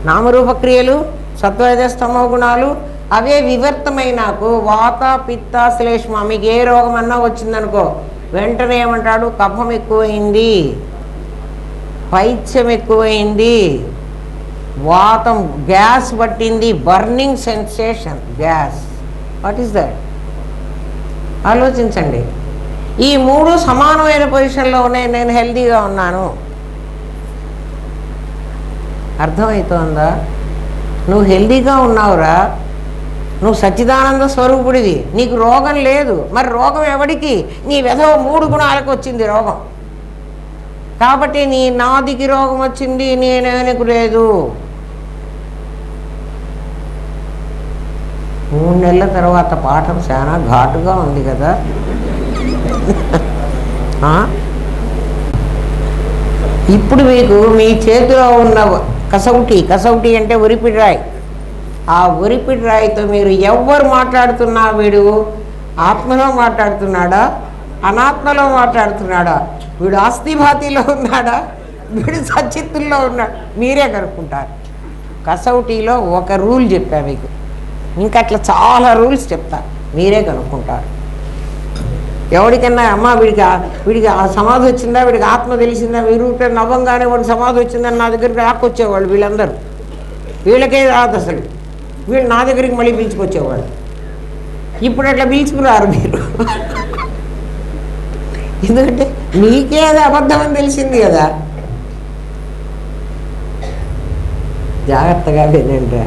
నామరూపక్రియలు, సత్వరజస్తమో గుణాలు. అవే వివర్తమై నాకు వాత, పిత్త, శ్లేష్మ. మీకు ఏ రోగం అన్నా వచ్చిందనుకో, వెంటనే ఏమంటాడు? కఫం ఎక్కువైంది, పైత్యం ఎక్కువైంది, వాతం, గ్యాస్ పట్టింది, burning sensation, gas. What is that? ఆలోచించండి. ఈ 3 సమానమైన పొజిషన్లో ఉన్నాయి. నేను హెల్తీగా ఉన్నాను. అర్థమవుతోందా? నువ్వు హెల్తీగా ఉన్నావురా, నువ్వు సచ్చిదానంద స్వరూపుడివి, నీకు రోగం లేదు. మరి రోగం ఎవడికి? నీ వెధవ 3 గుణాలకు వచ్చింది రోగం. కాబట్టి నాదికి రోగం వచ్చింది, నేనేనికి లేదు. 3 నెలల తర్వాత పాఠం చాలా ఘాటుగా ఉంది కదా. ఇప్పుడు మీకు మీ చేతిలో ఉన్న కసౌటి అంటే ఉరిపిడి రాయి. ఆ ఉరిపిడి రాయితో మీరు ఎవ్వరు మాట్లాడుతున్నా, వీడు ఆత్మలో మాట్లాడుతున్నాడా, అనాత్మలో మాట్లాడుతున్నాడా, వీడు ఆస్తిభాతిలో ఉన్నాడా, వీడు సచిత్తుల్లో ఉన్నాడు, మీరే కనుక్కుంటారు. కసౌటీలో ఒక రూల్ చెప్పా మీకు, ఇంకా అట్లా చాలా రూల్స్ చెప్తా, మీరే కనుక్కుంటారు. ఎవరికన్నా అమ్మ వీడికి ఆ సమాధి వచ్చిందా, వీడికి ఆత్మ తెలిసిందా, వీరుంటే నవ్వంగానే వాడికి సమాధి వచ్చిందని నా దగ్గరికి రాకొచ్చేవాళ్ళు వీళ్ళందరూ. వీళ్ళకే రాదు అసలు, వీళ్ళు నా దగ్గరికి మళ్ళీ పిలుచుకొచ్చేవాళ్ళు. ఇప్పుడు అట్లా పిలుచుకున్నారు మీరు, ఎందుకంటే మీకే అది అబద్ధం అని తెలిసింది కదా. జాగ్రత్తగా వినండి,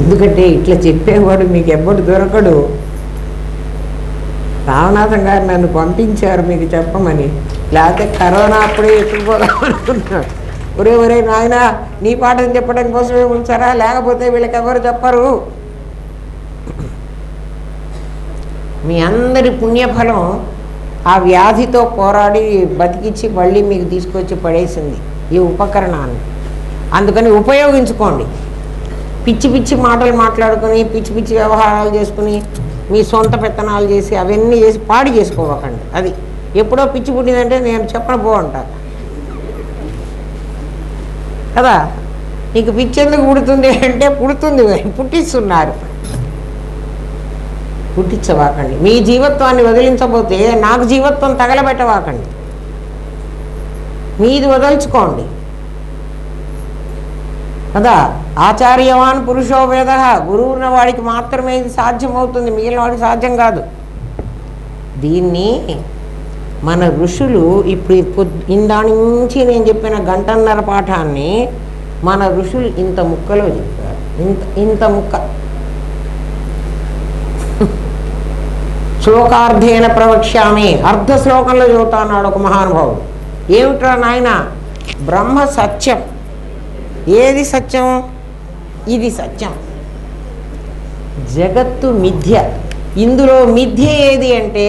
ఎందుకంటే ఇట్లా చెప్పేవాడు మీకు ఎవ్వడు దొరకడు. రామనాథం గారు నన్ను పంపించారు మీకు చెప్పమని, లేకపోతే కరోనా అప్పుడే ఎత్తుకుపోదాం అనుకున్నాడు. ఒరే నాయన నీ పాఠం చెప్పడం కోసమే ఉంచారా, లేకపోతే వీళ్ళకి ఎవరు చెప్పరు. మీ అందరి పుణ్యఫలం ఆ వ్యాధితో పోరాడి బతికించి మళ్ళీ మీకు తీసుకొచ్చి పడేసింది ఈ ఉపకరణాన్ని. అందుకని ఉపయోగించుకోండి. పిచ్చి పిచ్చి మాటలు మాట్లాడుకొని, పిచ్చి పిచ్చి వ్యవహారాలు చేసుకుని, మీ సొంత పెత్తనాలు చేసి అవన్నీ చేసి పాడి చేసుకోవకండి. అది ఎప్పుడో పిచ్చి పుట్టిందంటే నేను చెప్పనపోంటాను కదా. నీకు పిచ్చి ఎందుకు పుడుతుంది అంటే పుడుతుంది, పుట్టిస్తున్నారు. పుట్టించవాకండి. మీ జీవత్వాన్ని వదిలించబోతే నాకు జీవత్వం తగలబెట్టవాకండి, మీది వదల్చుకోండి కదా. ఆచార్యవాన్ పురుషో వేద, గురువు ఉన్న వాడికి మాత్రమే ఇది సాధ్యమవుతుంది, మిగిలిన వాడికి సాధ్యం కాదు. దీన్ని మన ఋషులు ఇప్పుడు ఇందాని నుంచి నేను చెప్పిన గంటన్నర పాఠాన్ని మన ఋషులు ఇంత ముక్కలో చెప్పారు. ఇంత ముక్క శ్లోకార్థేన ప్రవక్ష్యామి, అర్ధ శ్లోకంలో చదువుతా అన్నాడు ఒక మహానుభావుడు. ఏమిట్రా నాయన, బ్రహ్మ సత్యం. ఏది సత్యం? ఇది సత్యం. జగత్తు మిథ్య. ఇందులో మిథ్య ఏది అంటే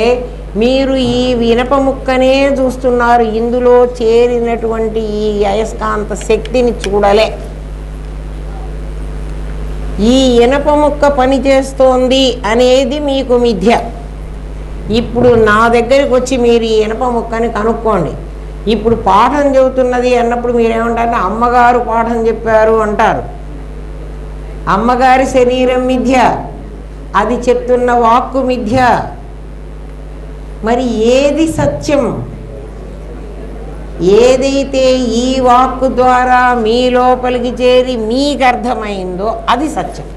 మీరు ఈ వినప ముక్కనే చూస్తున్నారు, ఇందులో చేరినటువంటి ఈ అయస్కాంత శక్తిని చూడలే. ఈ ఇనప ముక్క పనిచేస్తోంది అనేది మీకు మిథ్య. ఇప్పుడు నా దగ్గరికి వచ్చి మీరు ఈ ఇనప ముక్కని కనుక్కోండి. ఇప్పుడు పాఠం చెబుతున్నది అన్నప్పుడు మీరేమంటారంటే అమ్మగారు పాఠం చెప్పారు అంటారు. అమ్మగారి శరీరం మిథ్య, అది చెప్తున్న వాక్కు మిథ్య. మరి ఏది సత్యం? ఏదైతే ఈ వాక్కు ద్వారా మీ లోపలికి చేరి మీకు అర్థమైందో అది సత్యం.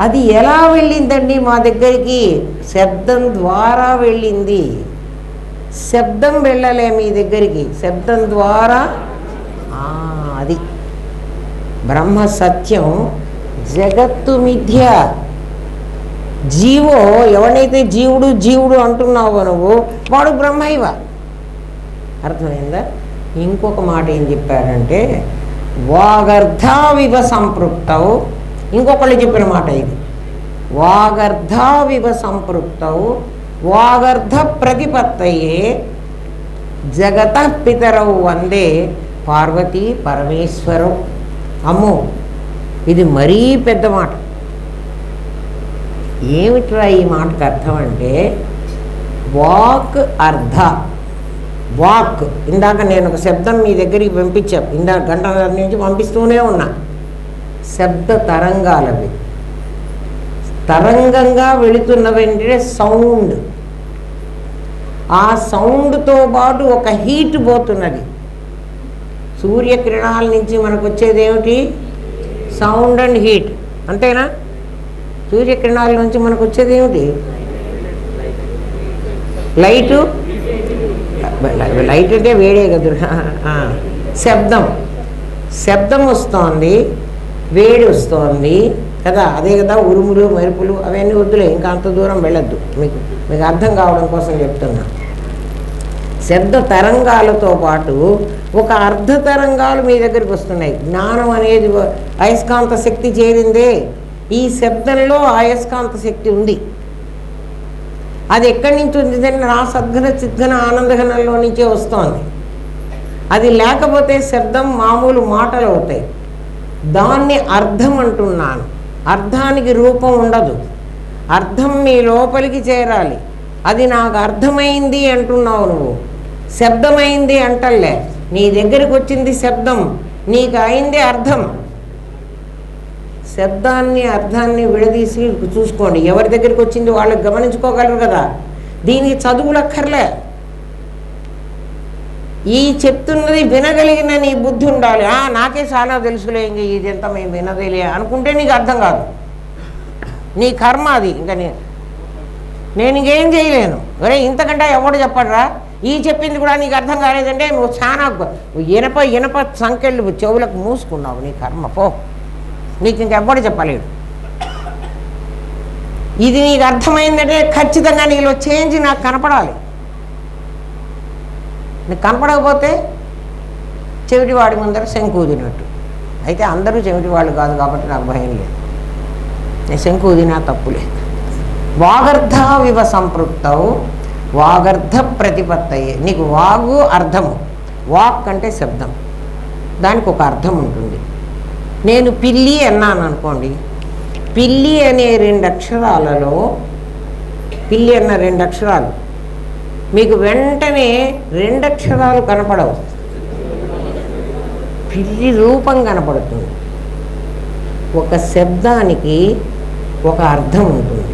అది ఎలా వెళ్ళిందండి మా దగ్గరికి? శబ్దం ద్వారా వెళ్ళింది. శబ్దం వెళ్ళలే మీ దగ్గరికి, శబ్దం ద్వారా. అది బ్రహ్మ సత్యం, జగత్తు మిథ్య. జీవో, ఎవడైతే జీవుడు జీవుడు అంటున్నావో నువ్వు, వాడు బ్రహ్మైవ. అర్థమైందా? ఇంకొక మాట ఏం చెప్పారంటే వాగర్ధావివ సంపృక్తవు. ఇంకొకళ్ళు చెప్పిన మాట ఇది. వాగర్ధావివ సంపృక్తవు వాగర్ధ ప్రతిపత్తయే జగత పితరవు వందే పార్వతీ పరమేశ్వరం. అమ్మో, ఇది మరీ పెద్ద మాట. ఏమిట్రా ఈ మాటకు అర్థం అంటే వాక్ అర్ధ. వాక్, ఇందాక నేను ఒక శబ్దం మీ దగ్గరికి పంపించాను, ఇందాక గంటన్నర నుంచి పంపిస్తూనే ఉన్నా. శబ్ద తరంగాలవి, తరంగంగా వెళుతున్నవంటే సౌండ్. ఆ సౌండ్తో పాటు ఒక హీట్ పోతున్నది. సూర్యకిరణాల నుంచి మనకు వచ్చేది ఏమిటి? సౌండ్ అండ్ హీట్, అంతేనా? సూర్యకిరణాల నుంచి మనకు వచ్చేది ఏమిటి? లైటు. లైట్ అంటే వేడే కదా. శబ్దం, శబ్దం వస్తోంది, వేడి వస్తోంది కదా. అదే కదా ఉరుములు మెరుపులు, అవన్నీ వద్దులే, ఇంకా అంత దూరం వెళ్ళొద్దు. మీకు అర్థం కావడం కోసం చెప్తున్నా. శబ్ద తరంగాలతో పాటు ఒక అర్ధ తరంగాలు మీ దగ్గరికి వస్తున్నాయి. జ్ఞానం అనేది అయస్కాంత శక్తి చేరిందే. ఈ శబ్దంలో అయస్కాంత శక్తి ఉంది. అది ఎక్కడి నుంచి ఉంటుందంటే నా సద్ఘన చిద్ఘన ఆనందఘనంలో నుంచే వస్తోంది. అది లేకపోతే శబ్దం మామూలు మాటలు అవుతాయి. దాన్ని అర్థం అంటున్నాను. అర్థానికి రూపం ఉండదు. అర్థం మీ లోపలికి చేరాలి. అది నాకు అర్థమైంది అంటున్నావు నువ్వు, శబ్దమైంది అంటలే. నీ దగ్గరికి వచ్చింది శబ్దం, నీకు అయింది అర్థం. శబ్దాన్ని అర్థాన్ని విడదీసి చూసుకోండి. ఎవరి దగ్గరికి వచ్చింది వాళ్ళకి గమనించుకోగలరు కదా. దీనికి చదువులు అక్కర్లే. ఈ చెప్తున్నది వినగలిగిన నీ బుద్ధి ఉండాలి. నాకే చాలా తెలుసులే, ఇంక ఇదంతా మేము వినదేలే అనుకుంటే నీకు అర్థం కాదు. నీ కర్మ అది. ఇంకా నేను ఇంకేం చేయలేను. ఒరే ఇంతకంటే ఎవడు చెప్పడరా, ఈ చెప్పింది కూడా నీకు అర్థం కాలేదంటే నువ్వు చాలా ఇనప సంఖ్యలు చెవులకు మూసుకున్నావు. నీ కర్మ పో, నీకు ఇంకెవ్వడు చెప్పలేడు. ఇది నీకు అర్థమైందంటే ఖచ్చితంగా నీలో చేంజ్ నాకు కనపడాలి. నీకు కనపడకపోతే చెవిటివాడి ముందర శంకుదినట్టు. అయితే అందరూ చెవిటివాళ్ళు కాదు కాబట్టి నాకు భయం లేదు. నేను శంకుదినా తప్పు లేదు. వాగర్ధ వివ సంపృక్తవు వాగర్ధ ప్రతిపత్తయే. నీకు వాగు అర్థము. వాక్ అంటే శబ్దం, దానికి ఒక అర్థం ఉంటుంది. నేను పిల్లి అన్నాను అనుకోండి, పిల్లి అనే 2 అక్షరాలలో, పిల్లి అన్న 2 అక్షరాలు మీకు వెంటనే 2 అక్షరాలు కనపడవు, పిల్లి రూపం కనపడుతుంది. ఒక శబ్దానికి ఒక అర్థం ఉంటుంది.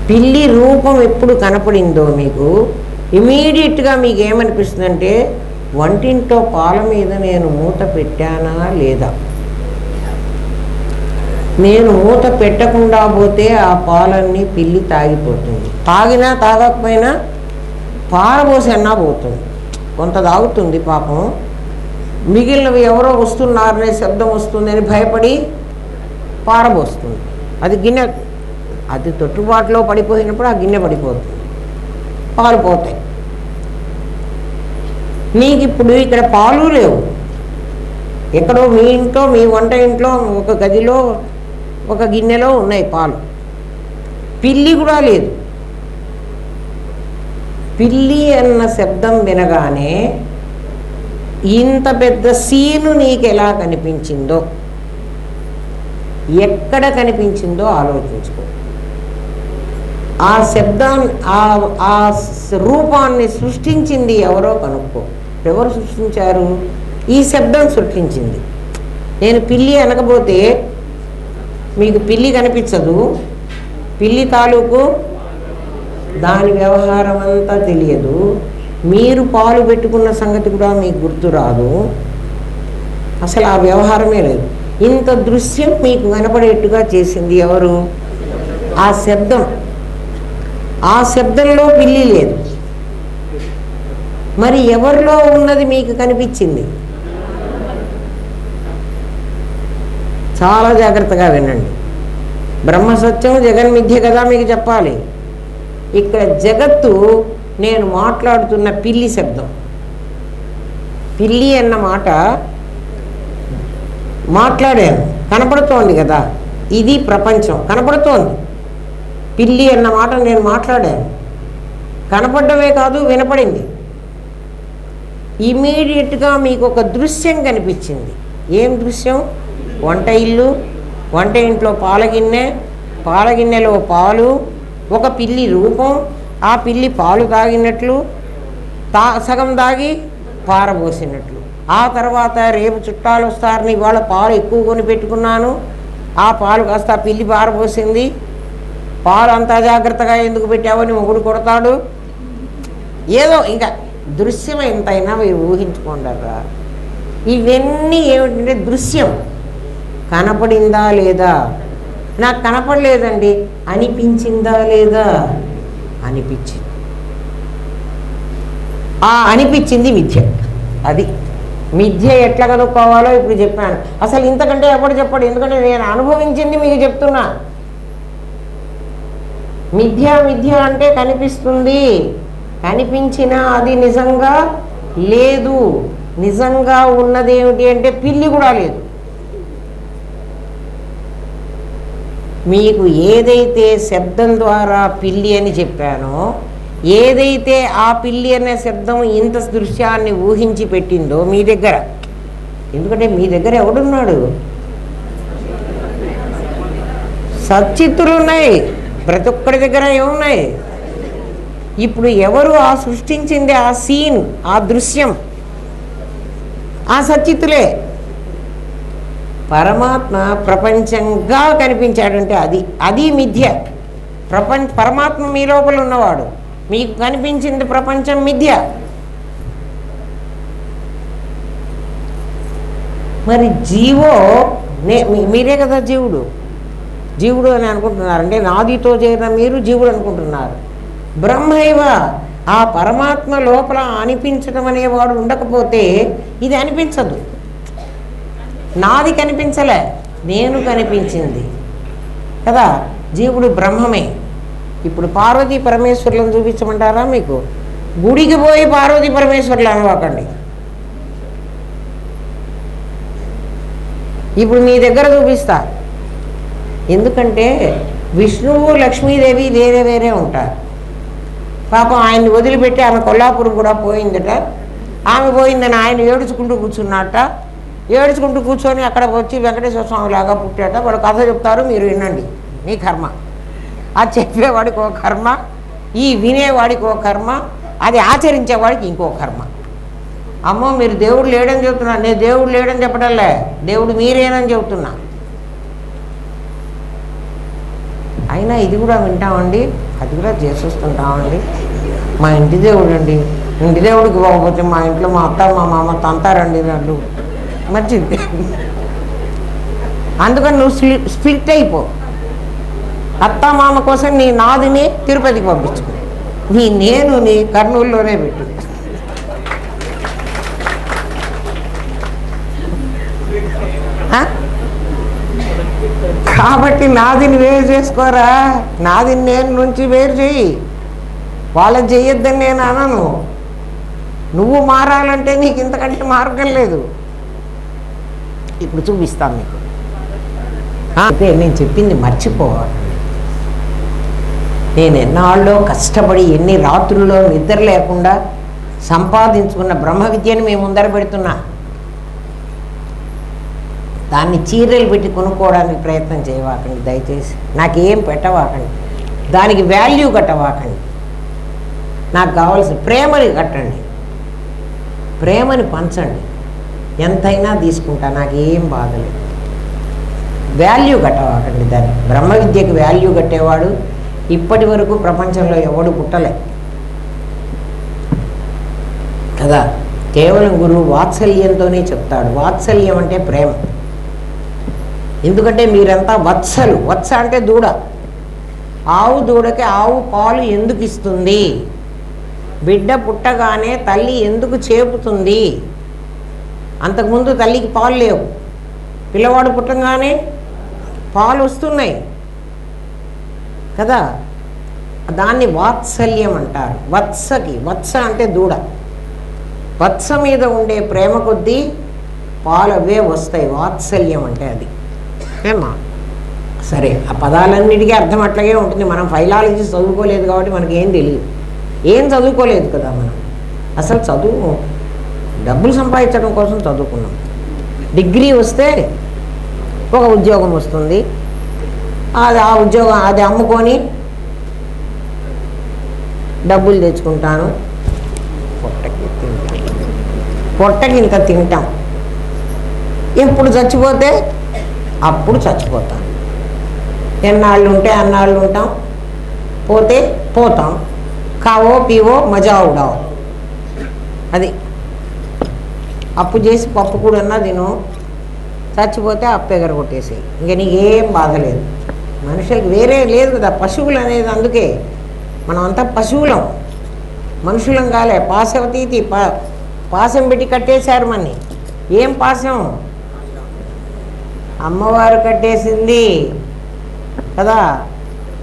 పిల్లి రూపం ఎప్పుడు కనపడిందో మీకు ఇమీడియట్గా మీకు ఏమనిపిస్తుందంటే వంటింట్లో పాల మీద నేను మూత పెట్టానా లేదా. నేను మూత పెట్టకుండా పోతే ఆ పాలన్నీ పిల్లి తాగిపోతుంది. తాగినా తాగకపోయినా పారబోసి అన్నా పోతుంది. కొంత తాగుతుంది పాపం. మిగిలినవి ఎవరో వస్తున్నారనే శబ్దం వస్తుందని భయపడి పారబోస్తుంది. అది గిన్నె, అది తొట్టుబాటులో పడిపోయినప్పుడు ఆ గిన్నె పడిపోతుంది, పాలు పోతాయి. నీకు ఇప్పుడు ఇక్కడ పాలు లేవు. ఎక్కడో మీ ఇంట్లో, మీ వంట ఇంట్లో ఒక గదిలో ఒక గిన్నెలో ఉన్నాయి పాలు. పిల్లి కూడా లేదు. పిల్లి అన్న శబ్దం వినగానే ఇంత పెద్ద సీను నీకు ఎలా కనిపించిందో, ఎక్కడ కనిపించిందో ఆలోచించుకో. ఆ శబ్దాన్ని, ఆ రూపాన్ని సృష్టించింది ఎవరో కనుక్కో. ఎవరు సృష్టించారు? ఈ శబ్దం సృష్టించింది. నేను పిల్లి అనకపోతే మీకు పిల్లి కనిపించదు. పిల్లి తాలూకు దాని వ్యవహారం అంతా తెలియదు. మీరు పాలు పెట్టుకున్న సంగతి కూడా మీకు గుర్తు రాదు. అసలు ఆ వ్యవహారమే లేదు. ఇంత దృశ్యం మీకు కనపడేట్టుగా చేసింది ఎవరు? ఆ శబ్దం. ఆ శబ్దంలో పిల్లి లేదు. మరి ఎవరిలో ఉన్నది మీకు కనిపించింది? చాలా జాగ్రత్తగా వినండి. బ్రహ్మసత్యం జగన్మిథ్య కదా మీకు చెప్పాలి. ఇక్కడ జగత్తు నేను మాట్లాడుతున్న పిల్లి శబ్దం. పిల్లి అన్న మాట మాట్లాడాను, కనపడుతోంది కదా. ఇది ప్రపంచం కనపడుతోంది. పిల్లి అన్న మాట నేను మాట్లాడాను, కనపడమే కాదు వినపడింది. ఇమీడియట్గా మీకు ఒక దృశ్యం కనిపించింది. ఏం దృశ్యం? వంట ఇల్లు, వంట ఇంట్లో పాలగిన్నె, పాలగిన్నెలో పాలు, ఒక పిల్లి రూపం. ఆ పిల్లి పాలు తాగినట్లు, సగం తాగి పారబోసినట్లు. ఆ తర్వాత రేపు చుట్టాలు వస్తారని ఇవాళ పాలు ఎక్కువ కొని పెట్టుకున్నాను, ఆ పాలు కాస్త ఆ పిల్లి పారబోసింది. పాలు అంత జాగ్రత్తగా ఎందుకు పెట్టావని మొగుడు కొడతాడు. ఏదో ఇంకా దృశ్యం ఎంతైనా మీరు ఊహించుకుంటారా. ఇవన్నీ ఏమిటంటే దృశ్యం. కనపడిందా లేదా? నాకు కనపడలేదండి. అనిపించిందా లేదా? అనిపించింది. ఆ అనిపించింది మిథ్య. అది మిథ్య ఎట్లా కనుక్కోవాలో ఇప్పుడు చెప్పాను. అసలు ఇంతకంటే ఎప్పుడు చెప్పడు, ఎందుకంటే నేను అనుభవించింది మీకు చెప్తున్నా. మిథ్య మిథ్య అంటే కనిపిస్తుంది, కనిపించినా అది నిజంగా లేదు. నిజంగా ఉన్నది ఏమిటి అంటే పిల్లి కూడా లేదు. మీకు ఏదైతే శబ్దం ద్వారా పిల్లి అని చెప్పానో, ఏదైతే ఆ పిల్లి అనే శబ్దం ఇంత దృశ్యాన్ని ఊహించి పెట్టిందో మీ దగ్గర, ఎందుకంటే మీ దగ్గర ఎవడున్నాడు? సచ్చిత్తులు ఉన్నాయి, ప్రతి ఒక్కరి దగ్గర ఏమున్నాయి? ఇప్పుడు ఎవరు ఆ సృష్టించింది ఆ సీన్, ఆ దృశ్యం? ఆ సచ్చిత్తులే. పరమాత్మ ప్రపంచంగా కనిపించాడంటే అది మిథ్య. పరమాత్మ మీ లోపల ఉన్నవాడు, మీకు కనిపించింది ప్రపంచం మిథ్య. మరి జీవో మీరే కదా జీవుడు అని అనుకుంటున్నారు. అంటే నాదితో చేరిన మీరు జీవుడు అనుకుంటున్నారు. బ్రహ్మైవ, ఆ పరమాత్మ లోపల అనిపించడం అనేవాడు ఉండకపోతే ఇది అనిపించదు. నాది కనిపించలే, నేను కనిపించింది కదా. జీవుడు బ్రహ్మమే. ఇప్పుడు పార్వతీ పరమేశ్వరులను చూపించమంటారా మీకు? గుడికి పోయి పార్వతీ పరమేశ్వరులు అనవాకండి. ఇప్పుడు మీ దగ్గర చూపిస్తా. ఎందుకంటే విష్ణువు లక్ష్మీదేవి వేరే వేరే ఉంటారు. పాపం ఆయన్ని వదిలిపెట్టి ఆమె కొల్లాపురం కూడా పోయిందట. ఆమె పోయిందని ఆయన ఏడుచుకుంటూ కూర్చున్నట్ట. ఏడుచుకుంటూ కూర్చొని అక్కడ వచ్చి వెంకటేశ్వర స్వామి లాగా పుట్టాట. వాడు కథ చెప్తారు, మీరు వినండి. నీ కర్మ. అది చెప్పేవాడికి ఒక కర్మ, ఈ వినేవాడికి ఒక కర్మ, అది ఆచరించేవాడికి ఇంకో కర్మ. అమ్మో మీరు దేవుడు లేడని చెప్తున్నా. నేను దేవుడు లేడని చెప్పడంలే, దేవుడు మీరేనని చెబుతున్నా. అయినా ఇది కూడా వింటామండి, అది కూడా చేసేస్తుంటామండి. మా ఇంటి దేవుడు అండి, ఇంటి దేవుడికి పోకపోతే మా ఇంట్లో మా అత్త మా మామ తంతారండి నన్ను. మంచిది. అందుకని నువ్వు స్పిరిట్ అయిపో. అత్త మామ కోసం నీ నాదిని తిరుపతికి పంపించుకో, నీ కర్నూలులోనే పెట్టు. కాబట్టి నాదిని వేరు చేసుకోరా, నాదిని నేను నుంచి వేరు చెయ్యి. వాళ్ళని చెయ్యొద్దని నేను అనను. నువ్వు మారాలంటే నీకు ఇంతకంటే మార్గం లేదు. ఇప్పుడు చూపిస్తాను మీకు. అంటే నేను చెప్పింది మర్చిపోవాలి. నేను ఎన్నాళ్ళలో కష్టపడి ఎన్ని రాత్రుల్లో నిద్ర లేకుండా సంపాదించుకున్న బ్రహ్మ విద్యను మేము ముందర పెడుతున్నా. దాన్ని చీరలు పెట్టి కొనుక్కోవడానికి ప్రయత్నం చేయవాకండి దయచేసి. నాకేం పెట్టవాకండి, దానికి వాల్యూ కట్టవాకండి. నాకు కావాల్సిన ప్రేమని కట్టండి, ప్రేమని పంచండి. ఎంతైనా తీసుకుంటా, నాకేం బాధలేదు. వాల్యూ కట్టవాకండి దాన్ని. బ్రహ్మ విద్యకి వాల్యూ కట్టేవాడు ఇప్పటి వరకు ప్రపంచంలో ఎవడు పుట్టలే కదా. కేవలం గురువు వాత్సల్యంతోనే చెప్తాడు. వాత్సల్యం అంటే ప్రేమ. ఎందుకంటే మీరంతా వత్సలు. వత్స అంటే దూడ. ఆవు దూడకి ఆవు పాలు ఎందుకు ఇస్తుంది? బిడ్డ పుట్టగానే తల్లి ఎందుకు చేపుతుంది? అంతకుముందు తల్లికి పాలు లేవు, పిల్లవాడు పుట్టగానే పాలు వస్తున్నాయి కదా. దాన్ని వాత్సల్యం అంటారు. వత్స అంటే దూడ. వత్స మీద ఉండే ప్రేమ కొద్దీ పాలు అవే వస్తాయి. వాత్సల్యం అంటే అది. ఏమా సరే, ఆ పదాలన్నిటికీ అర్థం అట్లాగే ఉంటుంది. మనం ఫైలాలజీ చదువుకోలేదు కాబట్టి మనకి ఏం తెలియదు. ఏం చదువుకోలేదు కదా మనం. అసలు చదువు డబ్బులు సంపాదించడం కోసం చదువుకున్నాం. డిగ్రీ వస్తే ఒక ఉద్యోగం వస్తుంది. ఆ ఉద్యోగం అది అమ్ముకొని డబ్బులు తెచ్చుకుంటాను. పొట్టకి ఇంత తింటాం. ఎప్పుడు చచ్చిపోతే అప్పుడు చచ్చిపోతాం. ఎన్నాళ్ళు ఉంటే అన్నాళ్ళు ఉంటాం, పోతే పోతాం. కావో పీవో మజా ఉడావో. అది అప్పు చేసి పప్పు కూడా తిను, చచ్చిపోతే అప్పు ఎగరగొట్టేసి ఇంక నీకేం బాధ లేదు. మనుషులకి వేరే లేదు కదా. పశువులు అనేది అందుకే మనం అంతా పశువులం, మనుషులం కాలే. పాశవతీతి పాశం పెట్టి కట్టేశారు మన్ని. ఏం పాశం? అమ్మవారు కట్టేసింది కదా.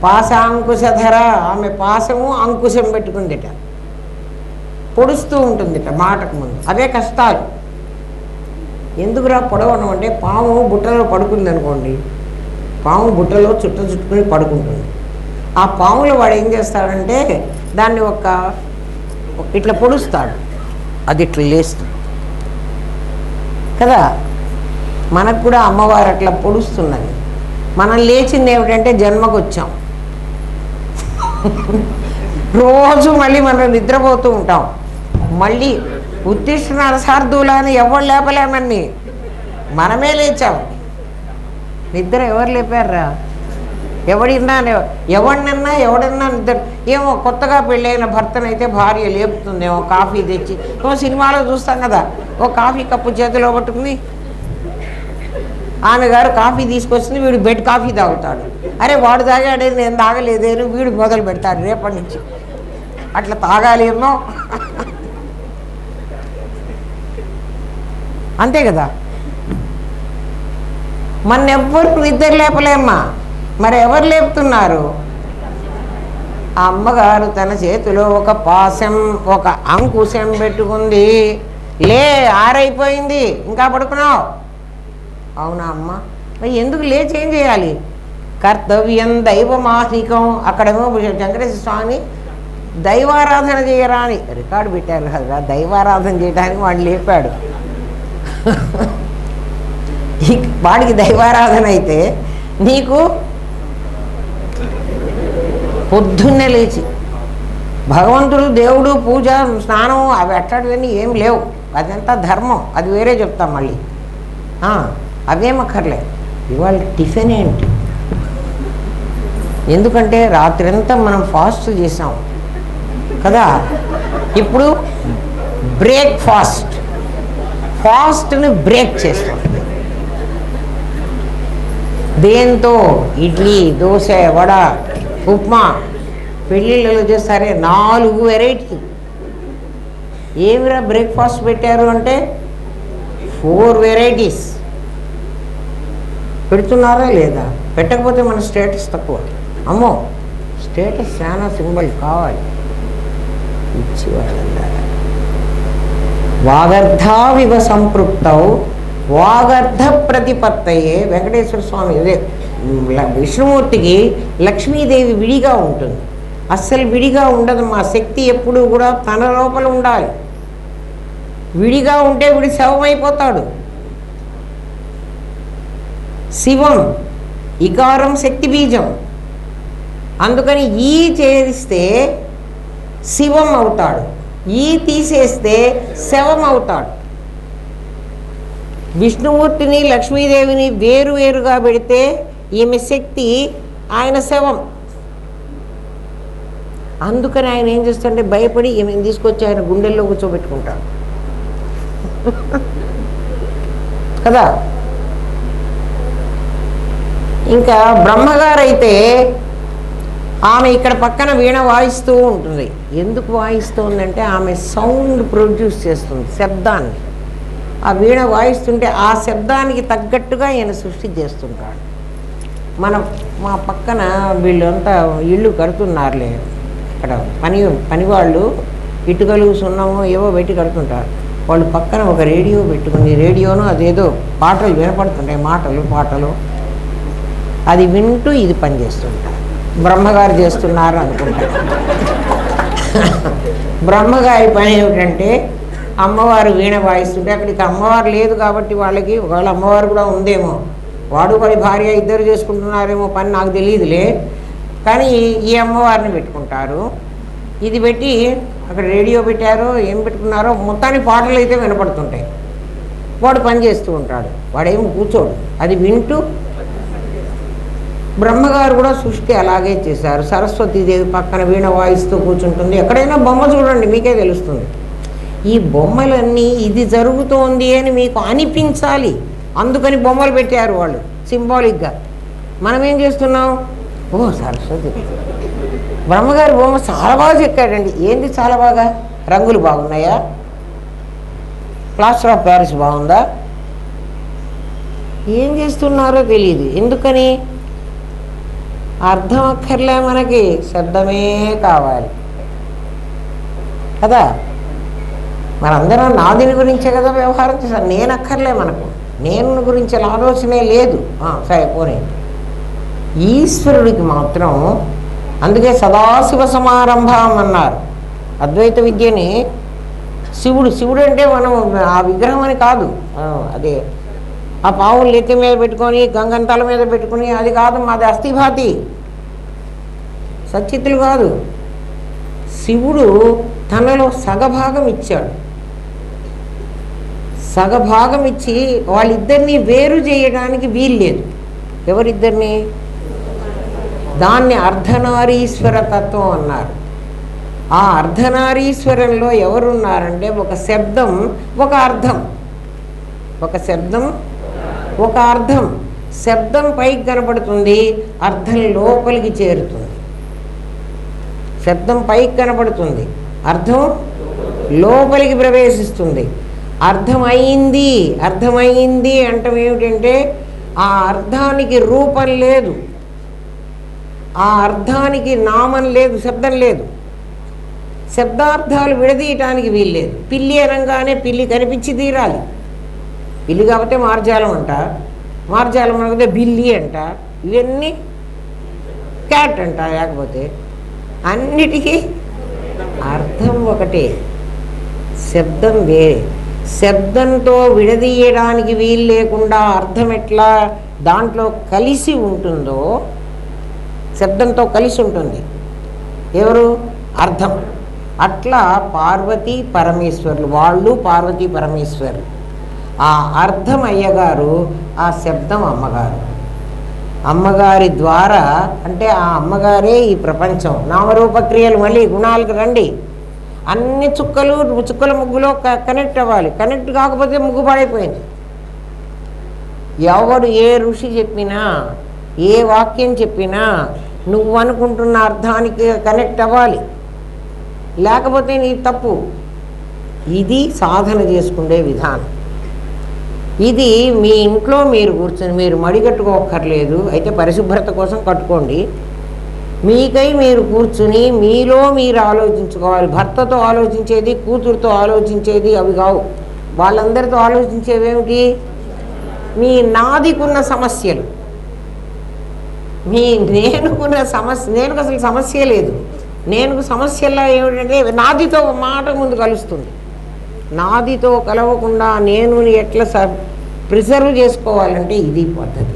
పాశాంకుశధర, ఆమె పాశము అంకుశం పెట్టుకుందిట, పొడుస్తూ ఉంటుందిట మాటకు ముందు. అవే కష్టాలు. ఎందుకురా పొడవడం అంటే, పాము బుట్టలో పడుకుంది అనుకోండి, పాము బుట్టలో చుట్టుకుని పడుకుంటుంది. ఆ పాములో వాడు ఏం చేస్తాడంటే దాన్ని ఇట్లా పొడుస్తాడు, అది ఇట్లా లేస్తుంది కదా. మనకు కూడా అమ్మవారు అట్లా పొడుస్తున్నది. మనం లేచింది ఏమిటంటే జన్మకు వచ్చాం. రోజు మళ్ళీ మనం నిద్రపోతూ ఉంటాం. మళ్ళీ ఉత్తిష్ట నరసార్థులు అని ఎవరు లేపలేమని మనమే లేచాం. నిద్ర ఎవరు లేపారా? ఎవడన్నా నిద్ర. ఏమో కొత్తగా పెళ్ళైన భర్తనైతే భార్య లేపుతుందేమో కాఫీ తెచ్చి. ఏమో సినిమాలో చూస్తాం కదా, ఓ కాఫీ కప్పు చేతిలో పట్టుకుని ఆమె గారు కాఫీ తీసుకొచ్చింది, వీడు బెడ్ కాఫీ తాగుతాడు. అరే వాడు తాగాడే, నేను తాగలేదేను, వీడు మొదలు పెడతాడు రేపటి నుంచి. అట్లా తాగాలేమో. అంతే కదా. మన్నెవ్వరు నిద్ర లేపలేమ్మా. మరి ఎవరు లేపుతున్నారు? ఆ అమ్మగారు తన చేతిలో ఒక పాశం, ఒక అంకుశం పెట్టుకుంది. లే, ఆరైపోయింది, ఇంకా పడుకున్నావు. అవునా అమ్మ? మరి ఎందుకు లేచి ఏం చేయాలి? కర్తవ్యం దైవమాహికం. అక్కడేమో వెంకటేశ్వర స్వామి దైవారాధన చేయరా అని రికార్డు పెట్టారు కదా. దైవారాధన చేయడానికి వాడు లేపాడు. వాడికి దైవారాధన అయితే నీకు పొద్దున్నే లేచి భగవంతుడు, దేవుడు, పూజ, స్నానం అవి అట్లాంటివన్నీ ఏం లేవు. అదంతా ధర్మం, అది వేరే చెప్తాం మళ్ళీ. అవేమక్కర్లే. ఇవాళ టిఫిన్ ఏంటి? ఎందుకంటే రాత్రంతా మనం ఫాస్ట్ చేసాం కదా. ఇప్పుడు ఫాస్ట్ని బ్రేక్ చేస్తాం. దేంతో? ఇడ్లీ, దోశ, వడ, ఉప్మా. పెళ్ళిళ్ళలో చేస్తారే 4 వెరైటీ. ఏమిరా బ్రేక్ఫాస్ట్ పెట్టారు అంటే 4 వెరైటీస్ పెడుతున్నారా లేదా? పెట్టకపోతే మన స్టేటస్ తక్కువ. అమ్మో, స్టేటస్ చాలా సింబల్ కావాలి. ఇచ్చేవాళ్ళందరూ వాగర్ధావివ సంపృక్తౌ వాగర్ధ ప్రతిపత్తయే. వెంకటేశ్వర స్వామి అదే విష్ణుమూర్తికి లక్ష్మీదేవి విడిగా ఉంటుంది. అస్సలు విడిగా ఉండదు. మా శక్తి ఎప్పుడూ కూడా తన లోపల ఉండాలి. విడిగా ఉంటే వీడి శవమైపోతాడు. శివం ఇకారం శక్తి బీజం. అందుకని ఈ చేరిస్తే శివం అవుతాడు, ఈ తీసేస్తే శవం అవుతాడు. విష్ణుమూర్తిని లక్ష్మీదేవిని వేరువేరుగా పెడితే ఈమె శక్తి, ఆయన శవం. అందుకని ఆయన ఏం చేస్తాడంటే భయపడి ఈమెను తీసుకొచ్చి ఆయన గుండెల్లో కూర్చోబెట్టుకుంటాడు కదా. ఇంకా బ్రహ్మగారైతే ఆమె ఇక్కడ పక్కన వీణ వాయిస్తూ ఉంటుంది. ఎందుకు వాయిస్తుందంటే ఆమె సౌండ్ ప్రొడ్యూస్ చేస్తుంది, శబ్దాన్ని. ఆ వీణ వాయిస్తుంటే ఆ శబ్దానికి తగ్గట్టుగా ఈయన సృష్టి చేస్తుంటాడు. మా పక్కన వీళ్ళంతా ఇళ్ళు కడుతున్నారులే, ఇక్కడ పనివాళ్ళు ఇటుకలు, సున్నము ఏవో పెట్టి కడుతుంటారు. వాళ్ళు పక్కన ఒక రేడియో పెట్టుకుని, రేడియోను అదేదో పాటలు వినపడుతుంటాయి, పాటలు అది వింటూ ఇది పనిచేస్తుంటారు. బ్రహ్మగారు చేస్తున్నారు అనుకుంటారు. బ్రహ్మగారి పని ఏమిటంటే అమ్మవారు వీణ వాయిస్తుంటే, అక్కడికి అమ్మవారు లేదు కాబట్టి వాళ్ళకి, ఒకవేళ అమ్మవారు కూడా ఉందేమో, వాడు వాడి భార్య ఇద్దరు చేసుకుంటున్నారేమో, పని నాకు తెలియదులే. కానీ ఈ అమ్మవారిని పెట్టుకుంటారు. ఇది పెట్టి అక్కడ రేడియో పెట్టారో ఏం పెట్టుకున్నారో మొత్తానికి పాటలు అయితే వినపడుతుంటాయి. వాడు పని చేస్తూ ఉంటాడు, వాడేమో కూర్చోడు, అది వింటూ. బ్రహ్మగారు కూడా సృష్టి అలాగే చేశారు. సరస్వతీదేవి పక్కన వీణ వాయిస్తూ కూర్చుంటుంది. ఎక్కడైనా బొమ్మ చూడండి, మీకే తెలుస్తుంది. ఈ బొమ్మలన్నీ ఇది జరుగుతోంది అని మీకు అనిపించాలి, అందుకని బొమ్మలు పెట్టారు వాళ్ళు సింబాలిక్గా. మనం ఏం చేస్తున్నాం? ఓ సరస్వతి, బ్రహ్మగారి బొమ్మ చాలా బాగా చెక్కాడండి. ఏంది చాలా బాగా? రంగులు బాగున్నాయా? ప్లాస్టర్ ఆఫ్ ప్యారిస్ బాగుందా? ఏం చేస్తున్నారో తెలియదు. ఎందుకని? అర్థం అక్కర్లే, మనకి శబ్దమే కావాలి కదా. మనందరం నాదిని గురించే కదా వ్యవహారం చేశారు. నేను అక్కర్లే, మనకు నేను గురించి ఆలోచనే లేదు. సరే పోనీ. ఈశ్వరుడికి మాత్రం అందుకే సదాశివ సమారంభం అన్నారు. అద్వైత విద్యని శివుడు అంటే మనం ఆ విగ్రహం అని కాదు, అదే ఆ పావులు నెత్తి మీద పెట్టుకొని గంగంతల మీద పెట్టుకుని అది కాదు, మాది అస్థిభాతి, సచ్చిత్తులు కాదు. శివుడు తనలో సగభాగం ఇచ్చాడు. సగభాగం ఇచ్చి వాళ్ళిద్దరినీ వేరు చేయడానికి వీల్లేదు. ఎవరిద్దరిని? దాన్ని అర్ధనారీశ్వర తత్వం అన్నారు. ఆ అర్ధనారీశ్వరంలో ఎవరున్నారంటే ఒక శబ్దం, ఒక అర్థం. ఒక శబ్దం, ఒక అర్థం. శబ్దం పైకి కనపడుతుంది, అర్థం లోపలికి చేరుతుంది. శబ్దం పైకి కనపడుతుంది, అర్థం లోపలికి ప్రవేశిస్తుంది. అర్థమైంది, అర్థమైంది అంటాం ఏమిటంటే ఆ అర్థానికి రూపం లేదు, ఆ అర్థానికి నామం లేదు, శబ్దం లేదు. శబ్దార్థాలు విడదీయటానికి వీల్లేదు. పిల్లి అనగానే పిల్లి కనిపించి తీరాలి. పిల్లి కాబట్టి మార్జాలం అంట, మార్జాలం అనకపోతే బిల్లి అంట, ఇవన్నీ క్యాట్ అంట. లేకపోతే అన్నిటికీ అర్థం ఒకటే, శబ్దం వేరే. శబ్దంతో విడదీయడానికి వీలు లేకుండా అర్థం ఎట్లా దాంట్లో కలిసి ఉంటుందో, శబ్దంతో కలిసి ఉంటుంది ఎవరు? అర్థం. అట్లా పార్వతీ పరమేశ్వరులు, వాళ్ళు పార్వతీ పరమేశ్వరులు. ఆ అర్థం అయ్యగారు, ఆ శబ్దం అమ్మగారు. అమ్మగారి ద్వారా అంటే ఆ అమ్మగారే ఈ ప్రపంచం. నామరూపక్రియలు మళ్ళీ గుణాలకు రండి. అన్ని చుక్కల ముగ్గులో కనెక్ట్ అవ్వాలి. కనెక్ట్ కాకపోతే ముగ్గు పాడైపోయింది. ఎవడు ఏ ఋషి చెప్పినా, ఏ వాక్యం చెప్పినా నువ్వు అనుకుంటున్న అర్థానికి కనెక్ట్ అవ్వాలి, లేకపోతే నీ తప్పు. ఇది సాధన చేసుకునే విధానం. ఇది మీ ఇంట్లో మీరు కూర్చొని మీరు మడిగట్టుకోక్కర్లేదు, అయితే పరిశుభ్రత కోసం కట్టుకోండి. మీకై మీరు కూర్చుని మీలో మీరు ఆలోచించుకోవాలి. భర్తతో ఆలోచించేది, కూతురుతో ఆలోచించేది అవి కావు. వాళ్ళందరితో ఆలోచించేవేమిటి? మీ నాదికున్న సమస్యలు, మీ నేనుకున్న సమస్య. నేనుకు అసలు సమస్య లేదు. నేనుకు సమస్యల్లో ఏమిటంటే నాదితో మాట ముందు కలుస్తుంది. నాదితో కలవకుండా నేను ఎట్లా ప్రిజర్వ్ చేసుకోవాలంటే ఇది పద్ధతి.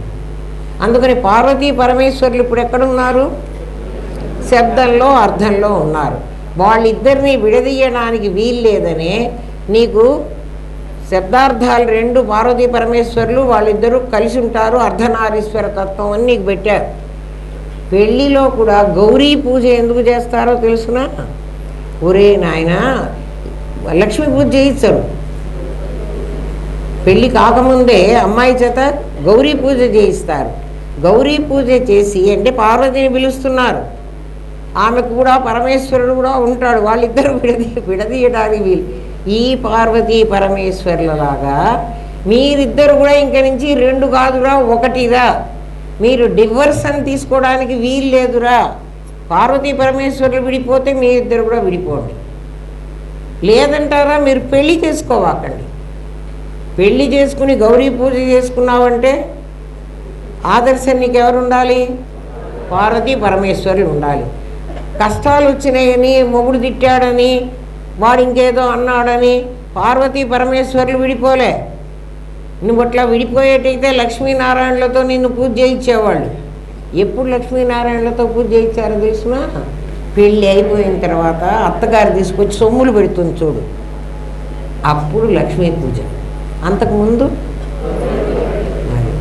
అందుకని పార్వతీ పరమేశ్వరులు ఇప్పుడు ఎక్కడున్నారు? శబ్దంలో, అర్థంలో ఉన్నారు. వాళ్ళిద్దరినీ విడదీయడానికి వీల్లేదనే నీకు శబ్దార్థాలు రెండు పార్వతీ పరమేశ్వరులు వాళ్ళిద్దరూ కలిసి ఉంటారు, అర్ధనారీశ్వర తత్వం అని నీకు పెట్టారు. పెళ్ళిలో కూడా గౌరీ పూజ ఎందుకు చేస్తారో తెలుసునా? ఒరే నాయన, లక్ష్మీ పూజ చేయిస్తారు. పెళ్ళి కాకముందే అమ్మాయి చేత గౌరీ పూజ చేయిస్తారు. గౌరీ పూజ చేసి అంటే పార్వతిని పిలుస్తున్నారు. ఆమె కూడా పరమేశ్వరుడు కూడా ఉంటాడు. వాళ్ళిద్దరూ విడదీయడానికి వీలు. ఈ పార్వతీ పరమేశ్వరులలాగా మీరిద్దరు కూడా ఇంక నుంచి రెండు కాదురా, ఒకటిరా. మీరు డివర్స్ అని తీసుకోవడానికి వీలు లేదురా. పార్వతీ పరమేశ్వరులు విడిపోతే మీ ఇద్దరు కూడా విడిపోండి. లేదంటారా? మీరు పెళ్ళి చేసుకోవాకండి. పెళ్ళి చేసుకుని గౌరీ పూజ చేసుకున్నావంటే ఆదర్శం నీకు ఎవరు ఉండాలి? పార్వతీ పరమేశ్వరులు ఉండాలి. కష్టాలు వచ్చినాయని, మొగుడు తిట్టాడని, వాడు ఇంకేదో అన్నాడని పార్వతీ పరమేశ్వరులు విడిపోలే. నువ్వు అట్లా విడిపోయేటైతే లక్ష్మీనారాయణలతో నిన్ను పూజ చేయించేవాళ్ళు. ఎప్పుడు లక్ష్మీనారాయణలతో పూజ చేయించారో తెలుసునా? పెళ్ళి అయిపోయిన తర్వాత అత్తగారు తీసుకొచ్చి సొమ్ములు పెడుతుంది చూడు, అప్పుడు లక్ష్మీ పూజ. అంతకుముందు మరి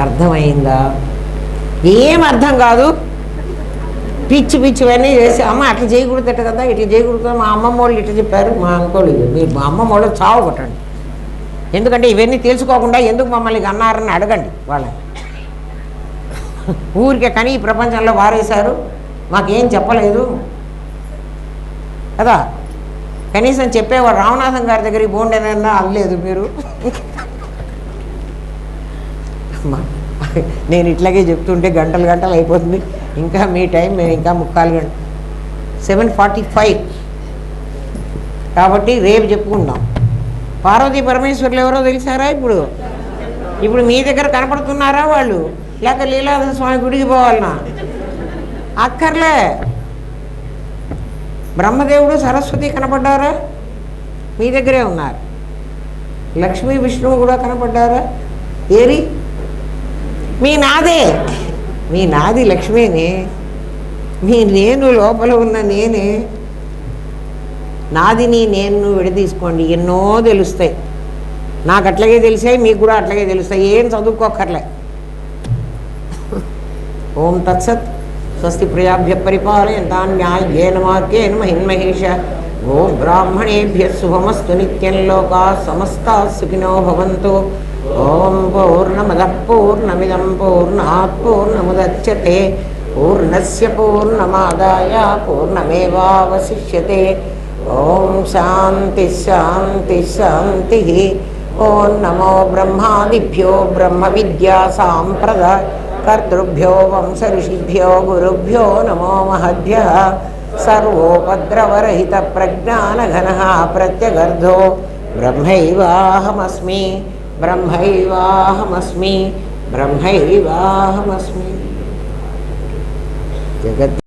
అర్థమైందా? ఏం అర్థం కాదు. పిచ్చి పిచ్చివన్నీ చేసి అమ్మ అట్లా చేయకూడదట కదా, ఇట్లా చేయకూడదు, మా అమ్మమ్మ వాళ్ళు ఇట్లా చెప్పారు, మా అంకోళ్ళు. మీరు మా అమ్మమ్మ వాళ్ళు చావు కొట్టండి. ఎందుకంటే ఇవన్నీ తెలుసుకోకుండా ఎందుకు మమ్మల్ని అన్నారని అడగండి వాళ్ళని. ఊరికే కానీ ఈ ప్రపంచంలో వారేశారు, మాకేం చెప్పలేదు కదా. కనీసం చెప్పేవాడు రామనాథం గారి దగ్గరికి బోండేనన్నా అనలేదు మీరు. నేను ఇట్లాగే చెప్తుంటే గంటలు గంటలు అయిపోతుంది. ఇంకా మీ టైం మేము ఇంకా 3/4 గంట 7:45 కాబట్టి రేపు చెప్పుకుందాం. పార్వతీ పరమేశ్వరులు ఎవరో తెలిసారా? ఇప్పుడు మీ దగ్గర కనపడుతున్నారా వాళ్ళు? లేక లీలాధర స్వామి గుడికి పోవాలనా? అక్కర్లే. బ్రహ్మదేవుడు సరస్వతి కనపడ్డారా? మీ దగ్గరే ఉన్నారు. లక్ష్మీ విష్ణువు కూడా కనపడ్డారా? ఏరి మీ నాదే, మీ నాది లక్ష్మీని, మీ నేను లోపల ఉన్న నేనే. నాదిని నేను విడదీసుకోండి, ఎన్నో తెలుస్తాయి. నాకు అట్లాగే తెలిసాయి, మీకు కూడా అట్లాగే తెలుస్తాయి. ఏం చదువుకోకర్లే. ఓం తత్సత్. స్వస్తి ప్రజాభ్య పరిపాలయంతాం న్యాయేన మార్గేణ మహిన్మహేష. గో బ్రాహ్మణేభ్య శుభమస్తు నిత్యం. లోకాః సమస్తాః సుఖినో భవంతు. ఓం పూర్ణమదః పూర్ణమిదం పూర్ణాత్ పూర్ణముదచ్యతే పూర్ణస్య పూర్ణమాదాయ పూర్ణమేవావశిష్యతే. ఓం శాంతి శాంతి శాంతి. ఓం నమో బ్రహ్మాదిభ్యో బ్రహ్మ విద్యా సాంప్రదాయ కర్తృభ్యో వంశ ఋషిభ్యో గురుభ్యో నమో మహద్భ్యః. సర్వోపద్రవరహిత ప్రజ్ఞానఘనః ప్రత్యగర్ధో బ్రహ్మైవాహమస్మి బ్రహ్మైవాహమస్మి బ్రహ్మైవాహమస్మి. జగత్